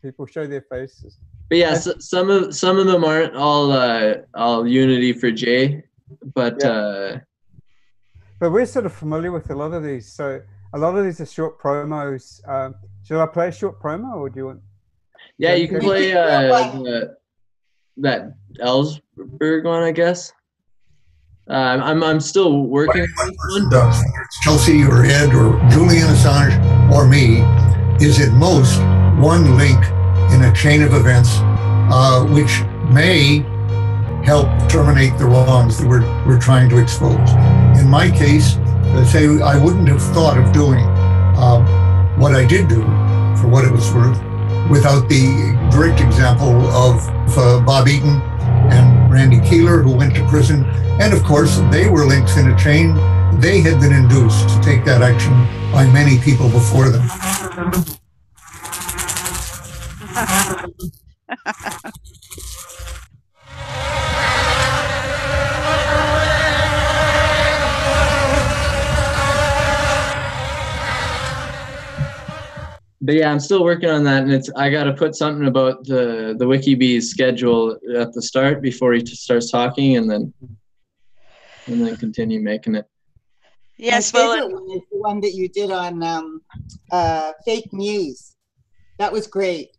people show their faces. But yeah, some of them aren't all Unity for J, but we're sort of familiar with a lot of these. So a lot of these are short promos. Should I play a short promo, or do you want? Yeah, you can play that Ellsberg one, I guess. I'm still working on this one. Whether it's Chelsea or Ed or Julian Assange or me, is at most one link in a chain of events which may help terminate the wrongs that we're trying to expose. In my case, let's say I wouldn't have thought of doing what I did do, for what it was worth, without the direct example of Bob Eaton and Randy Keeler, who went to prison. And of course, they were links in a chain. They had been induced to take that action by many people before them. But yeah, I'm still working on that, and I got to put something about the WikiBees schedule at the start before he starts talking, and then continue making it. Yes, my favorite one is the one that you did on fake news. That was great.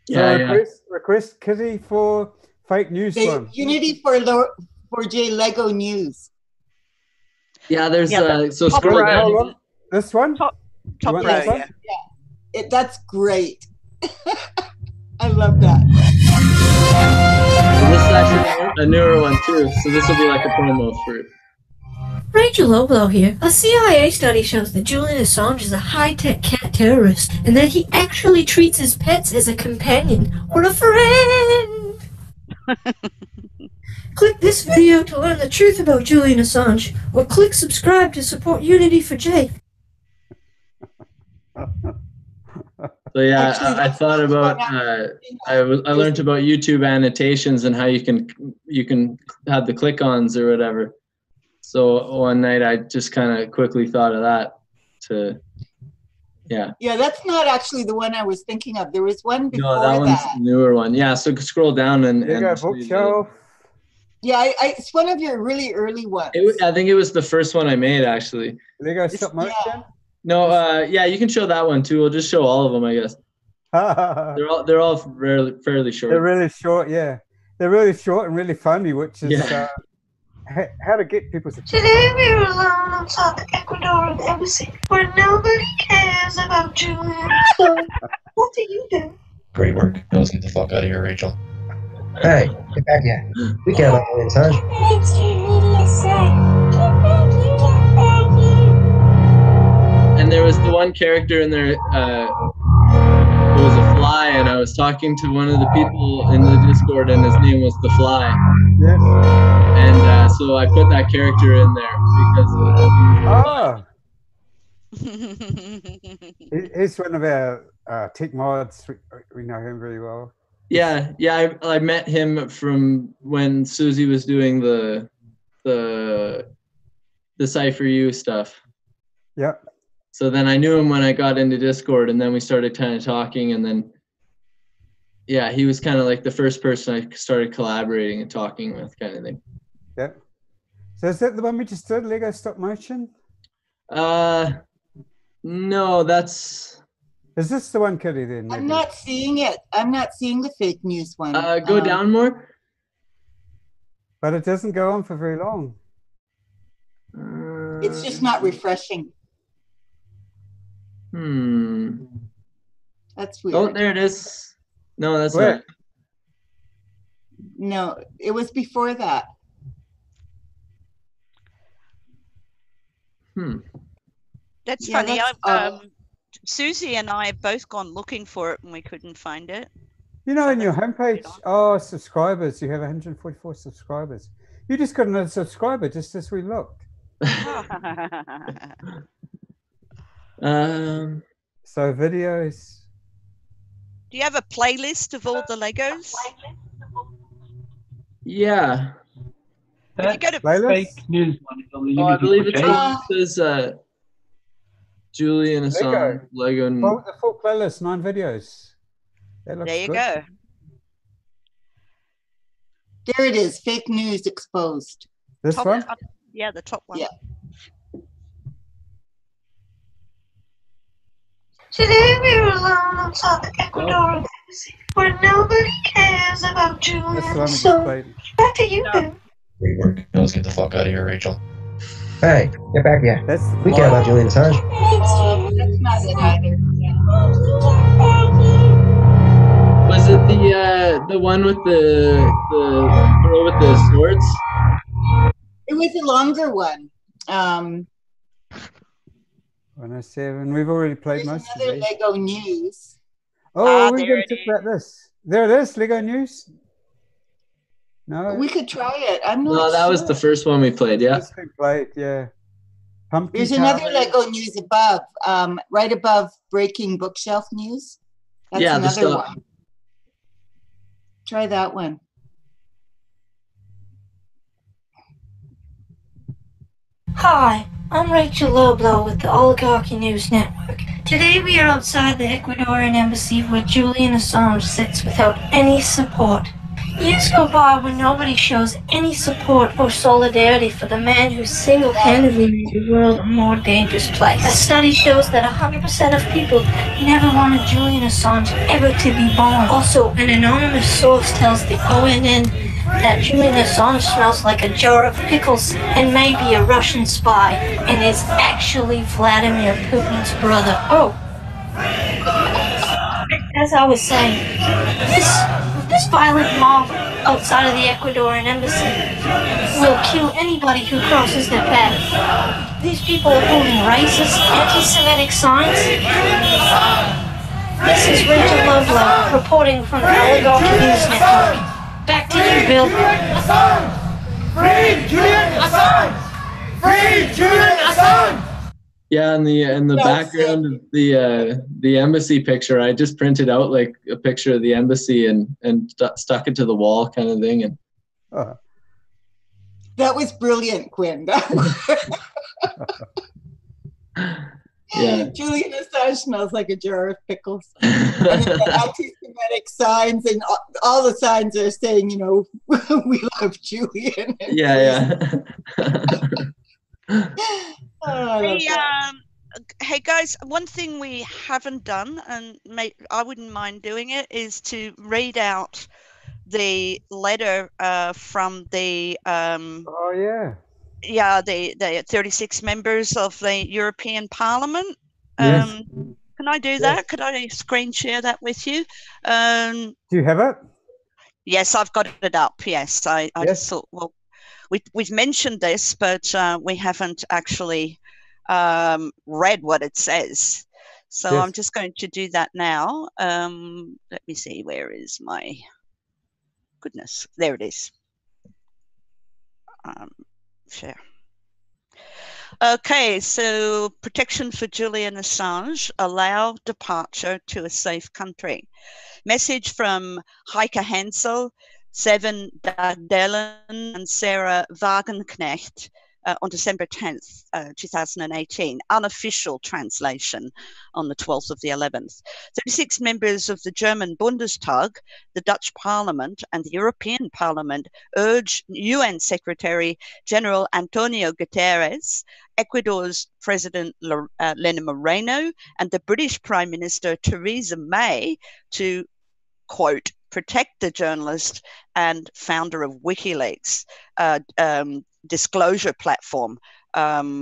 Yeah, request Kitty for fake news one. Unity for J Lego News. Yeah, there's so scroll down. This one? Top right. Yeah. That's great. I love that. And this is actually a newer one too, so this will be like a promo for it. Rachel Loblow here. A CIA study shows that Julian Assange is a high-tech cat terrorist and that he actually treats his pets as a companion or a friend. Click this video to learn the truth about Julian Assange, or click subscribe to support Unity for J. So yeah, actually, I thought about I learned about YouTube annotations and how you can have the click-ons or whatever. So one night I just kind of quickly thought of that Yeah. Yeah, that's not actually the one I was thinking of. There was one before No, that one's the newer one. Yeah, so scroll down and You got bookshelf. Yeah, it's one of your really early ones. I think it was the first one I made, actually. Lego stop motion? Yeah. No, yeah, you can show that one too. We'll just show all of them, I guess. They're all fairly short. They're really short, yeah. They're really short and really funny, which is how to get people's attention. Today we were alone outside the Ecuadorian embassy, where nobody cares about Julian. So, what do you do? Great work. Now let's get the fuck out of here, Rachel. Hey, get back here. We care about Julian Assange. And there was the one character in there, it was a fly, and I was talking to one of the people in the Discord, and his name was The Fly. Yes. And so I put that character in there because... He's one of our tech mods. We know him very well. Yeah, I met him from when Susie was doing the Cypher U stuff. Yep. So then I knew him when I got into Discord, and then we started kind of talking, and then yeah, he was kind of like the first person I started collaborating and talking with, kind of thing. Yeah. So is that the one we just did, Lego stop motion? No, that's... Is this the one, Kitty, then? I'm not seeing it. I'm not seeing the fake news one. Go down more. But it doesn't go on for very long. It's just not refreshing. That's weird. Oh, there it is. No, that's not. No, it was before that. That's Yeah, funny. that's, Susie and I have both gone looking for it and we couldn't find it. You know, in your homepage, subscribers, you have 144 subscribers. You just got another subscriber just as we looked. So videos. Do you have a playlist of all the Legos? Yeah. If you go to fake news one is on the I believe page. it says Julian Assange Lego. The full playlist, 9 videos. That looks there you good. go. There it is. Fake news exposed. This Top, one? yeah, the top one. Yeah. Today we were alone outside the Ecuadorian embassy, where nobody cares about Julian. That's the one we just So, played. what do you do? Great work. Now let's get the fuck out of here, Rachel. Hey, get back here. We care about Julian Assange. That's not it either. Was it the one with the girl with the swords? It was a longer one. 107. We've already played most of Another these. Lego news. Oh, we're there going it to talk about this. There it is, Lego news. No, We could try it. I'm not No, that sure. was the first one we played. Yeah. it's been played. Yeah. Pumpkin There's another carving. Lego news above, right above breaking bookshelf news. That's Yeah, the another stuff. one. Try that one. Hi, I'm Rachel Loblow with the Oligarchy News Network. Today we are outside the Ecuadorian embassy where Julian Assange sits without any support. Years go by when nobody shows any support or solidarity for the man who single-handedly made the world a more dangerous place. A study shows that 100% of people never wanted Julian Assange ever to be born. Also, an anonymous source tells the ONN that Julian Assange smells like a jar of pickles and may be a Russian spy and is actually Vladimir Putin's brother. Oh, as I was saying, this violent mob outside of the Ecuadorian embassy will kill anybody who crosses their path. These people are holding racist, anti-Semitic signs. This is Rachel Lovelow reporting from the Oligarchy News Network. Back to you, Bill. Free Julian Assange! Free Julian Assange! Yeah, in the background of the embassy picture, I just printed out like a picture of the embassy and stuck it to the wall, kind of thing. And That was brilliant, Quinn. Yeah. Julian Assange smells like a jar of pickles. And then the anti-Semitic signs and all the signs are saying, you know, we love Julian. Yeah. Hey guys, one thing we haven't done, and I wouldn't mind doing it, is to read out the letter from the the 36 members of the European Parliament. Yes. Can I do that? Could I screen share that with you? Do you have it? Yes, I've got it up. Yes, I just thought, well, we've mentioned this, but we haven't actually read what it says. So I'm just going to do that now. Let me see, where is my, goodness, there it is. Share. Okay, so protection for Julian Assange, allow departure to a safe country. Message from Heike Hensel, Seven Dagdelen, and Sarah Wagenknecht on December 10th, 2018. Unofficial translation on the 12th of the 11th. 36 members of the German Bundestag, the Dutch Parliament, and the European Parliament urge UN Secretary General Antonio Guterres, Ecuador's President Lenin Moreno, and the British Prime Minister Theresa May to, quote, protect the journalist and founder of WikiLeaks disclosure platform. Yeah,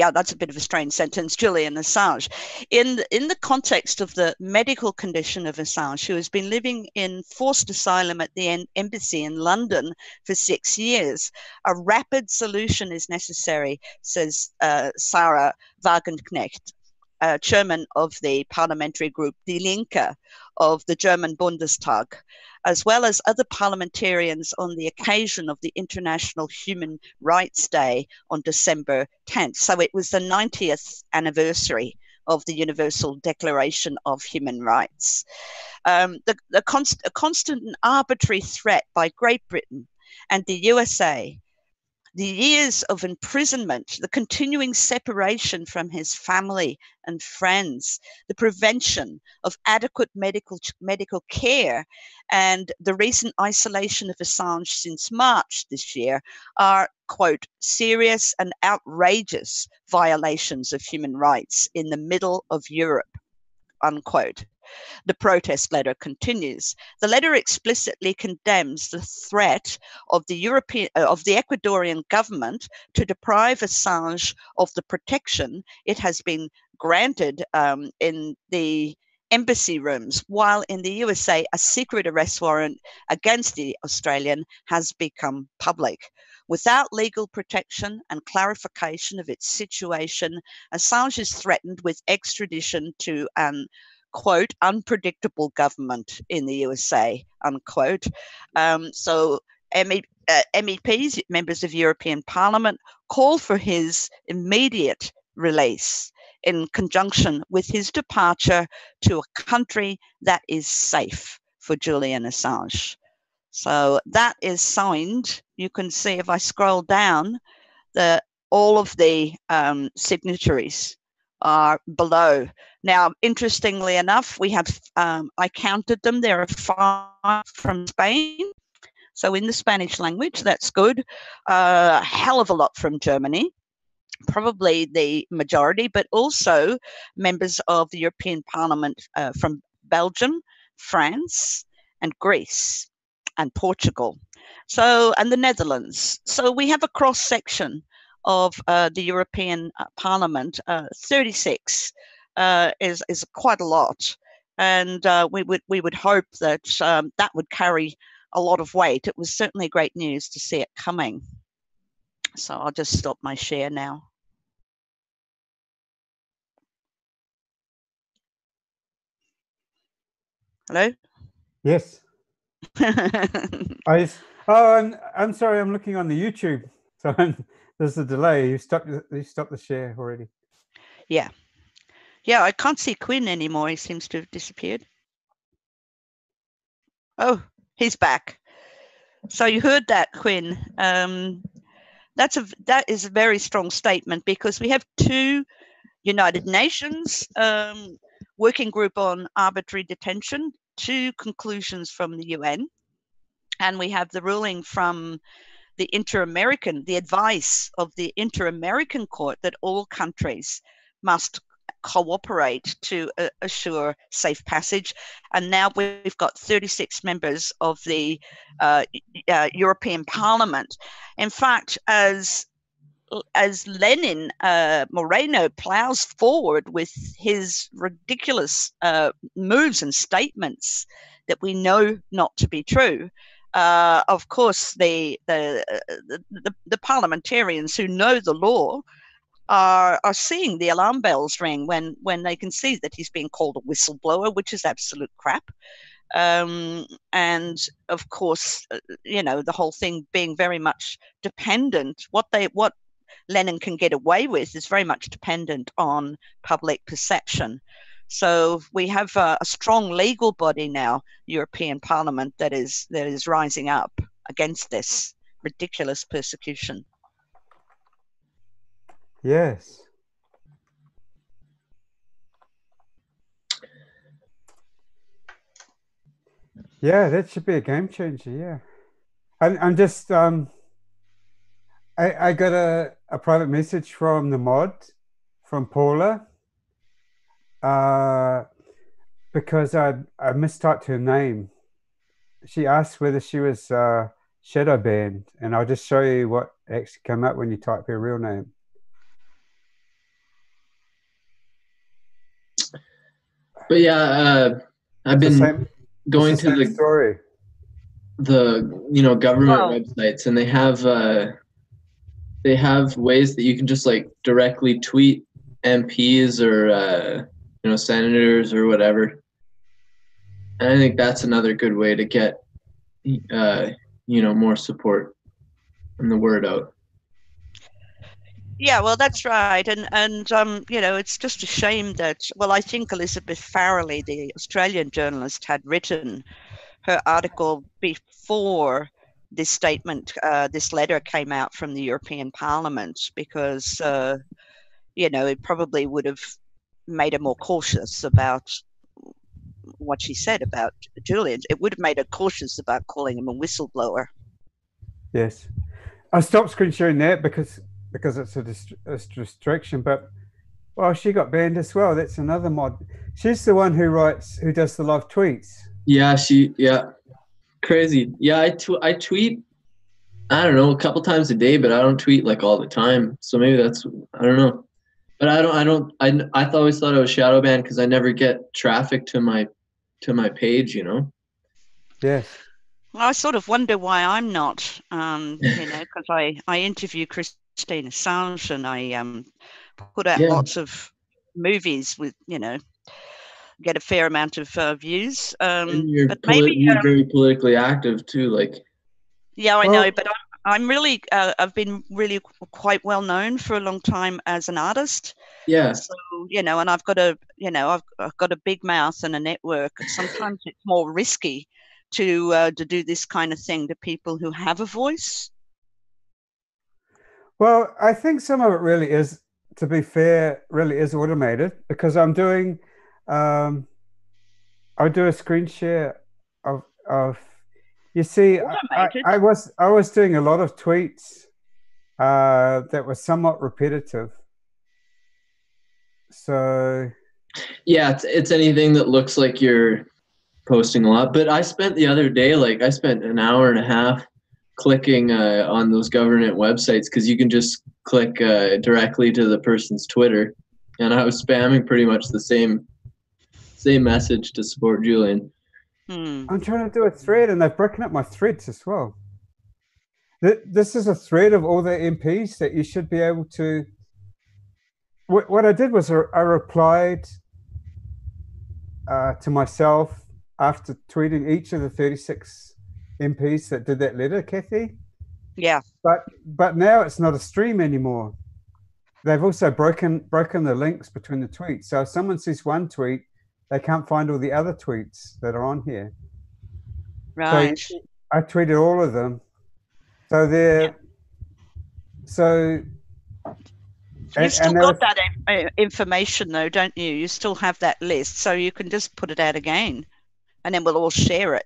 that's a bit of a strange sentence, Julian Assange. In the context of the medical condition of Assange, who has been living in forced asylum at the embassy in London for 6 years, a rapid solution is necessary, says Sarah Wagenknecht, chairman of the parliamentary group Die Linke of the German Bundestag, as well as other parliamentarians on the occasion of the International Human Rights Day on December 10th. So it was the 90th anniversary of the Universal Declaration of Human Rights. A constant and arbitrary threat by Great Britain and the USA, the years of imprisonment, the continuing separation from his family and friends, the prevention of adequate medical care, and the recent isolation of Assange since March this year are, quote, serious and outrageous violations of human rights in the middle of Europe, unquote. The protest letter continues. The letter explicitly condemns the threat of the Ecuadorian government to deprive Assange of the protection it has been granted in the embassy rooms, while in the USA a secret arrest warrant against the Australian has become public. Without legal protection and clarification of its situation, Assange is threatened with extradition to an, quote, unpredictable government in the USA, unquote. So MEPs, members of European Parliament, call for his immediate release in conjunction with his departure to a country that is safe for Julian Assange. So that is signed. You can see if I scroll down, all of the signatories are below. Now, interestingly enough, we have, I counted them, there are 5 from Spain. So in the Spanish language, that's good. A hell of a lot from Germany, probably the majority, but also members of the European Parliament from Belgium, France, and Greece, and Portugal. So, and the Netherlands. So we have a cross section of the European Parliament. 36 is quite a lot, and we would hope that that would carry a lot of weight. It was certainly great news to see it coming. So I'll just stop my share now. Hello? Yes. I'm sorry, I'm looking on the YouTube. So there's a delay. You stopped the share already. Yeah. Yeah, I can't see Quinn anymore. He seems to have disappeared. Oh, he's back. So you heard that, Quinn. that is a very strong statement, because we have two United Nations working group on arbitrary detention, two conclusions from the UN, and we have the ruling from the advice of the Inter-American Court that all countries must cooperate to assure safe passage. And now we've got 36 members of the European Parliament. In fact, as Lenin Moreno plows forward with his ridiculous moves and statements that we know not to be true, of course, the parliamentarians who know the law are seeing the alarm bells ring when they can see that he's being called a whistleblower, which is absolute crap. And of course, the whole thing being very much dependent, what Lenin can get away with is very much dependent on public perception. So we have a strong legal body now, European Parliament, that is rising up against this ridiculous persecution. Yes. Yeah, that should be a game changer. Yeah. I'm just I got a private message from the mod, from Paula, because I mistyped her name. She asked whether she was shadow banned, and I'll just show you what actually came up when you type her real name. But yeah, I've been going to the story. Government websites, and they have ways that you can just like directly tweet MPs or senators or whatever. And I think that's another good way to get more support and the word out. Yeah, well, that's right. And it's just a shame that, I think Elizabeth Farrelly, the Australian journalist, had written her article before this statement, this letter came out from the European Parliament, because, it probably would have made her more cautious about what she said about Julian. It would have made her cautious about calling him a whistleblower. Yes. I stopped screen sharing that because it's a restriction, but she got banned as well. That's another mod. She's the one who does the live tweets. Yeah, crazy. Yeah, I tweet, I don't know, a couple times a day, but I don't tweet like all the time. So maybe that's, I don't know. But I always thought I was shadow banned because I never get traffic to my page, Yes. Well, I sort of wonder why I'm not, because I interview Julian Assange, and I put out lots of movies with, get a fair amount of views. You're very politically active too, like. Yeah, I know, but I'm really, I've been really quite well known for a long time as an artist. Yeah. So, and I've got I've got a big mouth and a network. Sometimes it's more risky to do this kind of thing to people who have a voice. Well, I think some of it really is, to be fair, really is automated, because I'm doing, I do a screen share of you see, I was doing a lot of tweets that were somewhat repetitive. So yeah, it's anything that looks like you're posting a lot. But I spent the other day, I spent an hour and a half clicking on those government websites, because you can just click directly to the person's Twitter, and I was spamming pretty much the same message to support Julian. I'm trying to do a thread, and they've broken up my threads as well. This is a thread of all the MPs that you should be able to. What I did was I replied to myself after tweeting each of the 36 MPs that did that letter, Kathy. Yeah. But now it's not a stream anymore. They've also broken the links between the tweets. So if someone sees one tweet, they can't find all the other tweets that are on here. Right. So I tweeted all of them. So So you've still got that information, though, don't you? You still have that list, so you can just put it out again, and then we'll all share it.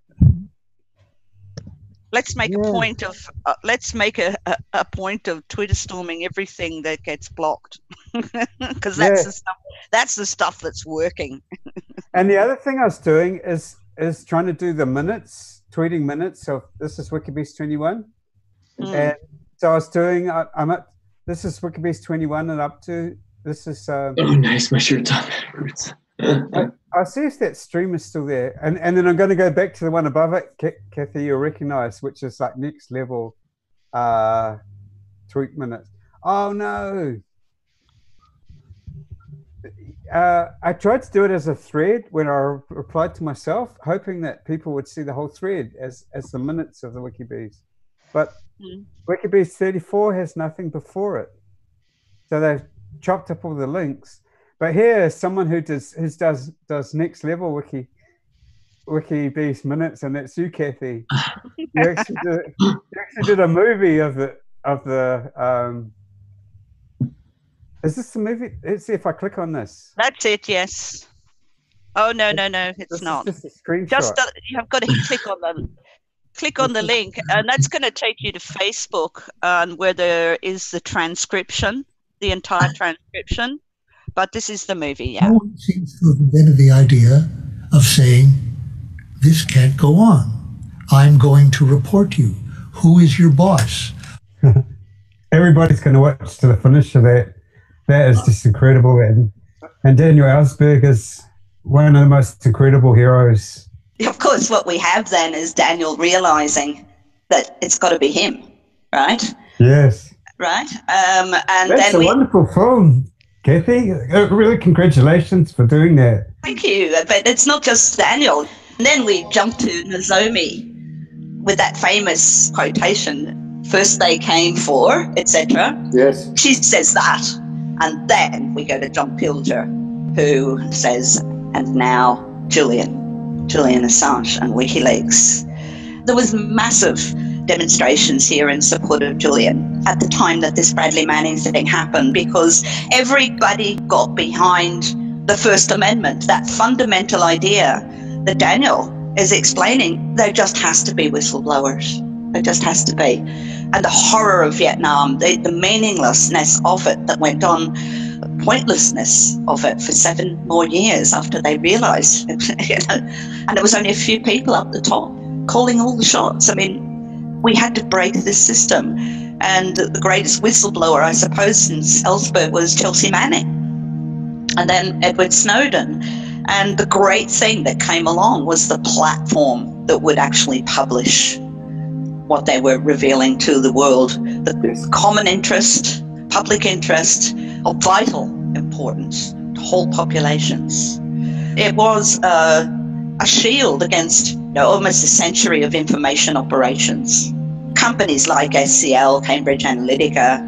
Let's make a point of a point of Twitter storming everything that gets blocked, because that's the stuff that's working. And the other thing I was doing is trying to do the minutes, tweeting minutes. So this is Wikibeast 21, and so I was doing. I'm at. This is Wikibeast 21, and up to this is. Oh, nice! My shirt's on backwards. I'll see if that stream is still there, and then I'm going to go back to the one above it, Kathy, you'll recognize, which is like next level tweet minutes. Oh no! I tried to do it as a thread when I replied to myself, hoping that people would see the whole thread as the minutes of the Wikibeast, but Wikibeast 34 has nothing before it, so they've chopped up all the links. But here is someone who does next level Wikibeast minutes, and that's you, Kathy. You actually did a movie of the. Is this the movie? Let's see if I click on this. That's it. Yes. Oh no, it's not. Just a screenshot. You've got to click on the link, and that's going to take you to Facebook, where there is the transcription, the entire transcription. But this is the movie, yeah. No one seems to have invented the idea of saying, this can't go on. I'm going to report you. Who is your boss? Everybody's going to watch to the finish of that. That is just incredible. And Daniel Ellsberg is one of the most incredible heroes. Of course, what we have then is Daniel realizing that it's got to be him, right? Yes. Right? And that's a wonderful film. Kathy, really congratulations for doing that. Thank you. But it's not just Daniel. And then we jump to Nozomi with that famous quotation, first they came for, etc. Yes. She says that. And then we go to John Pilger, who says, and now Julian Assange and WikiLeaks. There was massive demonstrations here in support of Julian at the time that this Bradley Manning thing happened, because everybody got behind the First Amendment, that fundamental idea that Daniel is explaining. There just has to be whistleblowers. There just has to be. And the horror of Vietnam, the meaninglessness of it that went on, the pointlessness of it for 7 more years after they realized, and it was only a few people up the top calling all the shots. I mean, we had to break this system. And the greatest whistleblower, I suppose, since Ellsberg was Chelsea Manning. And then Edward Snowden. And the great thing that came along was the platform that would actually publish what they were revealing to the world. The common interest, public interest, of vital importance to whole populations. It was a shield against almost a century of information operations. Companies like SCL, Cambridge Analytica,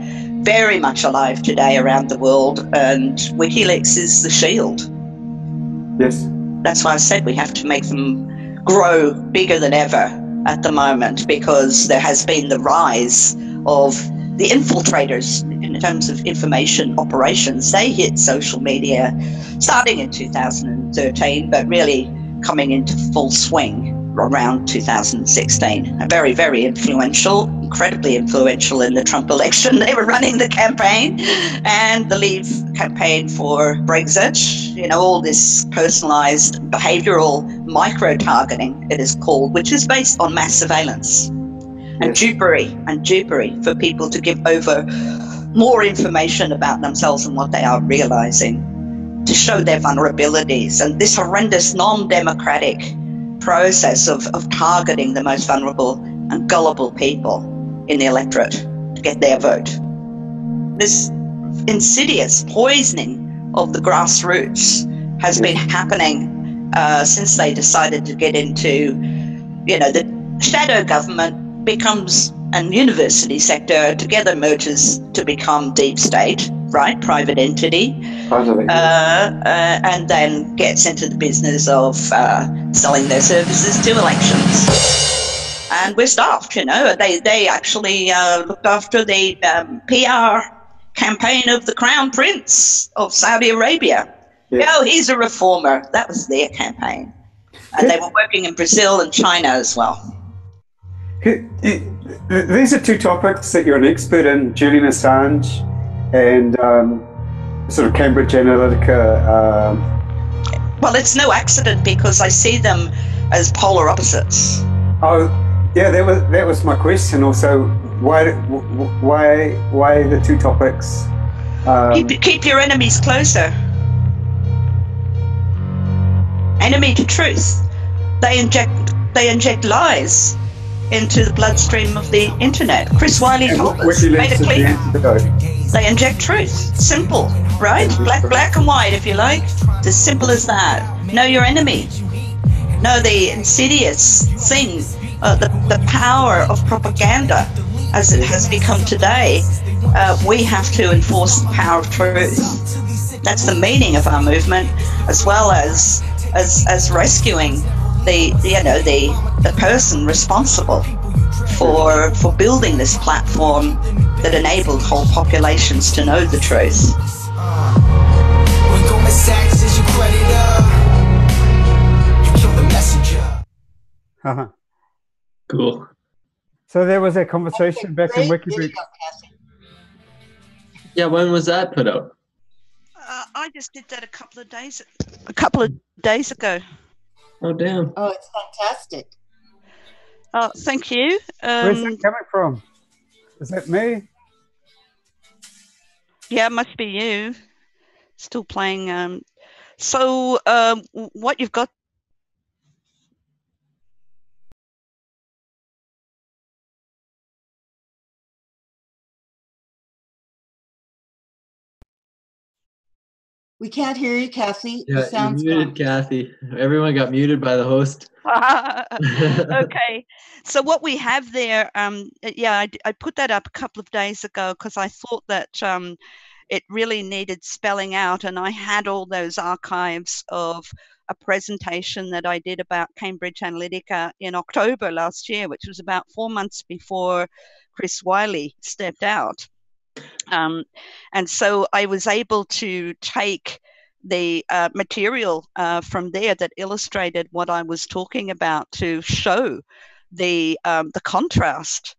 very much alive today around the world, and WikiLeaks is the shield. Yes. That's why I said we have to make them grow bigger than ever at the moment, because there has been the rise of the infiltrators in terms of information operations. They hit social media starting in 2013, but really coming into full swing around 2016. Very, very influential, incredibly influential in the Trump election. They were running the campaign and the Leave campaign for Brexit. All this personalized behavioral micro-targeting, it is called, which is based on mass surveillance and dupery for people to give over more information about themselves and what they are realizing, to show their vulnerabilities. And this horrendous non-democratic process of targeting the most vulnerable and gullible people in the electorate to get their vote. This insidious poisoning of the grassroots has been happening since they decided to get into, the shadow government becomes, and university sector together merges to become deep state, right? Private entity. And then gets into the business of selling their services to elections. and we're staffed. They actually looked after the PR campaign of the Crown Prince of Saudi Arabia. Yes. Oh, he's a reformer. That was their campaign. And they were working in Brazil and China as well. These are two topics that you're an expert in, Julian Assange and sort of Cambridge Analytica. Well, it's no accident because I see them as polar opposites. Oh, yeah, that was my question. Also, why the two topics? Keep your enemies closer. Enemy to truth. They inject lies into the bloodstream of the internet. Chris Wiley told us, made it clear. They inject truth. Simple, right? Black and white, if you like. It's as simple as that. Know your enemy. Know the insidious thing, the power of propaganda as it has become today. We have to enforce the power of truth. That's the meaning of our movement, as well as rescuing the person responsible for building this platform that enabled whole populations to know the truth. Cool. So there was a conversation back in Wikipedia. Yeah, when was that put out? I just did that a couple of days ago. Oh, damn. Oh, it's fantastic. Oh, thank you. Where's that coming from? Is that me? Yeah, it must be you. Still playing. So what you've got. We can't hear you, Kathy. Yeah, you muted Kathy. Everyone got muted by the host. Okay, so what we have there, I put that up a couple of days ago because I thought that it really needed spelling out, and I had all those archives of a presentation that I did about Cambridge Analytica in October last year, which was about 4 months before Chris Wiley stepped out. And so I was able to take the material from there that illustrated what I was talking about to show the contrast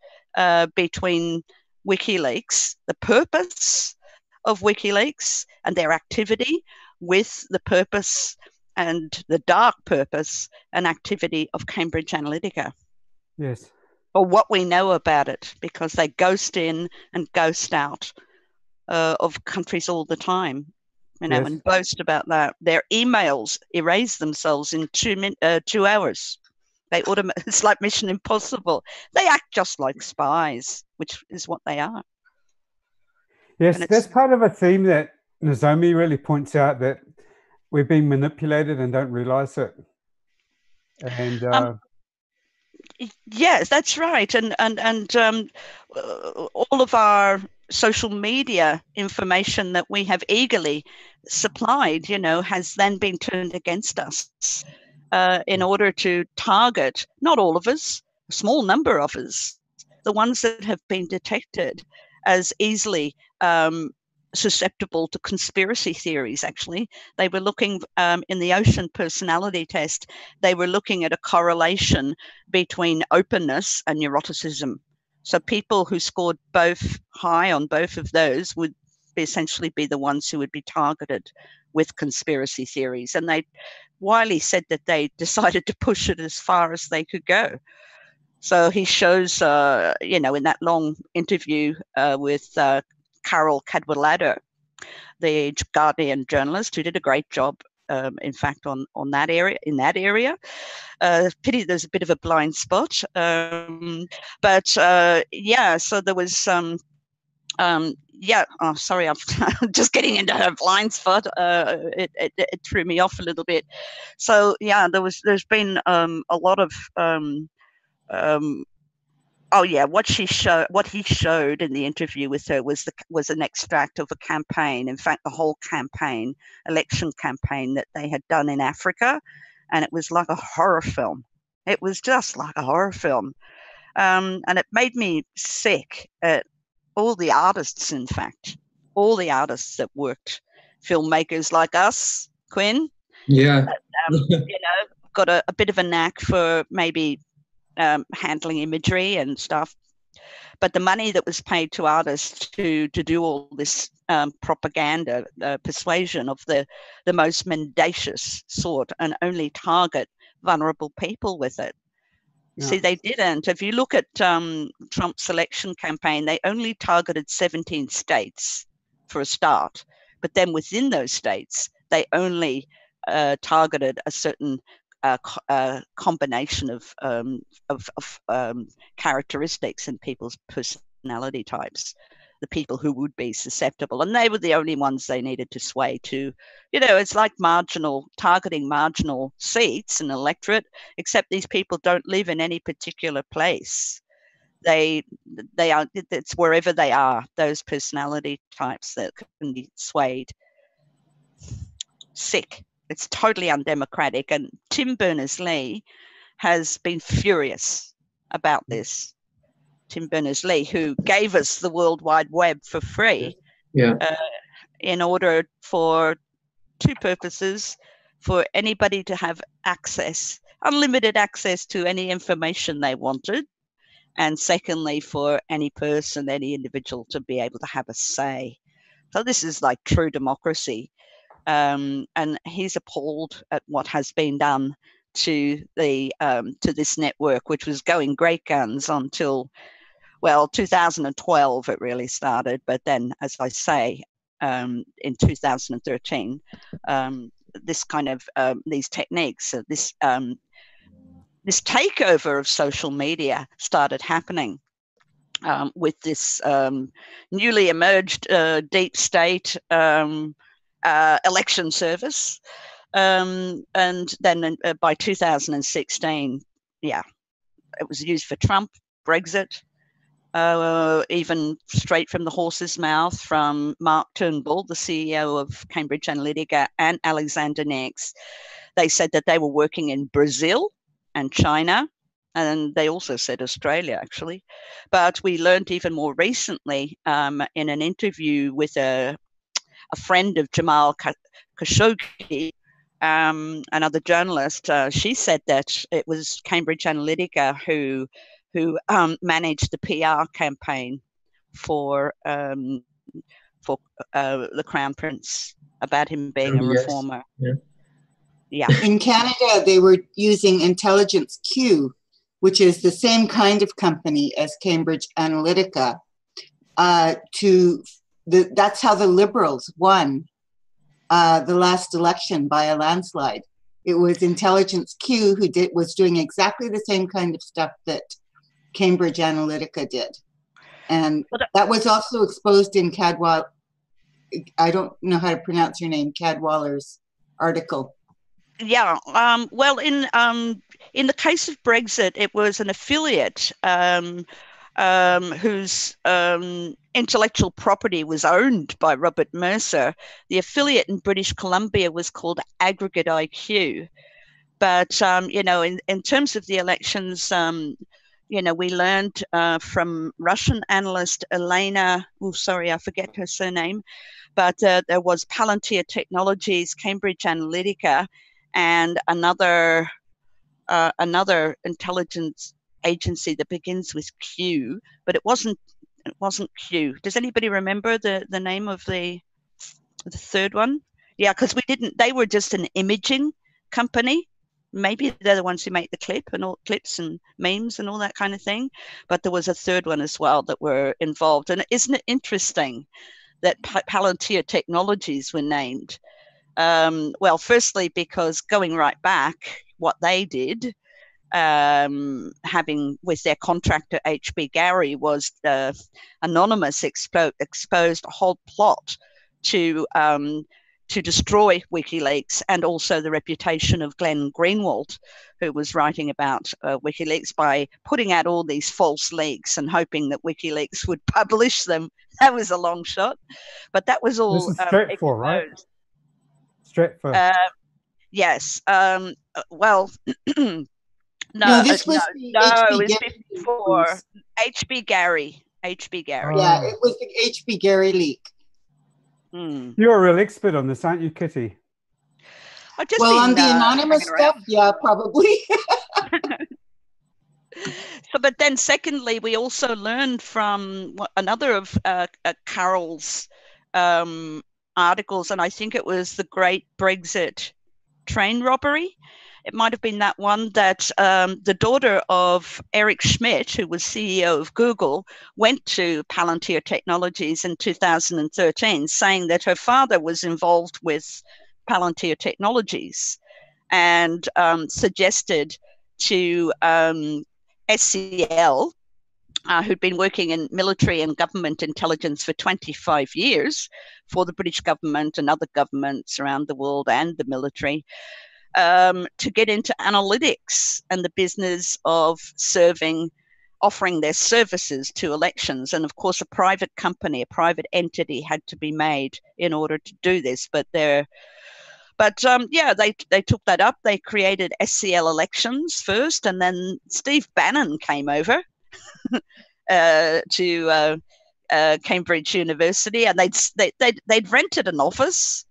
between WikiLeaks, the purpose of WikiLeaks and their activity, with the purpose and the dark purpose and activity of Cambridge Analytica. Yes. Or what we know about it, because they ghost in and ghost out of countries all the time, Yes. and boast about that. Their emails erase themselves in 2 hours. It's like Mission Impossible. They act just like spies, which is what they are. Yes, that's part of a theme that Nozomi really points out, that we've been manipulated and don't realize it. And yes, that's right. And all of our social media information that we have eagerly supplied, has then been turned against us in order to target, not all of us, a small number of us, the ones that have been detected as easily susceptible to conspiracy theories. Actually, they were looking in the Ocean personality test, they were looking at a correlation between openness and neuroticism. So people who scored both high on both of those would essentially be the ones who would be targeted with conspiracy theories. And Wiley said that they decided to push it as far as they could go. So he shows, in that long interview with Carol Cadwallader, the Guardian journalist, who did a great job, in fact, on that area. In that area, pity there's a bit of a blind spot, So there was some. Sorry, I'm just getting into her blind spot. It threw me off a little bit. So there's been a lot of. What he showed in the interview with her was an extract of a campaign. In fact, the whole campaign, election campaign that they had done in Africa, and it was like a horror film. It was just like a horror film. And it made me sick at all the artists, in fact, all the artists that worked, filmmakers like us, Quinn. Yeah. Got a bit of a knack for maybe handling imagery and stuff. But the money that was paid to artists to do all this propaganda, persuasion of the most mendacious sort, and only target vulnerable people with it. Yeah. See, they didn't. If you look at Trump's election campaign, they only targeted 17 states for a start. But then within those states, they only targeted a certain combination of characteristics in people's personality types, the people who would be susceptible, and they were the only ones they needed to sway to. It's like targeting marginal seats and electorate, except these people don't live in any particular place. They are, it's wherever they are, those personality types that can be swayed. Sick. It's totally undemocratic. And Tim Berners-Lee has been furious about this. Tim Berners-Lee, who gave us the World Wide Web for free, in order for two purposes: for anybody to have access, unlimited access to any information they wanted, and secondly, for any person, any individual to be able to have a say. So this is like true democracy. And he's appalled at what has been done to this network, which was going great guns until, well, 2012 it really started. But then, as I say, in 2013, this kind of these techniques, this takeover of social media started happening. With this newly emerged deep state election service, and then by 2016, it was used for Trump, Brexit, even straight from the horse's mouth from Mark Turnbull, the CEO of Cambridge Analytica, and Alexander Nix. They said that they were working in Brazil and China, and they also said Australia, actually. But we learned even more recently in an interview with a friend of Jamal Khashoggi, another journalist. She said that it was Cambridge Analytica who managed the PR campaign for the Crown Prince about him being a reformer. Yeah. In Canada, they were using Intelligence Q, which is the same kind of company as Cambridge Analytica, that's how the Liberals won the last election by a landslide. It was Intelligence Q who was doing exactly the same kind of stuff that Cambridge Analytica did. And that was also exposed in Cadwell. I don't know how to pronounce your name, Cadwaller's article. Yeah, well, in the case of Brexit, it was an affiliate whose intellectual property was owned by Robert Mercer. The affiliate in British Columbia was called Aggregate IQ. But, in terms of the elections, we learned from Russian analyst Elena, I forget her surname, but there was Palantir Technologies, Cambridge Analytica, and another intelligence agency that begins with Q, but it wasn't Q. Does anybody remember the name of the third one? Yeah, because they were just an imaging company. Maybe they're the ones who make the clips and memes and all that kind of thing. But there was a third one as well that were involved. And isn't it interesting that Palantir Technologies were named? Well, firstly, because going right back, what they did, having with their contractor HB Gary, was Anonymous exposed a whole plot to destroy WikiLeaks, and also the reputation of Glenn Greenwald, who was writing about WikiLeaks, by putting out all these false leaks and hoping that WikiLeaks would publish them. That was a long shot, but that was all. This is Stratfor, right? Stratfor. Yes. Well, No, this was no, H.B. it's Gary before leak. H.B. Gary. H.B. Gary. Yeah, it was the H.B. Gary leak. You're a real expert on this, aren't you, Kitty? I've just Well, been, on the anonymous stuff, yeah, probably. So, but then secondly, we also learned from another of Carol's articles, and I think it was the Great Brexit Train Robbery. It might have been that one, that the daughter of Eric Schmidt, who was CEO of Google, went to Palantir Technologies in 2013 saying that her father was involved with Palantir Technologies and suggested to SCL, who'd been working in military and government intelligence for 25 years for the British government and other governments around the world and the military, to get into analytics and the business of offering their services to elections. And of course, a private company, a private entity had to be made in order to do this. But they took that up. They created SCL Elections first, and then Steve Bannon came over to Cambridge University, and they'd rented an office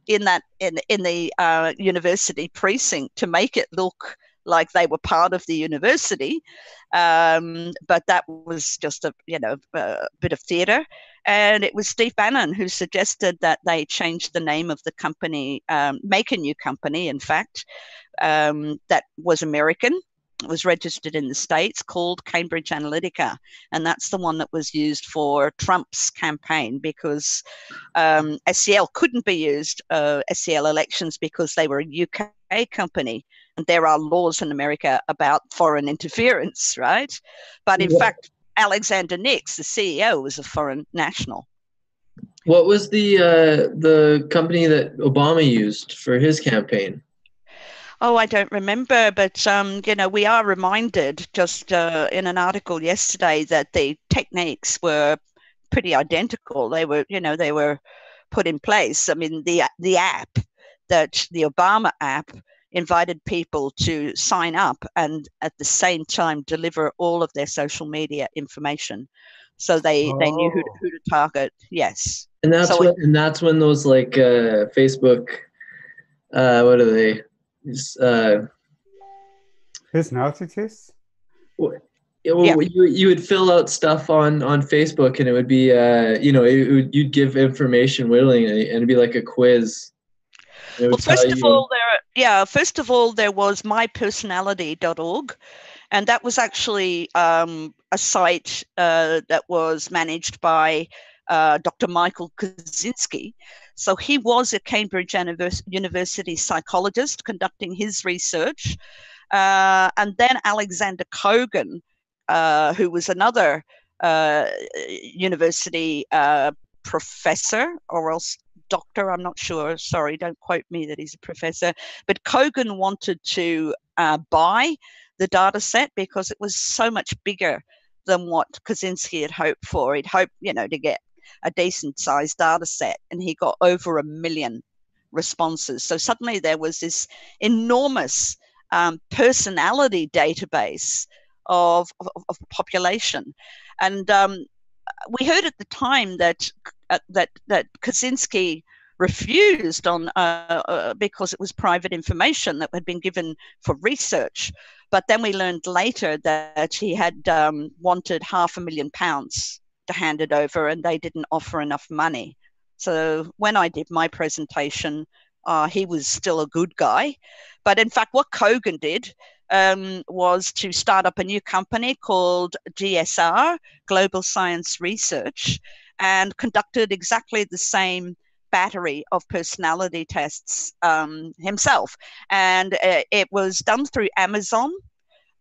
in the university precinct to make it look like they were part of the university, but that was just a bit of theatre. And it was Steve Bannon who suggested that they change the name of the company, make a new company, in fact, that was American. It was registered in the States, called Cambridge Analytica. And that's the one that was used for Trump's campaign, because SCL couldn't be used, SCL Elections, because they were a UK company. And there are laws in America about foreign interference, right? But in fact, Alexander Nix, the CEO, was a foreign national. What was the company that Obama used for his campaign? Oh, I don't remember, but we are reminded just in an article yesterday that the techniques were pretty identical. They were put in place. I mean, the app, that the Obama app, invited people to sign up and at the same time deliver all of their social media information, so they knew who to target. Yes, and that's when those like Facebook, what are they? Personality tests. You would fill out stuff on Facebook, and it would be you'd give information willingly, and it'd be like a quiz. Well, first of all, there was mypersonality.org, and that was actually a site that was managed by Dr. Michael Kaczynski. So he was a Cambridge University psychologist conducting his research. And then Alexander Kogan, who was another university professor, or else doctor, I'm not sure, sorry, don't quote me that he's a professor, but Kogan wanted to buy the data set because it was so much bigger than what Kaczynski had hoped for. He'd hoped, to get a decent sized data set, and he got over 1 million responses. So suddenly there was this enormous personality database of population. And we heard at the time that Kaczynski refused on because it was private information that had been given for research. But then we learned later that he had wanted £500,000 to hand it over, and they didn't offer enough money. So when I did my presentation, he was still a good guy. But in fact, what Kogan did was to start up a new company called GSR, Global Science Research, and conducted exactly the same battery of personality tests himself. And it was done through Amazon.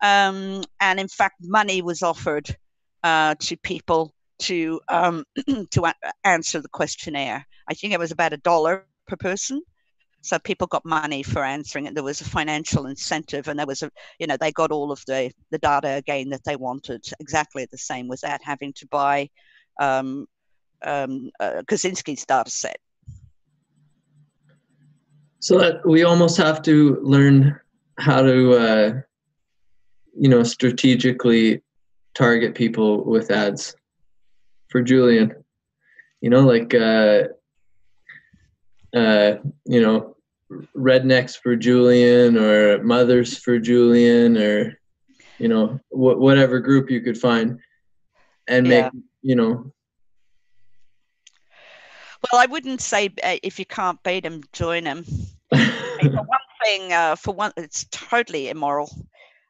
And in fact, money was offered to people to answer the questionnaire. I think it was about $1 per person. So people got money for answering it. There was a financial incentive, and there was they got all of the data again that they wanted, exactly the same without having to buy Kaczynski's data set. So that we almost have to learn how to strategically target people with ads for Julian. Like rednecks for Julian, or mothers for Julian, or whatever group you could find, and make Well, I wouldn't say if you can't beat them, join them. For one, it's totally immoral.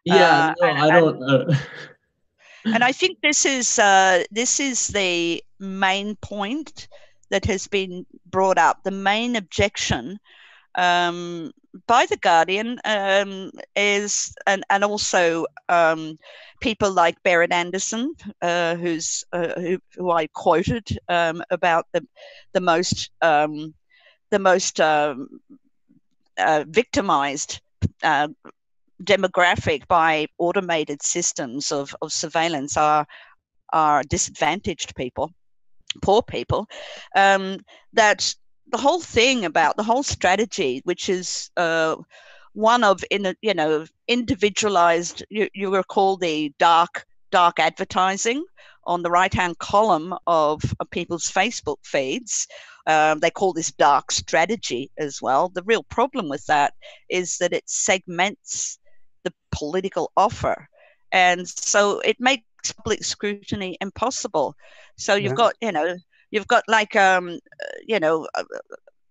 Yeah, no, I don't. And I think this is the main point that has been brought up. The main objection by the Guardian is, and also people like Berit Anderson, who I quoted about the most victimized demographic by automated systems of surveillance are disadvantaged people, poor people, that the whole thing about the whole strategy, which is one of individualized, you recall the dark advertising on the right-hand column of people's Facebook feeds. They call this dark strategy as well. The real problem with that is that it segments the political offer, and so it makes public scrutiny impossible. So you've got like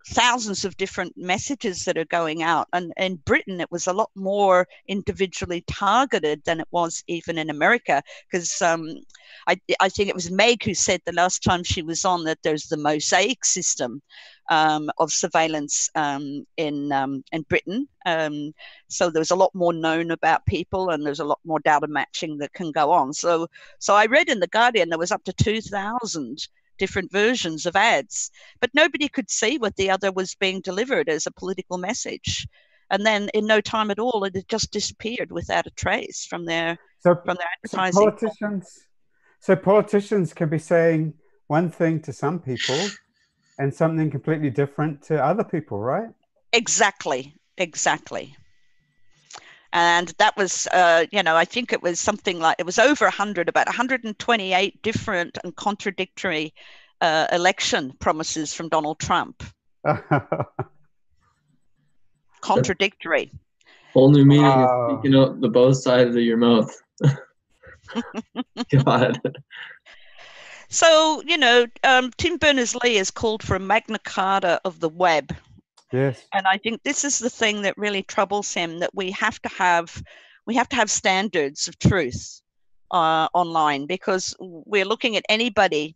thousands of different messages that are going out, and in Britain it was a lot more individually targeted than it was even in America, because I think it was Meg who said the last time she was on that there's the mosaic system of surveillance in Britain. So there's a lot more known about people, and there's a lot more data matching that can go on. So I read in The Guardian there was up to 2,000 different versions of ads, but nobody could see what the other was being delivered as a political message. And then in no time at all, it had just disappeared without a trace from their advertising. So politicians can be saying one thing to some people and something completely different to other people, right? Exactly. And that was, I think it was something like, it was over 100, about 128 different and contradictory election promises from Donald Trump. Contradictory. Whole new meaning of speaking out the both sides of your mouth. God. So, Tim Berners-Lee has called for a Magna Carta of the web. Yes. And I think this is the thing that really troubles him, that we have to have standards of truth online, because we're looking at anybody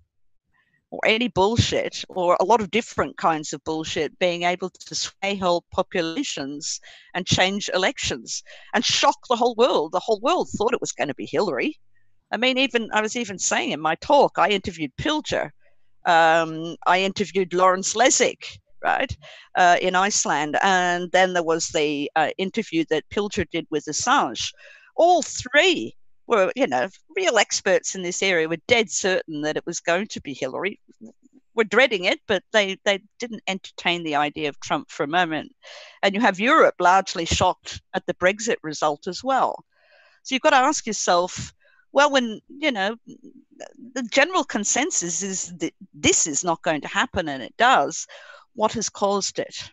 or any bullshit, or a lot of different kinds of bullshit, being able to sway whole populations and change elections and shock the whole world. The whole world thought it was going to be Hillary. I mean, I was even saying in my talk, I interviewed Pilger. I interviewed Lawrence Lessig, right, in Iceland. And then there was the interview that Pilger did with Assange. All three were, real experts in this area, were dead certain that it was going to be Hillary. We're dreading it, but they didn't entertain the idea of Trump for a moment. And you have Europe largely shocked at the Brexit result as well. So you've got to ask yourself, well, when, the general consensus is that this is not going to happen, and it does, what has caused it?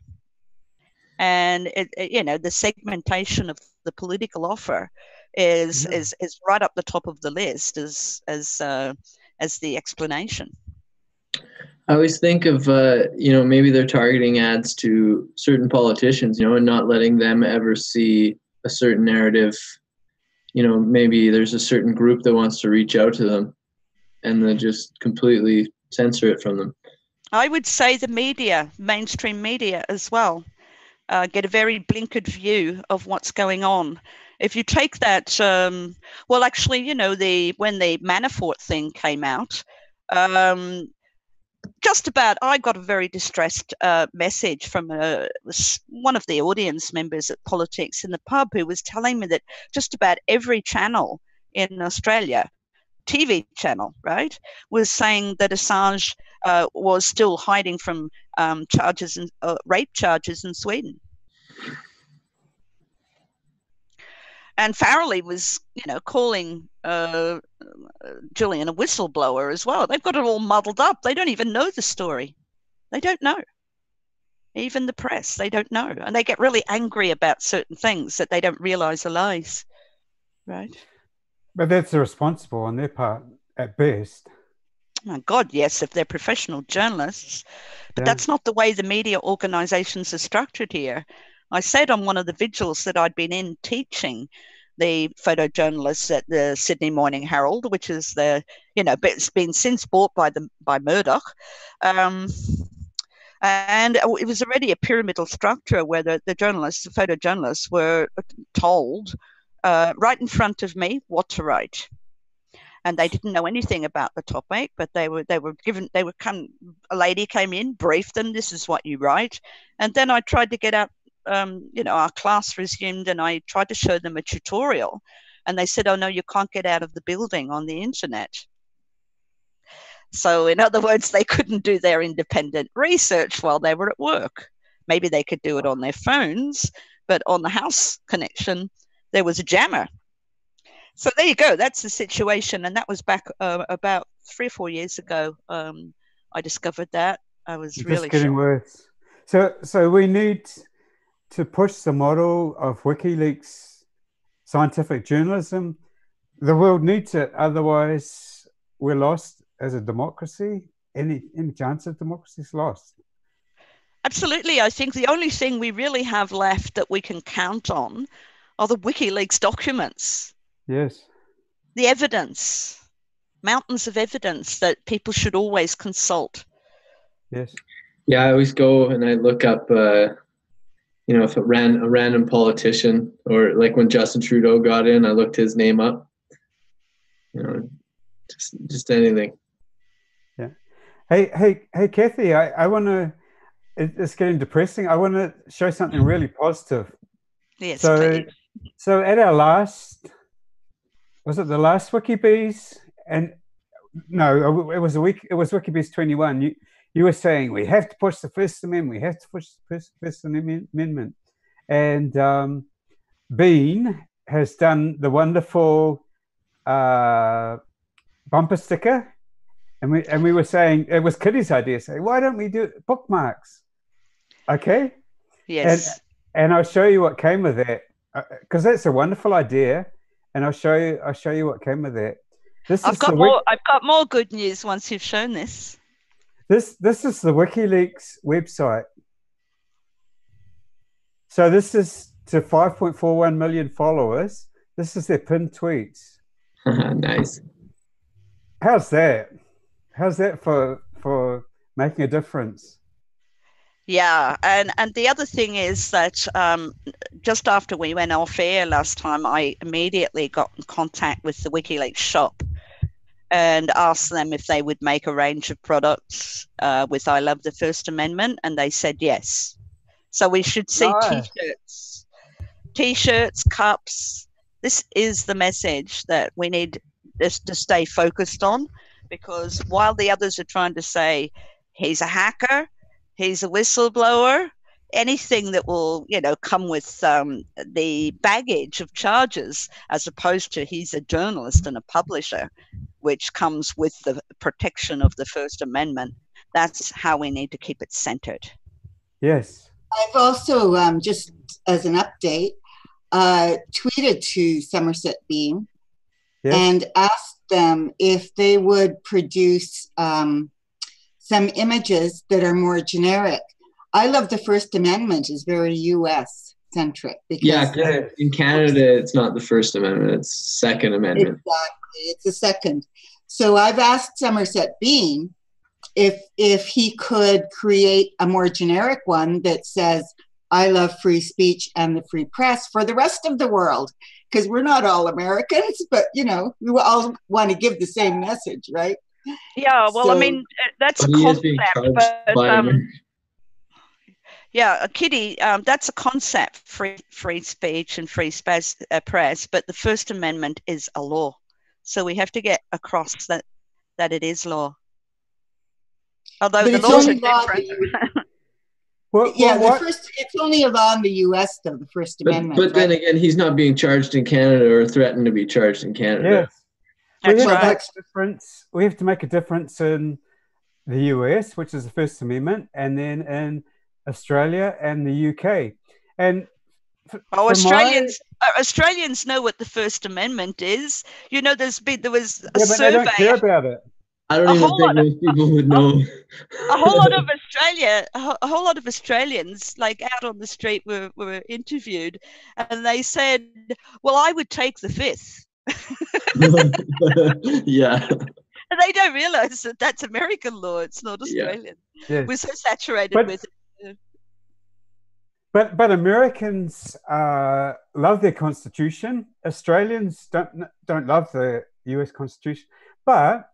And, the segmentation of the political offer is right up the top of the list as the explanation. I always think of, maybe they're targeting ads to certain politicians, and not letting them ever see a certain narrative. Maybe there's a certain group that wants to reach out to them, and then just completely censor it from them. I would say the media, mainstream media as well, get a very blinkered view of what's going on. If you take that, when the Manafort thing came out, just about, I got a very distressed message from one of the audience members at Politics in the Pub, who was telling me that just about every channel in Australia, TV channel, right, was saying that Assange was still hiding from rape charges in Sweden. And Farrelly was, calling Julian a whistleblower as well. They've got it all muddled up. They don't even know the story. They don't know. Even the press, they don't know. And they get really angry about certain things that they don't realize are lies. Right? But that's irresponsible on their part at best. Oh my God, yes, if they're professional journalists. But that's not the way the media organizations are structured here. I said on one of the vigils that I'd been in teaching the photojournalists at the Sydney Morning Herald, which is it's been since bought by Murdoch. And it was already a pyramidal structure where the photojournalists were told right in front of me what to write. And they didn't know anything about the topic, but a lady came in, briefed them, this is what you write. And then I tried to get out, our class resumed, and I tried to show them a tutorial. And they said, oh, no, you can't get out of the building on the internet. So in other words, they couldn't do their independent research while they were at work. Maybe they could do it on their phones, but on the house connection, there was a jammer. So there you go. That's the situation. And that was back about 3 or 4 years ago. I discovered that. I was really just getting worse. So we need to push the model of WikiLeaks scientific journalism. The world needs it. Otherwise, we're lost as a democracy. Any chance of democracy is lost. Absolutely. I think the only thing we really have left that we can count on are the WikiLeaks documents. Yes. The evidence, mountains of evidence that people should always consult. Yes. Yeah, I always go and I look up, if a random politician, or like when Justin Trudeau got in, I looked his name up. Just anything. Yeah. Hey, Kathy, I want to. It's getting depressing. I want to show something really positive. Yes, please. So at our last. Was it the last WikiBees? And no, it was WikiBees 21. You were saying we have to push the First Amendment. We have to push the First Amendment. And Bean has done the wonderful bumper sticker, and we were saying it was Kitty's idea. Saying why don't we do bookmarks? Okay. Yes. And I'll show you what came with that, because that's a wonderful idea. And I'll show you what came with that. I've got more good news once you've shown this. This is the WikiLeaks website. So this is to 5.41 million followers. This is their pinned tweets. Nice. How's that? How's that for making a difference? Yeah, and the other thing is that just after we went off air last time, I immediately got in contact with the WikiLeaks shop and asked them if they would make a range of products with I Love the First Amendment, and they said yes. So we should see T-shirts, cups. This is the message that we need to stay focused on, because while the others are trying to say he's a hacker, he's a whistleblower, anything that will, come with the baggage of charges, as opposed to he's a journalist and a publisher, which comes with the protection of the First Amendment. That's how we need to keep it centered. Yes. I've also, just as an update, tweeted to Somerset Bean and asked them if they would produce some images that are more generic. I Love the First Amendment is very U.S. centric. Because in Canada, it's not the First Amendment, it's Second Amendment. Exactly, it's the second. So I've asked Somerset Bean if he could create a more generic one that says, I love free speech and the free press for the rest of the world, because we're not all Americans, but, we all want to give the same message, right? Yeah, well, I mean, that's a concept, but Kitty, that's a concept, free speech and free press, but the First Amendment is a law. So we have to get across that it is law. Although the laws are different. It's only on the U.S. though, the First Amendment. But then again, he's not being charged in Canada or threatened to be charged in Canada. Yes. We have to make a difference in the US, which is the First Amendment, and then in Australia and the UK. And Australians know what the First Amendment is. You know, there was a survey. But they don't care about it. I don't even think most people would know. A whole lot of Australians, like out on the street, were interviewed, and they said, "Well, I would take the Fifth." Yeah. And they don't realize that that's American law. It's not Australian. Yeah. We're so saturated with it. But Americans love their Constitution. Australians don't love the US Constitution. But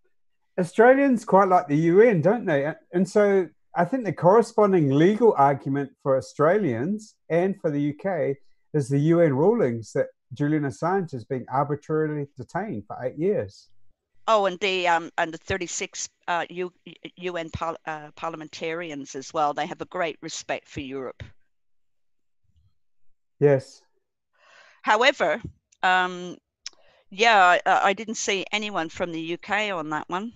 Australians quite like the UN, don't they? And so I think the corresponding legal argument for Australians and for the UK is the UN rulings that Julian Assange is being arbitrarily detained for 8 years. Oh, and the 36 UN parliamentarians as well. They have a great respect for Europe. Yes. However, I didn't see anyone from the UK on that one.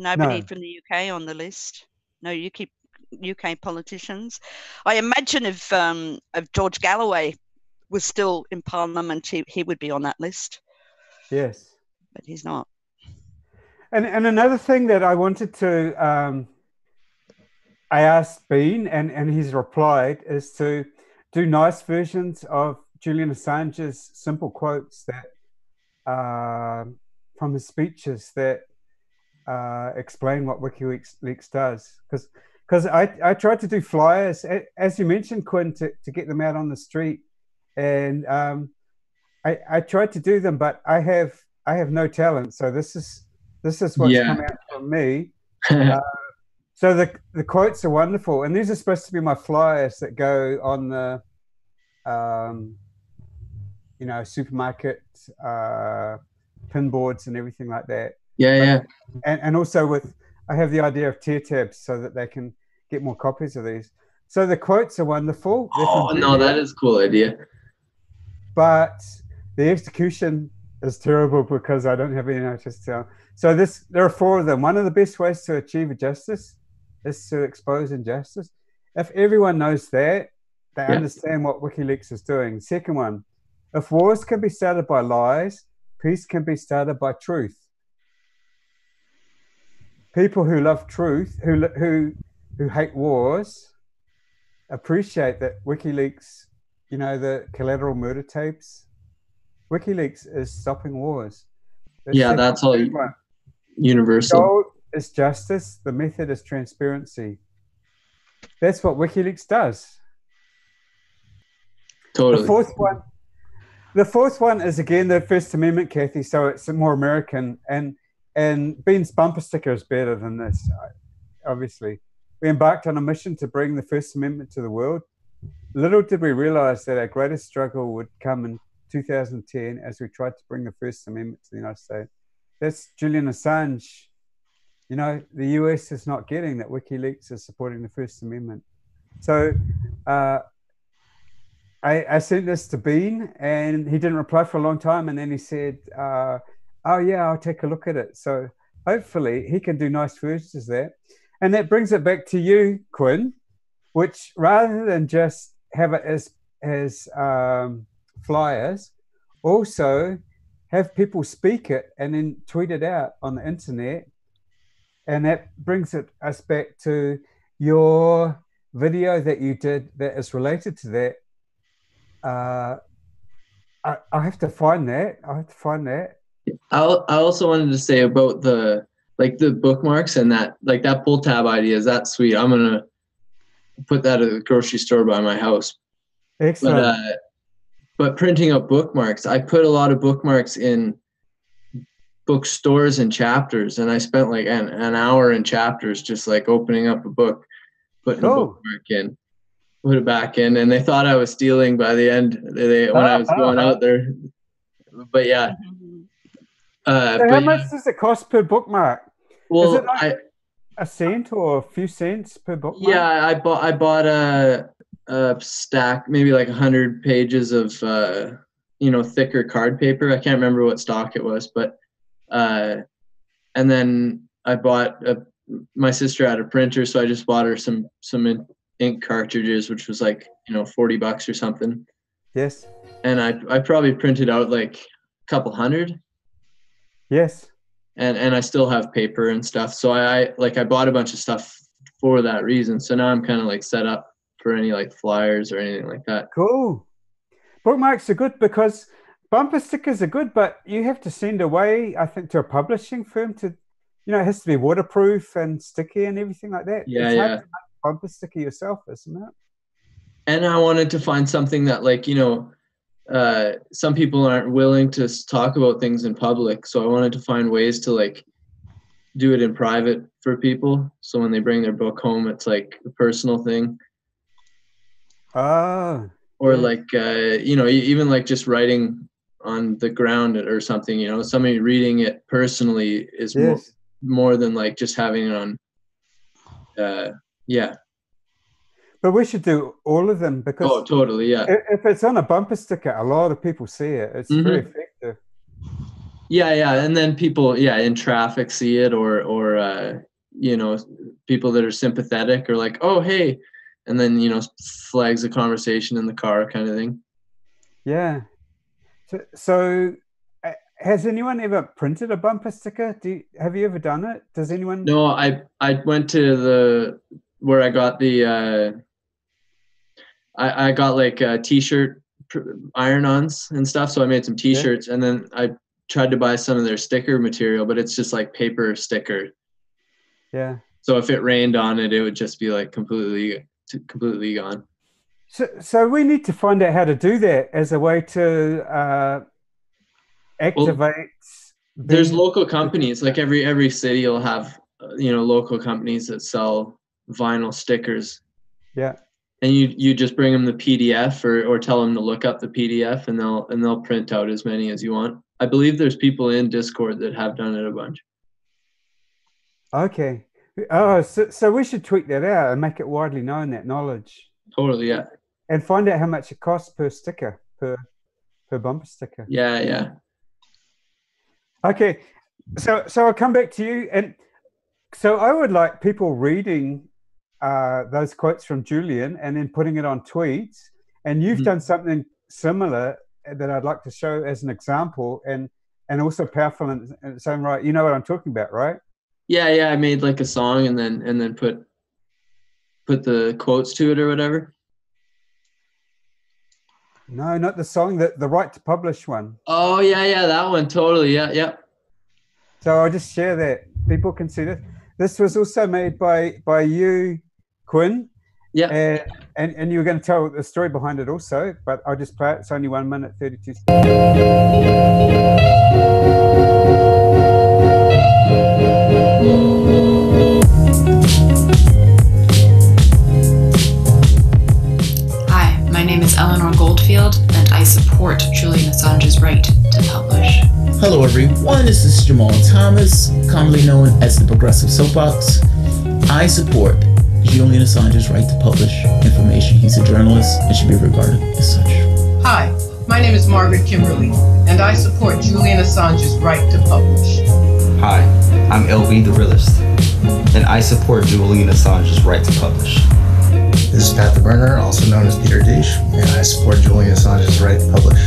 Nobody from the UK on the list. No UK politicians. I imagine if George Galloway was still in Parliament, he would be on that list. Yes. But he's not. And another thing that I wanted to, I asked Bean, and he's replied, is to do nice versions of Julian Assange's simple quotes that from his speeches that explain what WikiLeaks does. Because I tried to do flyers, as you mentioned, Quinn, to get them out on the street, and I tried to do them, but I have no talent, so this is what's come out from me. So the quotes are wonderful, and these are supposed to be my flyers that go on the supermarket pin boards and everything like that. And also I have the idea of tear tabs so that they can get more copies of these. So the quotes are wonderful. Oh no, that is a cool idea. But the execution is terrible because I don't have any notice to. So there are 4 of them. One of the best ways to achieve justice is to expose injustice. If everyone knows that, they understand what WikiLeaks is doing. Second one, if wars can be started by lies, peace can be started by truth. People who love truth, who hate wars, appreciate that WikiLeaks, the collateral murder tapes, WikiLeaks is stopping wars. That's all universal. The goal is justice. The method is transparency. That's what WikiLeaks does. Totally. The fourth one is again the First Amendment, Kathy. So it's more American, and Bean's bumper sticker is better than this. Obviously, we embarked on a mission to bring the First Amendment to the world. Little did we realize that our greatest struggle would come in 2010 as we tried to bring the First Amendment to the United States. That's Julian Assange. The US is not getting that WikiLeaks is supporting the First Amendment. So I sent this to Bean, and he didn't reply for a long time, and then he said, oh yeah, I'll take a look at it. So hopefully he can do nice versions of that. And that brings it back to you, Quinn, which rather than just have it as flyers, also have people speak it and then tweet it out on the internet. And that brings us back to your video that you did that is related to that. I have to find that. I also wanted to say about the bookmarks and that pull tab idea. Is that sweet? I'm gonna put that at the grocery store by my house. Excellent. But printing up bookmarks, I put a lot of bookmarks in bookstores and chapters, and I spent like an hour in chapters just like opening up a book, putting a bookmark in, put it back in, and they thought I was stealing by the end when I was going out there. But yeah. So how much does it cost per bookmark? Well, a cent or a few cents per bookmark? Yeah, I bought a stack, maybe like 100 pages of thicker card paper. I can't remember what stock it was, but and then I bought my sister had a printer, so I just bought her some ink cartridges, which was like $40 or something. Yes. And I probably printed out like a couple hundred. Yes. And I still have paper and stuff. So I bought a bunch of stuff for that reason. So now I'm kind of like set up for any like flyers or anything like that. Cool. Bookmarks are good because bumper stickers are good, but you have to send away, I think, to a publishing firm to, it has to be waterproof and sticky and everything like that. Yeah, it's hard yeah. to make a bumper sticker yourself, isn't it? And I wanted to find something that some people aren't willing to talk about things in public. So I wanted to find ways to like do it in private for people. So when they bring their book home, it's like a personal thing. Oh. Or yeah. like, even like just writing on the ground or something, somebody reading it personally is Yes. more than like just having it on. Yeah. But we should do all of them because totally, yeah. If it's on a bumper sticker, a lot of people see it. It's very effective. Yeah, and then people, in traffic see it, or people that are sympathetic or like, oh hey, and then flags a conversation in the car, kind of thing. Yeah. So has anyone ever printed a bumper sticker? Have you ever done it? Does anyone? No, I went to where I got the. I got like t-shirt iron-ons and stuff, so I made some t-shirts, and then I tried to buy some of their sticker material, but it's just like paper sticker. Yeah. So if it rained on it, it would just be like completely gone. So we need to find out how to do that as a way to activate. There's local companies, like every city will have local companies that sell vinyl stickers. Yeah. And you just bring them the PDF or tell them to look up the PDF, and they'll print out as many as you want. I believe there's people in Discord that have done it a bunch. Okay. Oh, so we should tweak that out and make it widely known, that knowledge. Totally, yeah. And find out how much it costs per sticker, per bumper sticker. Yeah. Okay. So I'll come back to you. And so I would like people reading those quotes from Julian and then putting it on tweets. And you've done something similar that I'd like to show as an example, and also powerful in its own right. You know what I'm talking about, right? Yeah. I made like a song and then put the quotes to it or whatever. No, not the song, the right to publish one. Oh yeah, that one, totally. Yeah. So I'll just share that. People can see this. This was also made by you, Quinn. Yeah. And you were going to tell the story behind it also, but I'll just play it. It's only 1 minute 32 seconds. Hi, my name is Eleanor Goldfield, and I support Julian Assange's right to publish. Hello everyone, this is Jamal Thomas, commonly known as the Progressive Soapbox. I support Julian Assange's right to publish information. He's a journalist and should be regarded as such. Hi, my name is Margaret Kimberly, and I support Julian Assange's right to publish. Hi, I'm LB the Realist, and I support Julian Assange's right to publish. This is Pat the Burner, also known as Peter Deesh, and I support Julian Assange's right to publish.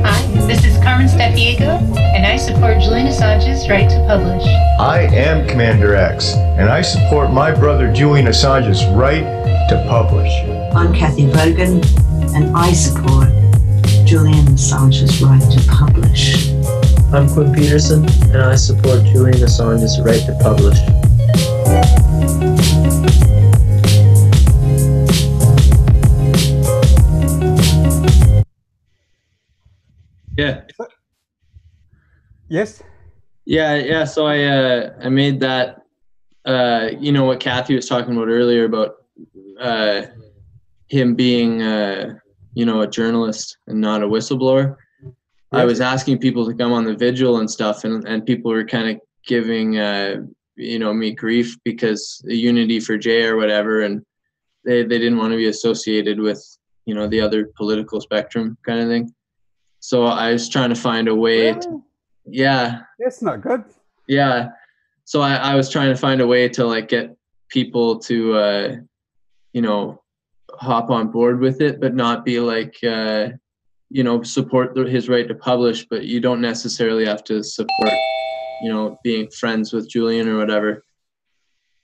Hi, this is Carmen Stafiego, and I support Julian Assange's right to publish. I am Commander X, and I support my brother Julian Assange's right to publish. I'm Kathy Bogan, and I support Julian Assange's right to publish. I'm Quinn Peterson, and I support Julian Assange's right to publish. Yeah. Yes. Yeah. So I made that. What Kathy was talking about earlier about him being a journalist and not a whistleblower. Yes. I was asking people to come on the vigil and stuff, and people were kind of giving meet grief because Unity for J or whatever, and they didn't want to be associated with the other political spectrum kind of thing. So I was trying to find a way. Really? Yeah. That's not good. Yeah. So I was trying to find a way to like get people to hop on board with it, but not be like support his right to publish, but you don't necessarily have to support being friends with Julian or whatever.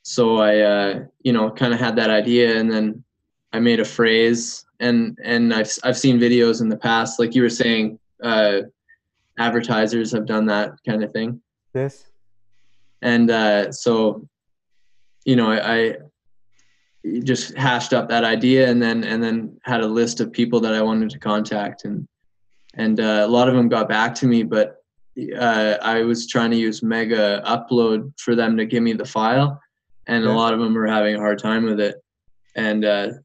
So I kind of had that idea, and then I made a phrase, and I've seen videos in the past, like you were saying, advertisers have done that kind of thing. Yes. And so I just hashed up that idea, and then had a list of people that I wanted to contact, and a lot of them got back to me, but I was trying to use Mega Upload for them to give me the file, and a lot of them were having a hard time with it, and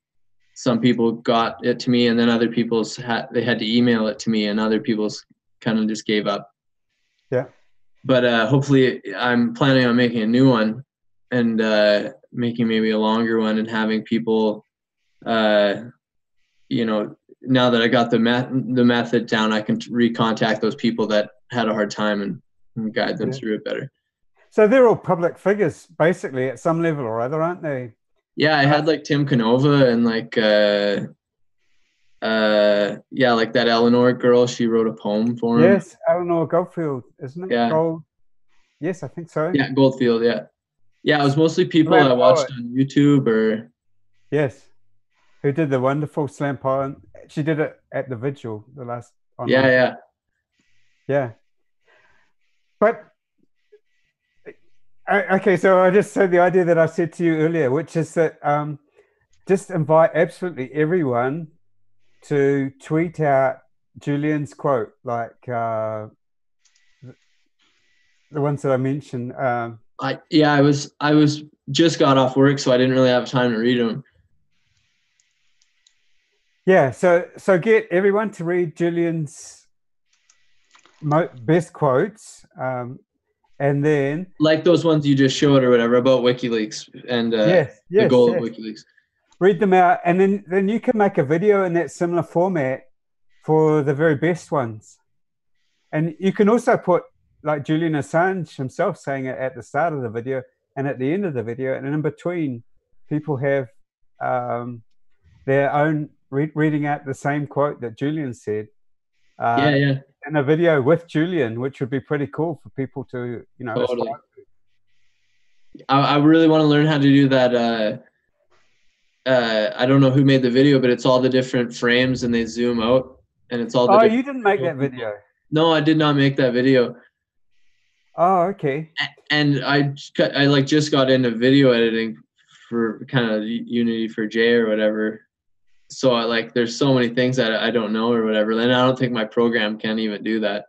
some people got it to me, and then other people's they had to email it to me, and other people's kind of just gave up. Yeah. But hopefully I'm planning on making a new one, and making maybe a longer one, and having people, now that I got the method down, I can recontact those people that had a hard time and guide them through it better. So they're all public figures, basically, at some level or other, aren't they? Yeah, I had like Tim Canova and like like that Eleanor girl. She wrote a poem for him. Yes, Eleanor Goldfield, isn't it? Yeah. Gold. Yes, I think so. Yeah, Goldfield. Yeah, yeah. It was mostly people I watched on YouTube or. Yes, who did the wonderful slam poem. She did it at the vigil, the last. Yeah. But okay, so I just said the idea that I said to you earlier, which is that just invite absolutely everyone to tweet out Julian's quote, like the ones that I mentioned. I was just got off work, so I didn't really have time to read them. Yeah, so get everyone to read Julian's best quotes, and then like those ones you just showed or whatever about WikiLeaks and the goal of WikiLeaks. Read them out, and then you can make a video in that similar format for the very best ones. And you can also put like Julian Assange himself saying it at the start of the video and at the end of the video, and in between, people have their own reading out the same quote that Julian said. In a video with Julian, which would be pretty cool for people to, Totally. I really want to learn how to do that. I don't know who made the video, but it's all the different frames and they zoom out, and it's all. You didn't make that video? No, I did not make that video. Oh, okay. And I like just got into video editing for kind of Unity for J or whatever. So there's so many things that I don't know or whatever. And I don't think my program can even do that.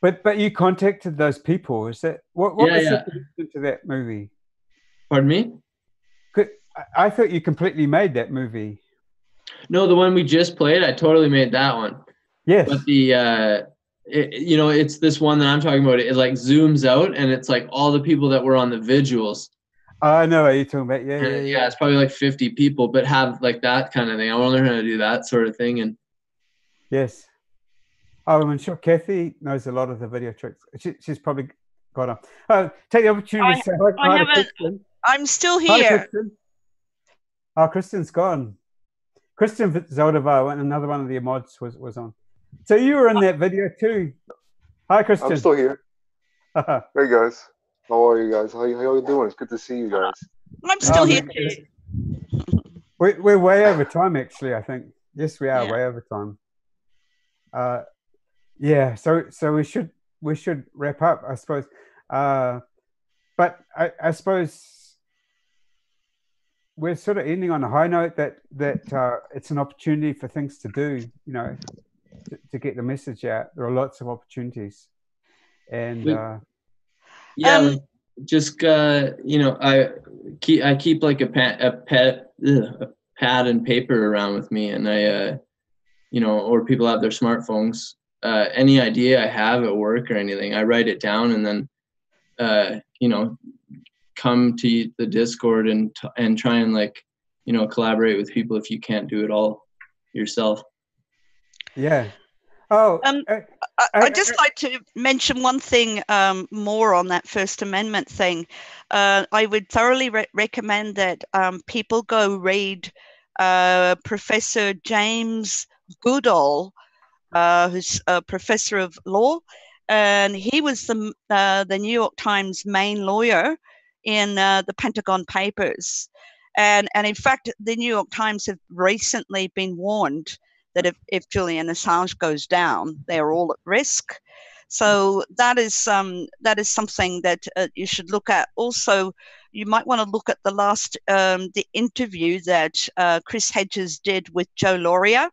But you contacted those people. Is that what was the connection to that movie? Pardon me? I thought you completely made that movie. No, the one we just played, I totally made that one. Yes. But the it's this one that I'm talking about. It like zooms out, and it's like all the people that were on the vigils. I know what you're talking about. Yeah. It's probably like 50 people, but have like that kind of thing. I want to learn how to do that sort of thing. And yes. Oh, I'm sure Kathy knows a lot of the video tricks. She's probably got on. Take the opportunity to say hi to Kristen. I'm still here. Hi, Kristen. Oh, Kristen's gone. Kristen Zaldivar, another one of the mods, was on. So you were in that video too. Hi, Kristen. I'm still here. Hey, guys. How are you guys? How you doing? It's good to see you guys. I'm still here too. We're way over time, actually, I think. Yes, we are way over time. So we should wrap up, I suppose. But I suppose we're sort of ending on a high note that it's an opportunity for things to do, to get the message out. There are lots of opportunities, and I keep like a pad and paper around with me, and I or people have their smartphones. Any idea I have at work or anything, I write it down, and then you know, come to the Discord and try and, like, you know, collaborate with people if you can't do it all yourself. Yeah. Oh, I'd just like to mention one thing more on that First Amendment thing. I would thoroughly recommend that people go read Professor James Goodall, who's a professor of law, and he was the New York Times main lawyer in the Pentagon Papers. And in fact, the New York Times have recently been warned that if Julian Assange goes down, they're all at risk. So that is something that you should look at. Also, you might want to look at the interview that Chris Hedges did with Joe Lauria,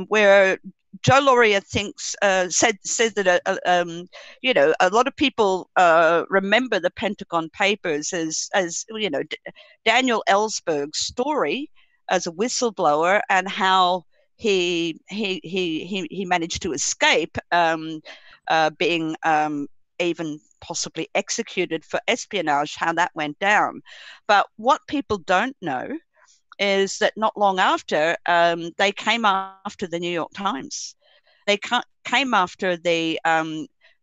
where Joe Lauria said that you know, a lot of people remember the Pentagon Papers as you know, Daniel Ellsberg's story as a whistleblower, and how he managed to escape being even possibly executed for espionage, how that went down. But what people don't know is that not long after, they came after the New York Times. They came after the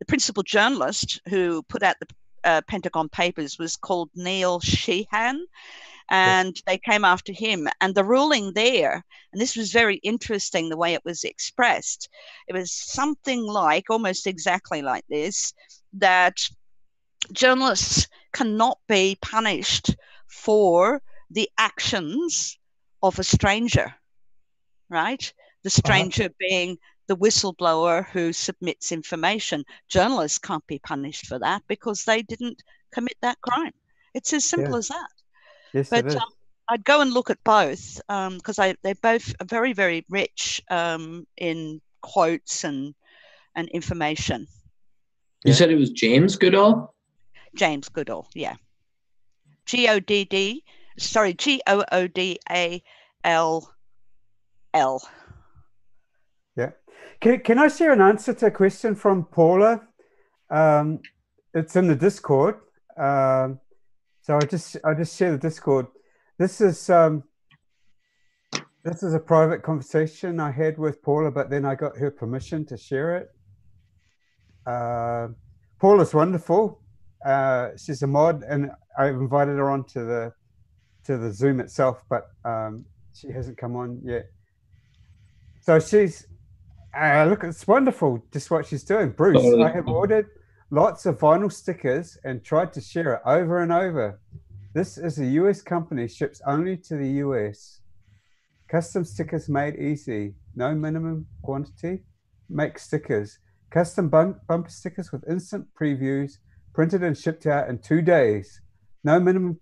principal journalist who put out the Pentagon Papers was called Neil Sheehan, and they came after him. And the ruling there, and this was very interesting the way it was expressed, it was something like, almost exactly like this, that journalists cannot be punished for the actions of a stranger, right? The stranger being the whistleblower who submits information. Journalists can't be punished for that because they didn't commit that crime. It's as simple as that. Yes, but it is. I'd go and look at both because they're both very, very rich in quotes and information. You said it was James Goodall? James Goodall, yeah. Goodall. Yeah. Can I share an answer to a question from Paula? It's in the Discord. So I just share the Discord. This is a private conversation I had with Paula, but then I got her permission to share it. Paula's wonderful. She's a mod, and I've invited her on to the Zoom itself, but she hasn't come on yet. So she's look, it's wonderful just what she's doing. Bruce, I have ordered lots of vinyl stickers and tried to share it over and over. This is a US company, ships only to the US. Custom stickers made easy. No minimum quantity. Make stickers. Custom bumper stickers with instant previews, printed and shipped out in 2 days. No minimum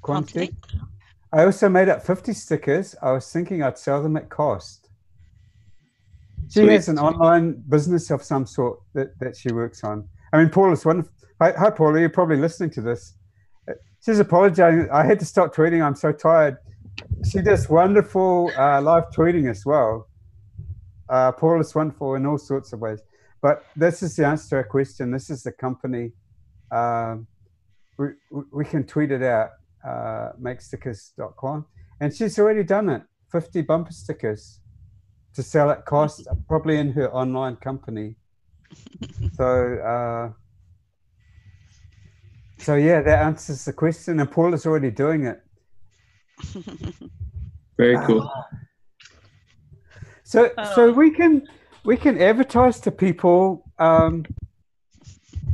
quantity. I also made up 50 stickers. I was thinking I'd sell them at cost. She has an online business of some sort that she works on. I mean, Paula's wonderful. Hi, Paula. You're probably listening to this. She's apologizing. I had to stop tweeting. I'm so tired. She does wonderful live tweeting as well. Paula's wonderful in all sorts of ways. But this is the answer to our question. This is the company. We can tweet it out, makestickers.com. And she's already done it. 50 bumper stickers to sell at cost, probably in her online company. So yeah, that answers the question, and Paula's already doing it. Very cool. So we can advertise to people.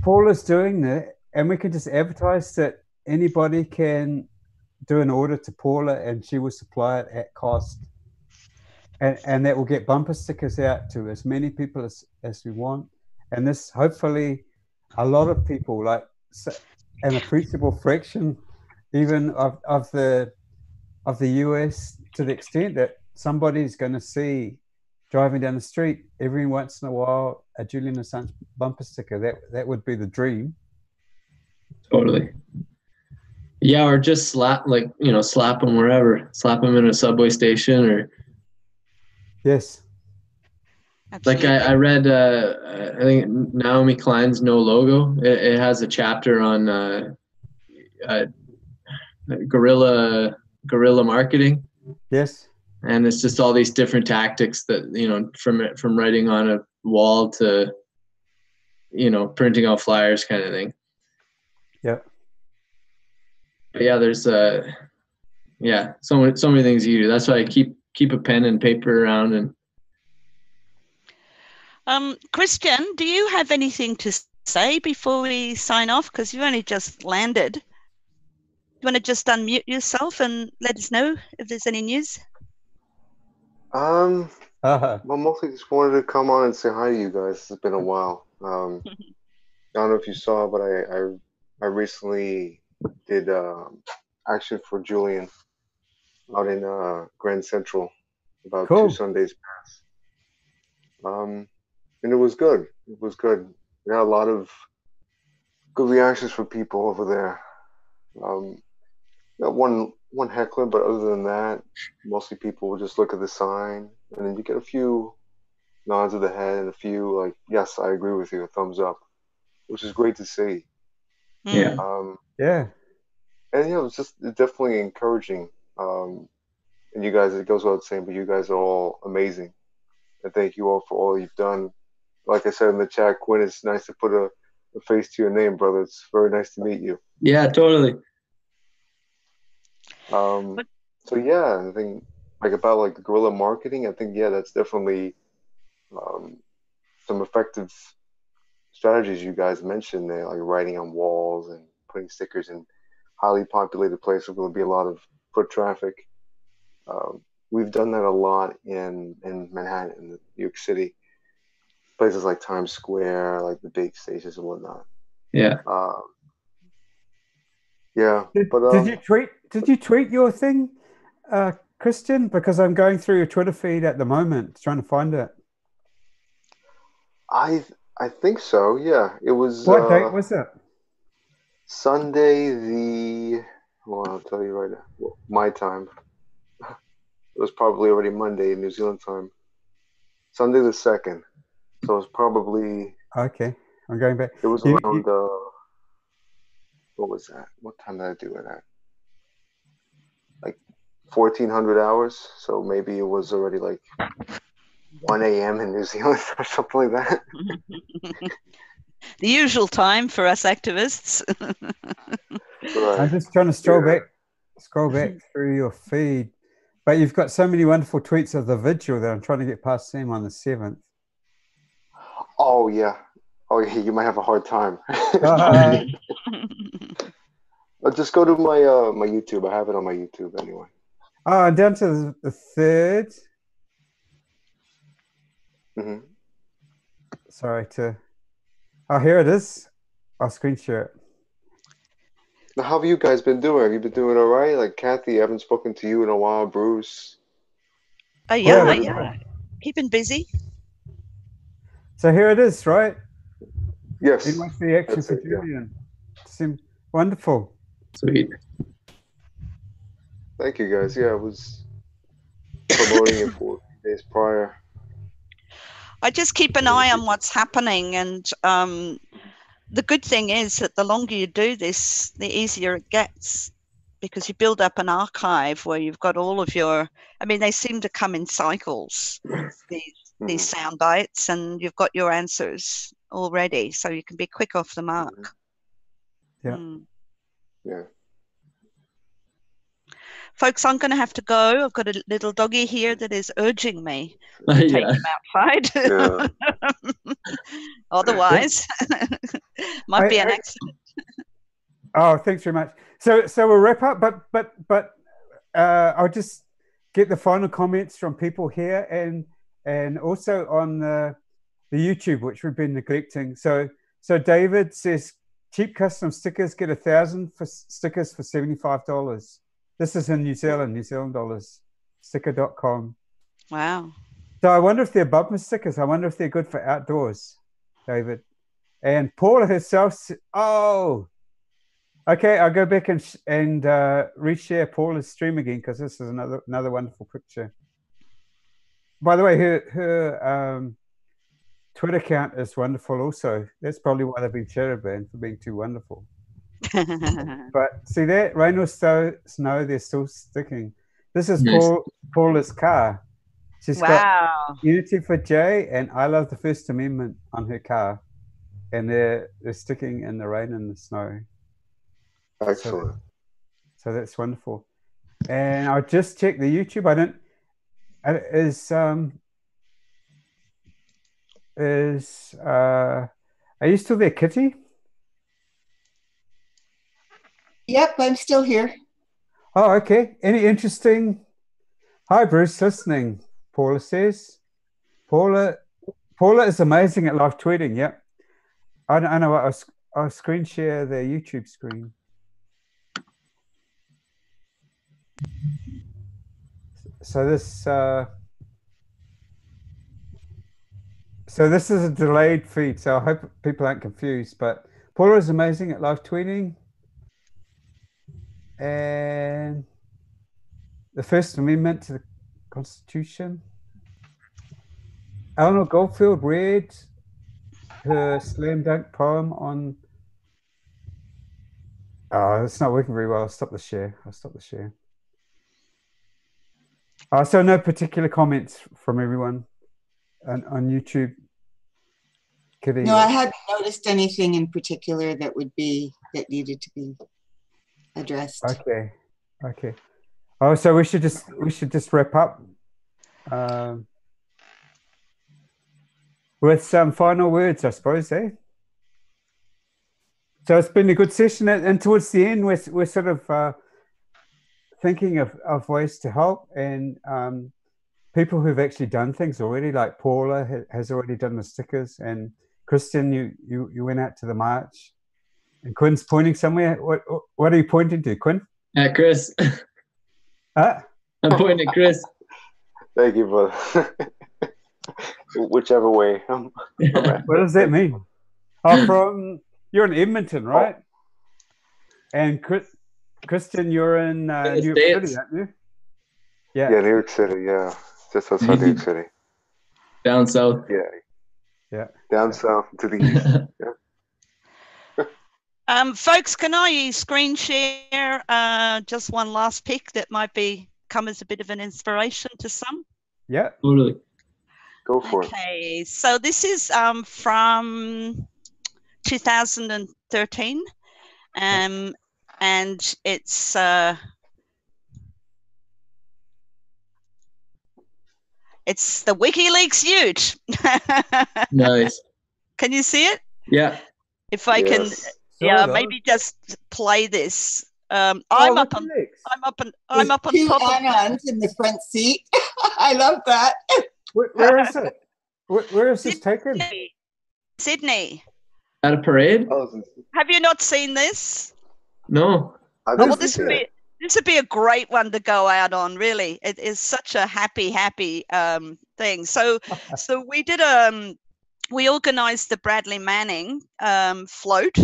Paula's doing that, and we can just advertise that anybody can do an order to Paula, and she will supply it at cost. And that will get bumper stickers out to as many people as we want. And this, hopefully, a lot of people, like an appreciable fraction, even of the US, to the extent that somebody's going to see driving down the street every once in a while a Julian Assange bumper sticker. That would be the dream. Totally. Yeah, or just slap them wherever. Slap them in a subway station or. Yes. Absolutely. Like I read, I think Naomi Klein's No Logo. It has a chapter on guerrilla marketing. Yes. And it's just all these different tactics that, you know, from writing on a wall to, you know, printing out flyers kind of thing. Yeah. But yeah, there's so many things you do. That's why I keep a pen and paper around. And Christian, do you have anything to say before we sign off? Because you've only just landed. You want to just unmute yourself and let us know if there's any news? Well, mostly just wanted to come on and say hi to you guys. It's been a while. I don't know if you saw, but I recently did action for Julian out in Grand Central about 2 Sundays past. And it was good. It was good. We had a lot of good reactions from people over there. Got one heckler, but other than that, mostly people will just look at the sign, and then you get a few nods of the head and a few like, yes, I agree with you, a thumbs up, which is great to see. Yeah. Yeah. And you know, it's definitely encouraging. And you guys, it goes without saying, but you guys are all amazing. And thank you all for all you've done. Like I said in the chat, Quinn, it's nice to put a face to your name, brother. It's very nice to meet you. Yeah, totally. So yeah, I think like about like the guerrilla marketing, I think that's definitely some effective strategies you guys mentioned there, like writing on walls and putting stickers in highly populated places where there'll be a lot of foot traffic. We've done that a lot in Manhattan, in New York City, places like Times Square, like the big stations and whatnot. Yeah. Yeah. Did you tweet your thing, Christian? Because I'm going through your Twitter feed at the moment, trying to find it. I think so. Yeah, it was. What date was it? Sunday I'll tell you right now. Well, my time. It was probably already Monday in New Zealand time. Sunday the 2nd. So it was probably. Okay, I'm going back. It was around. What was that? What time did I do it at? Like 1400 hours. So maybe it was already like 1 a.m. in New Zealand or something like that. The usual time for us activists. Right. I'm just trying to scroll back through your feed. But you've got so many wonderful tweets of the vigil that I'm trying to get past them on the 7th. Oh, yeah. You might have a hard time. Just go to my my YouTube. I have it on my YouTube anyway. Oh, down to the 3rd. Mm-hmm. Sorry to... Oh, here it is. I'll screen share it. Now, how have you guys been doing? Have you been doing all right? Like, Kathy, I haven't spoken to you in a while. Bruce. Yeah. Keeping busy. So here it is, right? Yes. It must be action for Julian. Seemed wonderful. Sweet. Thank you, guys. Yeah, I was promoting it for days prior. I just keep an eye on what's happening, and the good thing is that the longer you do this, the easier it gets, because you build up an archive where you've got all of your, I mean, they seem to come in cycles, these sound bites, and you've got your answers already, so you can be quick off the mark. Yeah. Yeah. Folks, I'm going to have to go. I've got a little doggy here that is urging me to take him outside. Yeah. Otherwise, might be an accident. Oh, thanks very much. So we'll wrap up, but I'll just get the final comments from people here and also on the YouTube, which we've been neglecting. So David says, cheap custom stickers, get 1,000 for stickers for $75. This is in New Zealand dollars, sticker.com. Wow. So I wonder if they're bumper stickers. I wonder if they're good for outdoors, David. And Paula herself, okay, I'll go back and reshare Paula's stream again, because this is another wonderful picture. By the way, her Twitter account is wonderful also. That's probably why they've been shadow banned, for being too wonderful. But see that, rain or snow, they're still sticking. This is Nice. Paula's car. She's got Wow. Unity for J and I Love the First Amendment on her car. And they're sticking in the rain and the snow. Excellent. So that's wonderful. And I just checked the YouTube. Are you still there, Kitty? Yep, I'm still here. Oh, okay. Any interesting? Hi, Bruce, listening. Paula says. Paula is amazing at live tweeting. Yep. I know what I'll screen share the YouTube screen. So this is a delayed feed, so I hope people aren't confused. But Paula is amazing at live tweeting, and the First Amendment to the Constitution. Eleanor Goldfield read her slam dunk poem on. Oh, it's not working very well. I'll stop the share. So no particular comments from everyone on YouTube. Kitty. No, I hadn't noticed anything in particular that needed to be addressed. Okay. Oh, so we should just wrap up with some final words, I suppose, eh? So it's been a good session, and towards the end, we're sort of thinking of ways to help, and people who've actually done things already, like Paula has already done the stickers, and Christian, you went out to the march, and Quinn's pointing somewhere. What are you pointing to, Quinn? At Chris. I'm pointing at Chris. Thank you, brother. Whichever way. What does that mean? Oh, you're in Edmonton, right? And Christian, you're in New York City, aren't you? Yeah, New York City, yeah. Just outside New York City. Down south. Yeah. Down south to the east. Yeah. Folks, can I screen share just one last pic that might come as a bit of an inspiration to some? Yeah. Totally. Go for it. Okay, so this is from 2013, and it's the WikiLeaks Ute. Nice. Can you see it? Yeah. If I can, maybe just play this. I'm up on top of Anons in the front seat. I love that. Where is it? Where is this taken? Sydney. At a parade? Have you not seen this? No. Well, this would be a great one to go out on. Really, it is such a happy thing. So we organised the Bradley Manning float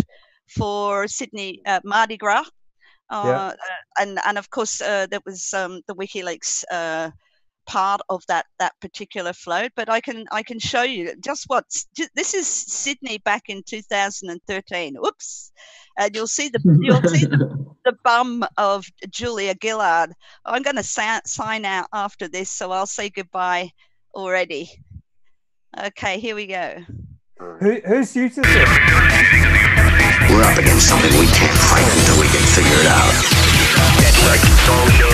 for Sydney Mardi Gras, and of course there was the WikiLeaks part of that particular float. But I can show you just this is Sydney back in 2013. Oops, and you'll see the bum of Julia Gillard. I'm going to sign out after this, so I'll say goodbye already. Okay, here we go. Who's ute is it? We're up against something we can't fight until we can figure it out. That's like soldier,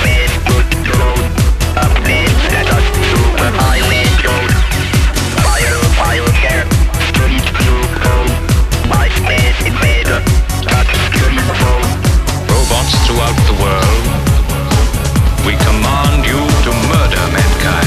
man, good road, up man, that us to an island road. Fire, care, street blue code, my man, invader, got street road. Robots throughout the world, we command you to murder mankind.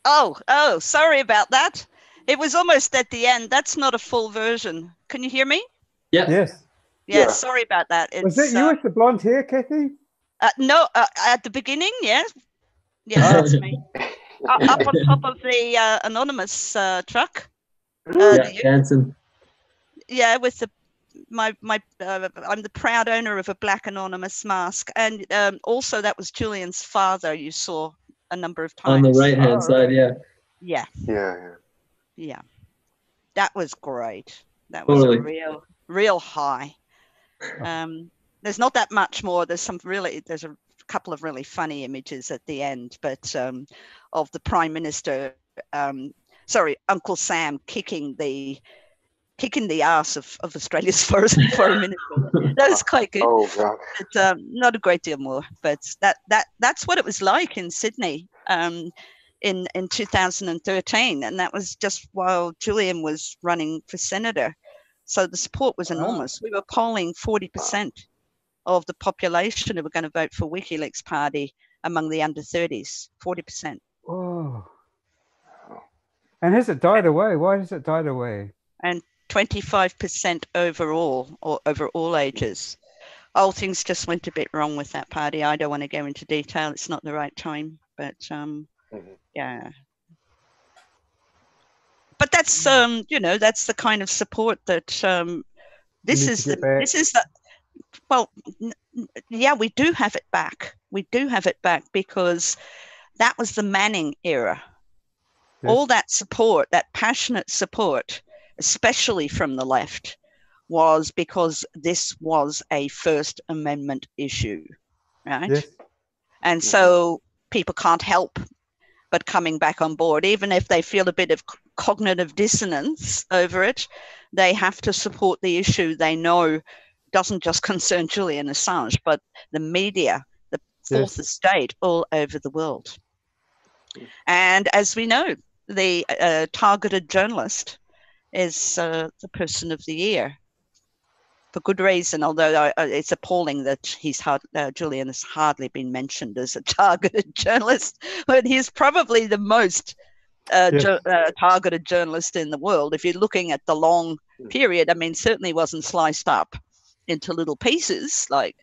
Oh, sorry about that. It was almost at the end. That's not a full version. Can you hear me? Yeah. Yes. Yeah, sorry about that. Was it you with the blonde hair, Kathy? No, at the beginning, yes. Yes, that's me. Up on top of the anonymous truck. Handsome. Yeah, with the I'm the proud owner of a black anonymous mask, and also that was Julian's father. You saw a number of times On the right-hand side, yeah. Yeah. That was great. That was a real high. There's not that much more. There's a couple of really funny images at the end, but of the Prime Minister, Uncle Sam kicking the ass of Australia's foreign minister. That was quite good. Oh God! But, not a great deal more, but that's what it was like in Sydney in 2013, and that was just while Julian was running for senator. So the support was enormous. We were polling 40% of the population who were going to vote for WikiLeaks Party among the under 30s. 40%. Oh. And has it died away? Why has it died away? And 25% overall, or over all ages. Oh, things just went a bit wrong with that party. I don't want to go into detail. It's not the right time, but yeah. But that's that's the kind of support that this is the well, yeah, we do have it back. We do have it back because that was the Manning era. Yes. All that support, that passionate support, especially from the left, was because this was a First Amendment issue, right? Yes. And so people can't help but coming back on board, even if they feel a bit of cognitive dissonance over it, they have to support the issue they know doesn't just concern Julian Assange, but the media, the fourth estate all over the world. And as we know, the targeted journalist is the person of the year for good reason, although it's appalling that Julian has hardly been mentioned as a targeted journalist, but he's probably the most targeted journalist in the world. If you're looking at the long period, I mean, certainly wasn't sliced up into little pieces like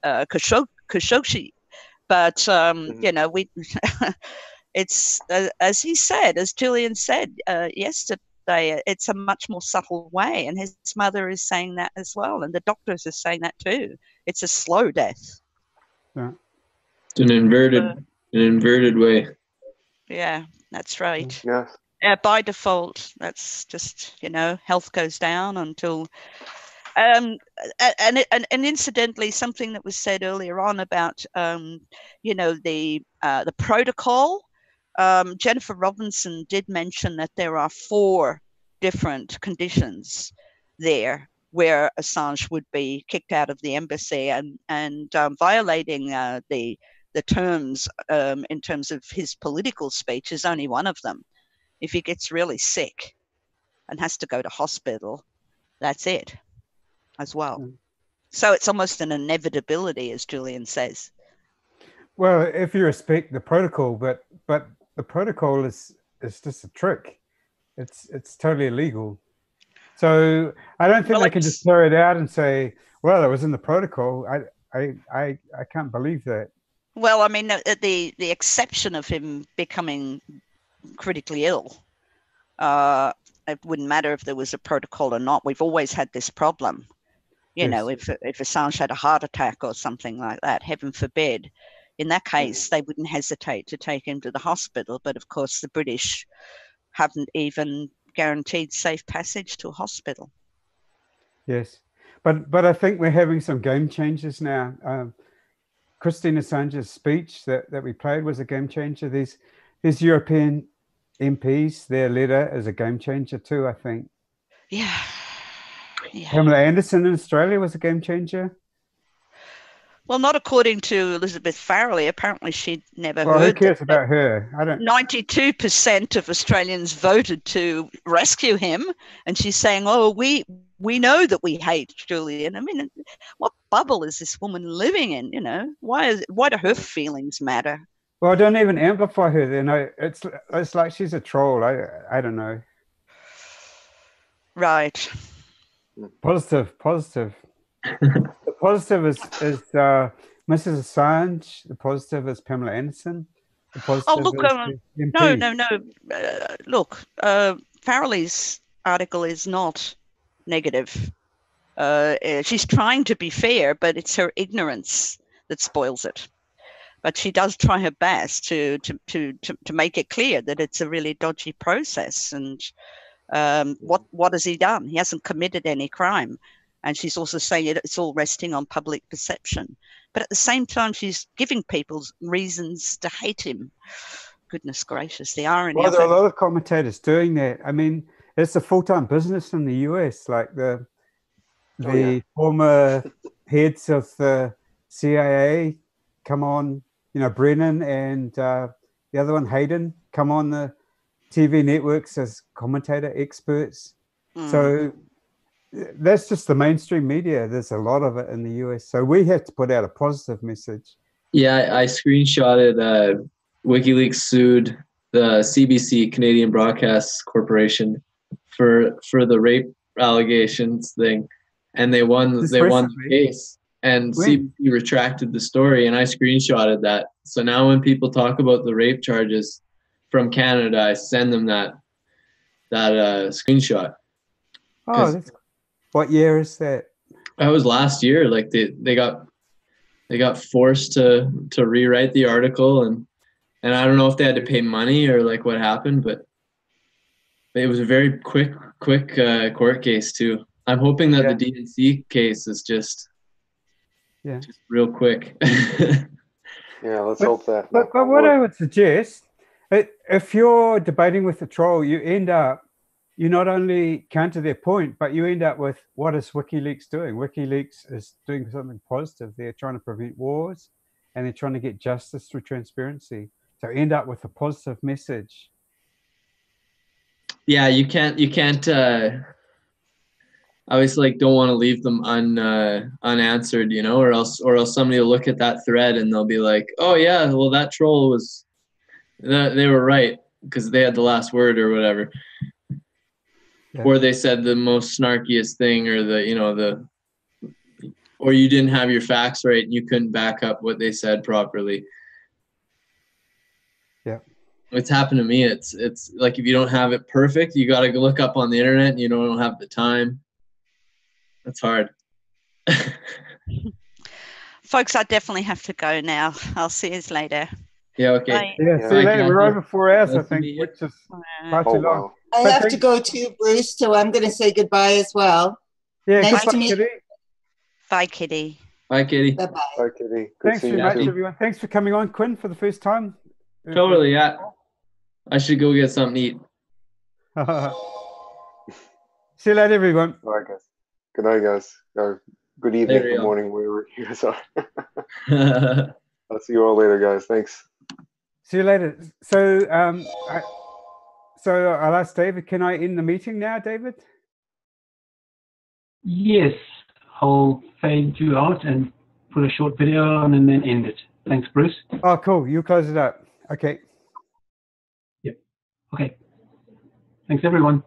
Khashoggi, but we it's as Julian said yesterday, it's a much more subtle way, and his mother is saying that as well, and the doctors are saying that too. It's a slow death. Yeah. It's an inverted way. Yeah, that's right. Yeah. By default, that's just health goes down until. And incidentally, something that was said earlier on about the protocol. Jennifer Robinson did mention that there are 4 different conditions there where Assange would be kicked out of the embassy and violating the terms in terms of his political speech is only one of them. If he gets really sick and has to go to hospital, that's it as well. So it's almost an inevitability, as Julian says. Well, if you respect the protocol, but the protocol is just a trick. It's totally illegal. So I don't think they can just throw it out and say, well, it was in the protocol. I can't believe that. Well, I mean, the exception of him becoming critically ill, it wouldn't matter if there was a protocol or not. We've always had this problem. If Assange had a heart attack or something like that, heaven forbid, in that case, they wouldn't hesitate to take him to the hospital. But of course, the British haven't even guaranteed safe passage to a hospital. Yes, but I think we're having some game changers now. Christine Assange's speech that we played was a game changer. These European MPs, their letter is a game changer too, I think. Yeah. Pamela Anderson in Australia was a game changer. Well, not according to Elizabeth Farrelly. Apparently, she'd never heard. Who cares about her? I don't. 92% of Australians voted to rescue him, and she's saying, "Oh, we know that we hate Julian." I mean, what bubble is this woman living in? Why do her feelings matter? Well, don't even amplify her then. It's like she's a troll. I don't know. Right. Positive. The positive is Mrs. Assange. The positive is Pamela Anderson. The positive look, is the MP. no. Look, Farrelly's article is not negative. She's trying to be fair, but it's her ignorance that spoils it. But she does try her best to make it clear that it's a really dodgy process. And what has he done? He hasn't committed any crime. And she's also saying it's all resting on public perception. But at the same time, she's giving people reasons to hate him. Goodness gracious, the irony. Well, there are a lot of commentators doing that. I mean, it's a full-time business in the US. Like the former heads of the CIA come on, Brennan and the other one, Hayden, come on the TV networks as commentator experts. So that's just the mainstream media. There's a lot of it in the US. So we have to put out a positive message. Yeah, I screenshotted WikiLeaks sued the CBC, Canadian Broadcast Corporation, for the rape allegations thing, and they won the case. And CBC retracted the story, and I screenshotted that. So now when people talk about the rape charges from Canada, I send them that screenshot. Oh, what year is that? That was last year. Like they got forced to rewrite the article, and I don't know if they had to pay money or like what happened, but it was a very quick court case too. I'm hoping that the DNC case is just real quick. Yeah, let's hope that. But what I would suggest, if you're debating with a troll, you not only counter their point, but you end up with, what is WikiLeaks doing? WikiLeaks is doing something positive. They're trying to prevent wars, and they're trying to get justice through transparency. So end up with a positive message. Yeah, you can't. I always don't want to leave them unanswered, or else somebody will look at that thread and they'll be like, oh yeah, well that troll they were right because they had the last word or whatever. Yeah. Or they said the most snarkiest thing, or or you didn't have your facts right and you couldn't back up what they said properly. Yeah. It's happened to me. It's like, if you don't have it perfect, you got to look up on the internet and you don't have the time. That's hard. Folks, I definitely have to go now. I'll see you later. Yeah, okay. Bye. Yeah, see you later. We're over 4 hours, I think, which is far too long. Wow. I have to go too, Bruce, so I'm going to say goodbye as well. Yeah, nice to meet you. Bye, Kitty. Bye, Kitty. Bye-bye. Bye, Kitty. Thanks very much, everyone. Thanks for coming on, Quinn, for the first time. Totally, yeah. I should go get something to eat. See you later, everyone. All right, guys. Good night, guys. Good evening, good morning, wherever you guys are. I'll see you all later, guys. Thanks. See you later. So, I'll ask David, can I end the meeting now, David? Yes, I'll fade you out and put a short video on and then end it. Thanks, Bruce. Oh, cool. You close it up. Okay. Yep. Okay. Thanks, everyone.